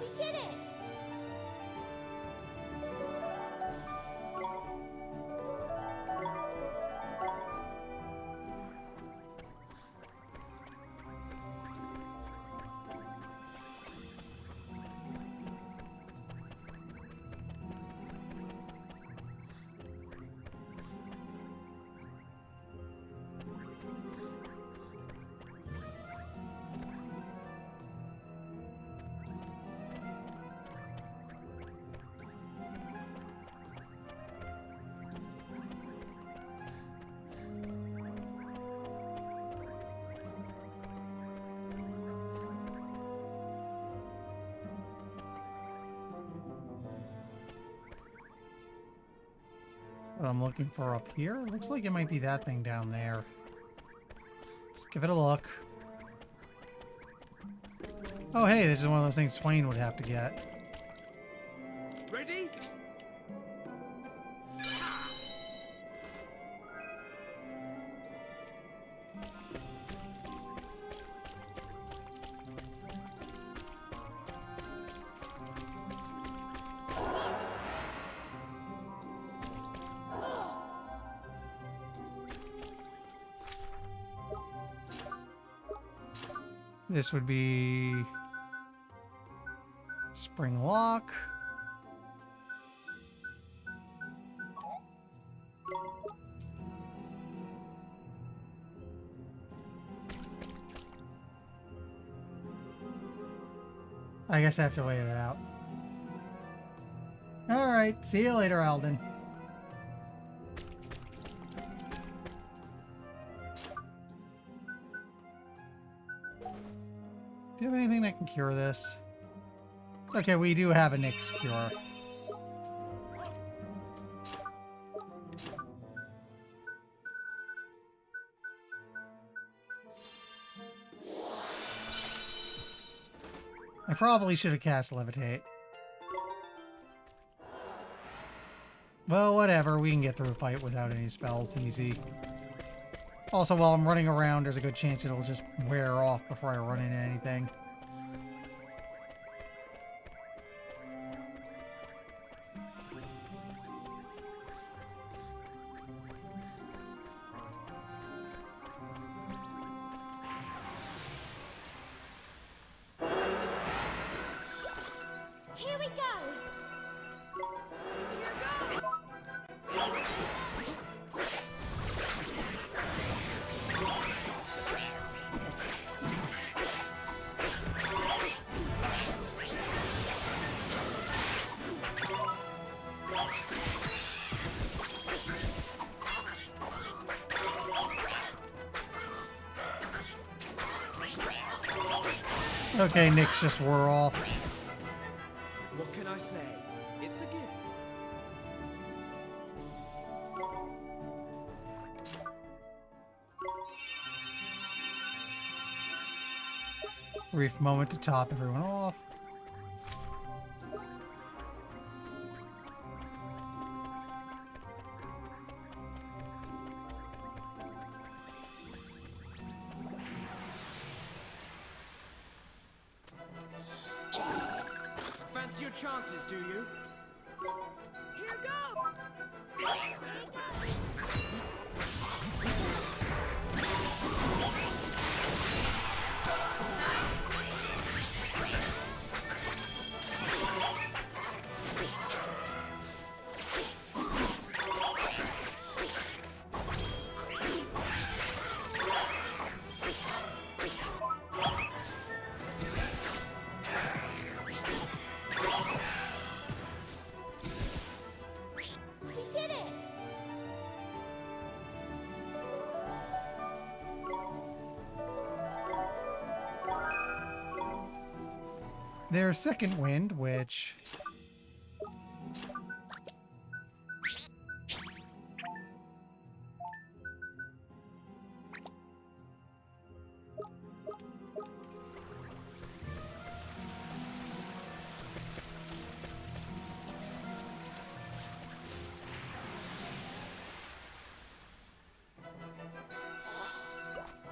S6: We did it!
S1: What I'm looking for up here? Looks like it might be that thing down there. Let's give it a look. Oh, hey, this is one of those things Swain would have to get.
S3: Ready?
S1: This would be spring lock. I guess I have to wait it out. Alright, see you later, Alden. Do you have anything that can cure this? Okay, we do have a Nyx cure. I probably should have cast Levitate. Well, whatever. We can get through a fight without any spells. Easy. Also, while I'm running around, there's a good chance it'll just wear off before I run into anything.
S6: Here we go!
S1: Okay, Nyx just wore off.
S3: What can I say? It's a gift.
S1: Brief moment to top everyone off.
S3: Fancy your chances, do you?
S2: Here goes!
S6: We did it!
S1: There's second wind, which...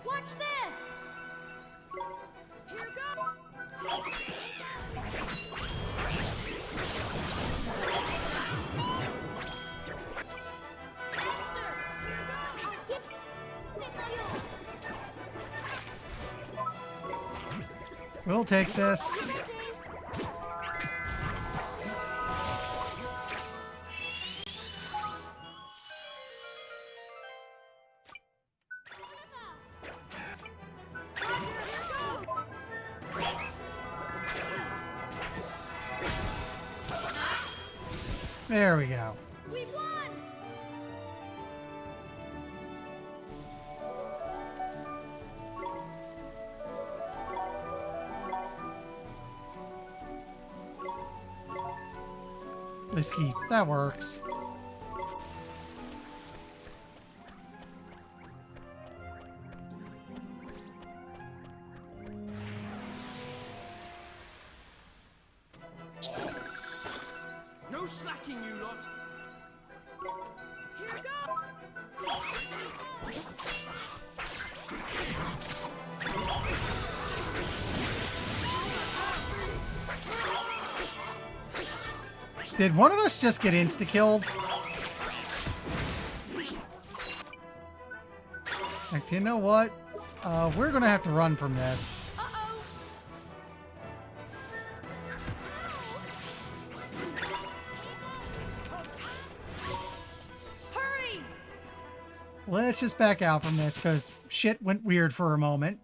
S6: Watch this!
S2: Here goes!
S6: Faster! I'll get it, Mario!
S1: We'll take this. There we go.
S6: We won!
S1: Whiskey. That works.
S3: No slacking, you lot.
S2: Here goes!
S1: Did one of us just get insta-killed? Like, you know what? We're gonna have to run from this.
S6: Uh-oh!
S1: Let's just back out from this because shit went weird for a moment.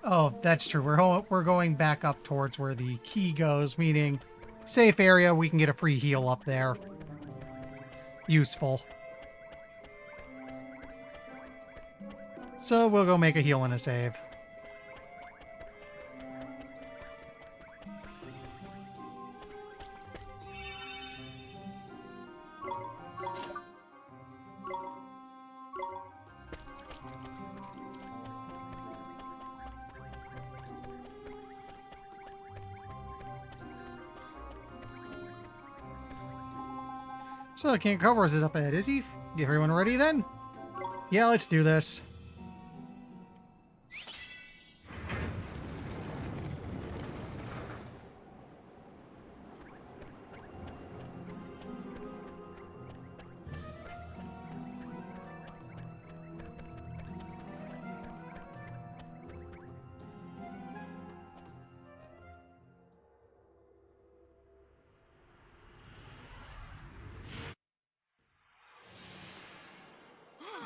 S1: Oh, that's true. We're going back up towards where the key goes, meaning safe area. We can get a free heal up there. Useful. So we'll go make a heal and a save. So the King Cobras is up ahead, is he? Get everyone ready then? Yeah, let's do this.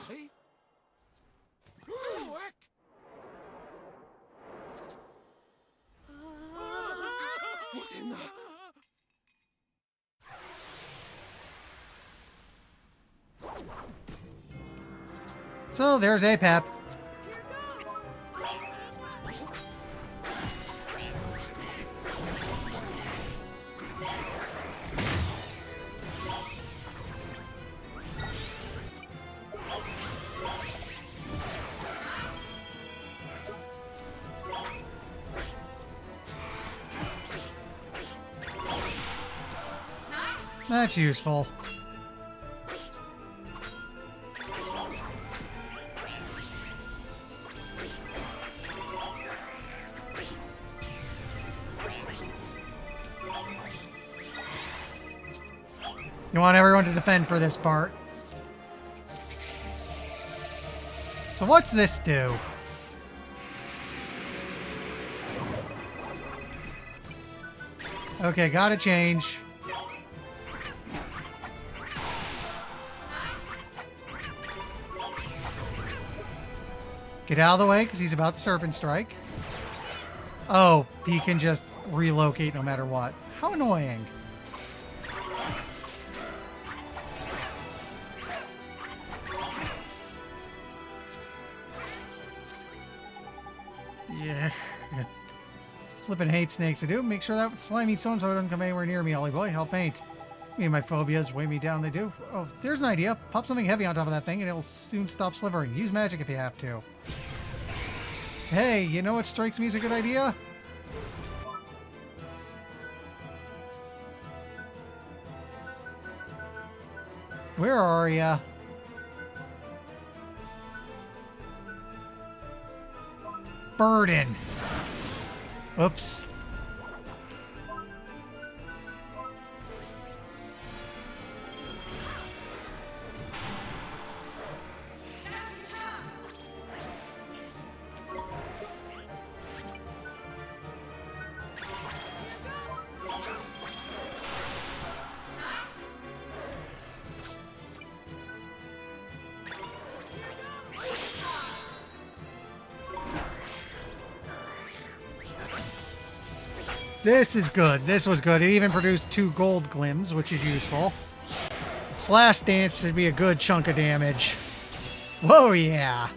S3: Hey? Quick! What's in there?
S1: So there's APAP. That's useful. You want everyone to defend for this part. So what's this do? Okay, gotta change. Get out of the way, because he's about to Serpent Strike. Oh, he can just relocate no matter what. How annoying. Yeah. Flippin' hate snakes. I do. Make sure that slimy so-and-so doesn't come anywhere near me, Ollie boy. I'll faint. Me and my phobias weigh me down, they do. Oh, there's an idea. Pop something heavy on top of that thing and it'll soon stop slivering. Use magic if you have to. Hey, you know what strikes me as a good idea? Where are ya? Burden. Oops. This is good. This was good. It even produced 2 gold glims, which is useful. Slash dance should be a good chunk of damage. Whoa, yeah.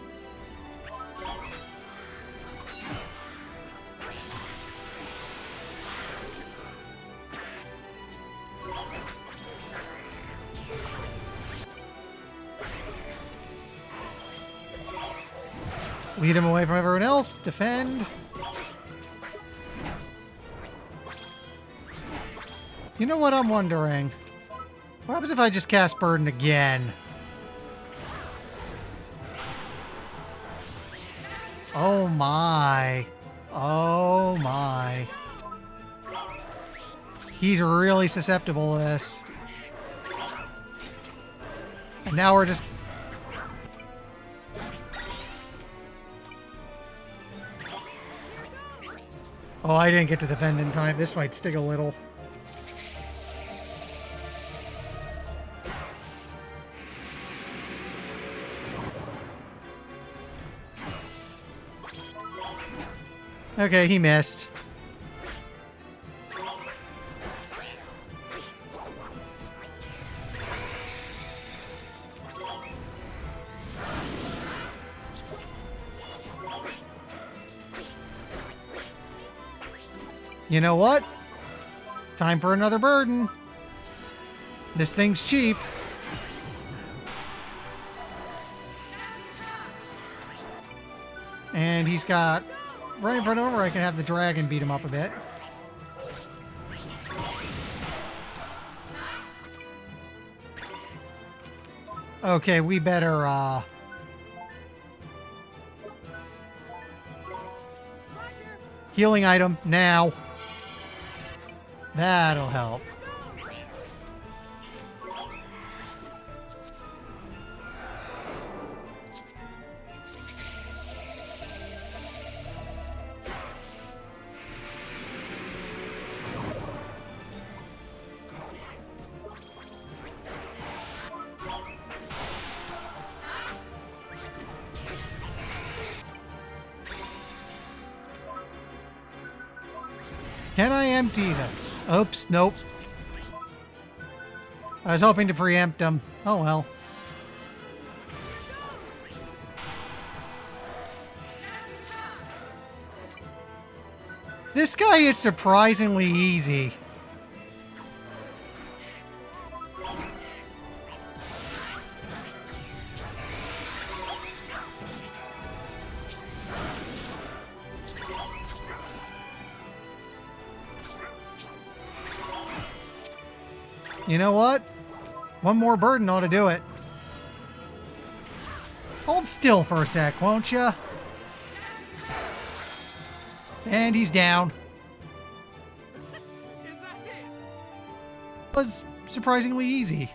S1: Lead him away from everyone else. Defend. You know what I'm wondering? What happens if I just cast Burden again? Oh my. Oh my. He's really susceptible to this. And now we're just... Oh, I didn't get to defend in time. This might sting a little. Okay, he missed. You know what? Time for another burden. This thing's cheap. And he's got right in front of him where I can have the dragon beat him up a bit. Okay, we better, healing item now. That'll help. Can I empty this? Oops, nope. I was hoping to preempt him. Oh well. This guy is surprisingly easy. You know what? One more burden ought to do it. Hold still for a sec, won't ya? And he's down.
S3: Is that it?
S1: Was surprisingly easy.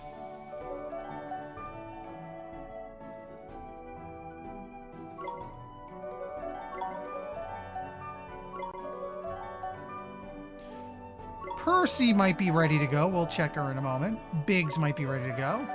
S1: Percy might be ready to go. We'll check her in a moment. Biggs might be ready to go.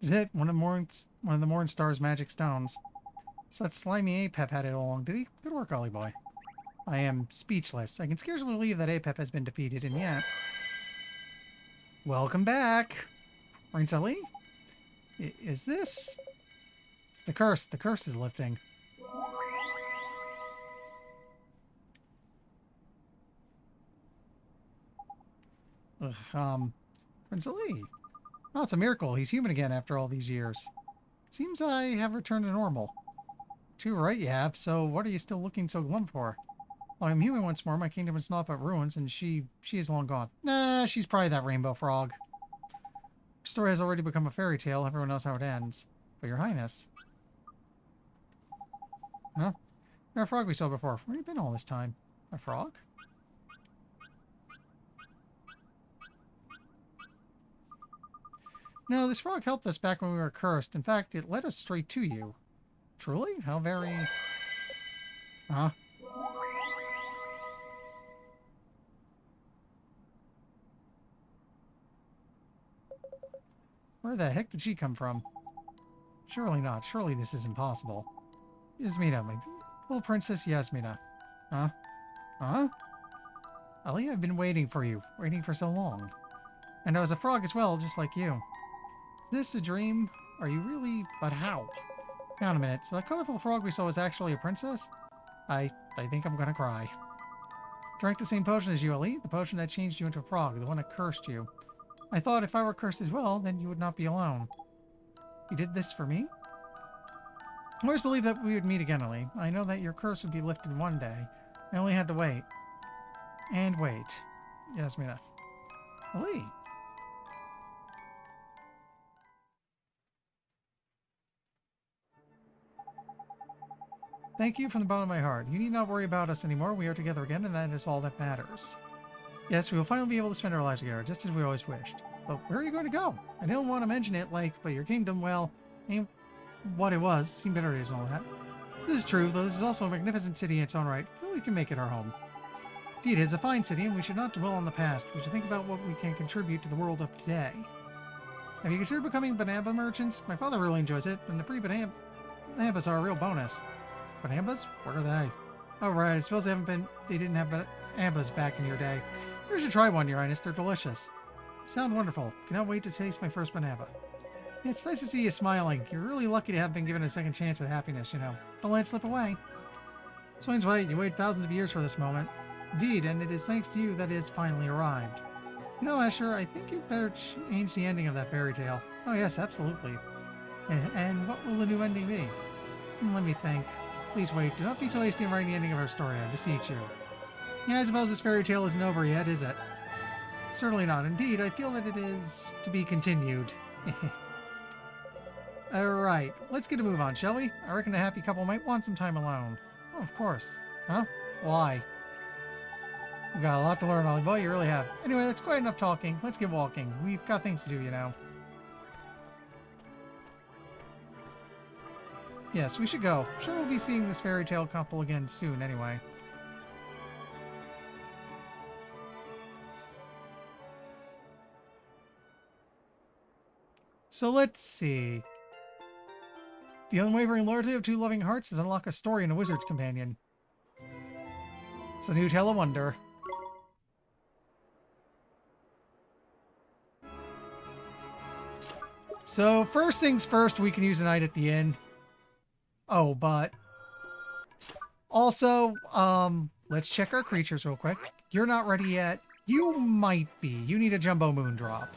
S1: Is it one of the Morn Star's magic stones? So that slimy Apep had it all along. Did he? Good work, Ollie boy. I am speechless. I can scarcely believe that Apep has been defeated, and yet... Welcome back, Rinsali. Is this... It's the curse. The curse is lifting. Ugh, Rinsali. Oh, it's a miracle. He's human again after all these years. Seems I have returned to normal. Too right you have, so what are you still looking so glum for? Well, I'm human once more. My kingdom is not but ruins, and she is long gone. Nah, she's probably that rainbow frog. Her story has already become a fairy tale. Everyone knows how it ends. But your highness. Huh? You're a frog we saw before. Where have you been all this time? A frog? No, this frog helped us back when we were cursed. In fact, it led us straight to you. Truly? How very... Huh? Where the heck did she come from? Surely not. Surely this is impossible. Yasmina, my beautiful Princess Yasmina. Huh? Huh? Ali, I've been waiting for you. Waiting for so long. And I was a frog as well, just like you. Is this a dream? Are you really? But how? Hang on a minute. So the colorful frog we saw was actually a princess? I think I'm gonna cry. Drank the same potion as you, Ellie. The potion that changed you into a frog, the one that cursed you. I thought if I were cursed as well, then you would not be alone. You did this for me? I always believed that we would meet again, Ellie. I know that your curse would be lifted one day. I only had to wait. And wait. Yasmina. Ellie. Thank you from the bottom of my heart. You need not worry about us anymore. We are together again, and that is all that matters. Yes, we will finally be able to spend our lives together, just as we always wished. But where are you going to go? I don't want to mention it, but your kingdom, well, ain't what it was. Seen better days and all that. This is true, though this is also a magnificent city in its own right. We can make it our home. Indeed, it is a fine city, and we should not dwell on the past. We should think about what we can contribute to the world of today. Have you considered becoming banana merchants? My father really enjoys it, and the free bananas are a real bonus. Bananas? What are they? Oh, right. I suppose they didn't have bananas back in your day. You should try one, Your Highness. They're delicious. Sound wonderful. Cannot wait to taste my first banana. It's nice to see you smiling. You're really lucky to have been given a second chance at happiness, you know. Don't let it slip away. Swain's right. You waited thousands of years for this moment. Indeed, and it is thanks to you that it has finally arrived. You know, Asher, I think you better change the ending of that fairy tale. Oh, yes, absolutely. And what will the new ending be? Let me think. Please wait. Do not be so hasty in writing the ending of our story, I beseech you. Yeah, I suppose this fairy tale isn't over yet, is it? Certainly not. Indeed, I feel that it is to be continued. Alright, let's get a move on, shall we? I reckon a happy couple might want some time alone. Oh, of course. Huh? Why? We've got a lot to learn, Ollie boy. You really have. Anyway, that's quite enough talking. Let's get walking. We've got things to do, you know. Yes, we should go. I'm sure we'll be seeing this fairy tale couple again soon, anyway. So let's see. The unwavering loyalty of two loving hearts has unlocked a story in a wizard's companion. It's a new tale of wonder. So first things first, we can use a night at the inn. Oh, but also, let's check our creatures real quick. You're not ready yet. You might be. You need a jumbo moon drop.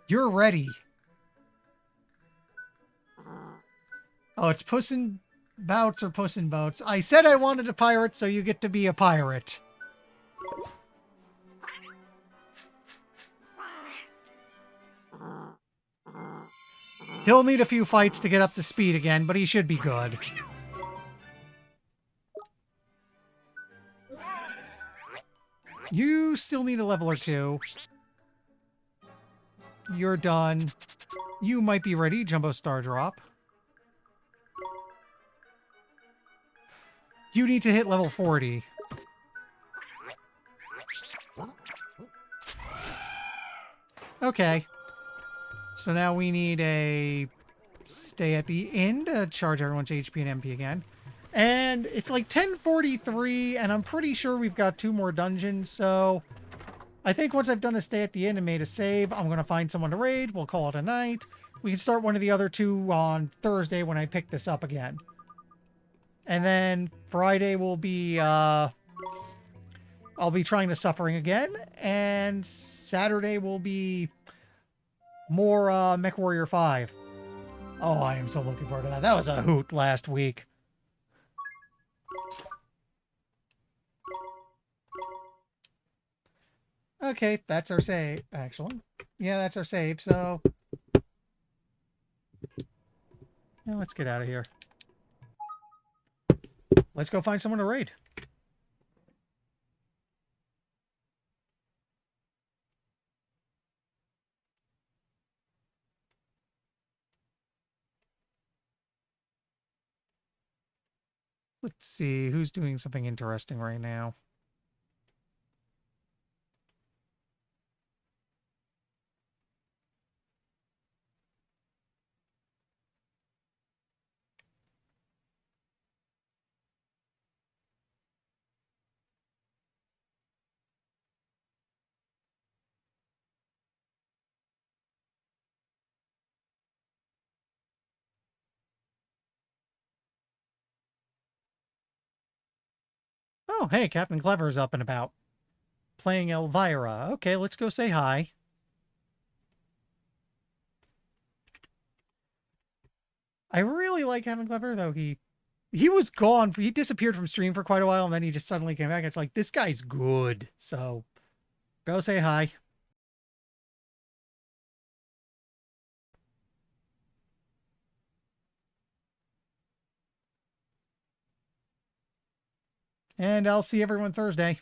S1: You're ready. Oh, it's Puss in Bouts or Puss in Boats. I said I wanted a pirate, so you get to be a pirate. He'll need a few fights to get up to speed again, but he should be good. You still need a level or two. You're done. You might be ready, Jumbo Star Drop. You need to hit level 40. Okay. So now we need a stay at the inn to charge everyone's HP and MP again. And it's like 10:43, and I'm pretty sure we've got 2 more dungeons, so I think once I've done a stay at the inn and made a save, I'm going to find someone to raid. We'll call it a night. We can start one of the other 2 on Thursday when I pick this up again. And then Friday will be, I'll be trying the Suffering again, and Saturday will be more MechWarrior 5. Oh, I am so looking forward to that. That was a hoot last week. Okay, that's our save, actually. Yeah, that's our save, so... Now let's get out of here. Let's go find someone to raid. Let's see, who's doing something interesting right now? Oh, hey, Captain Clever's up and about. Playing Elvira. Okay, let's go say hi. I really like Captain Clever, though he was gone. He disappeared from stream for quite a while, and then he just suddenly came back. It's like, this guy's good. So, go say hi. And I'll see everyone Thursday.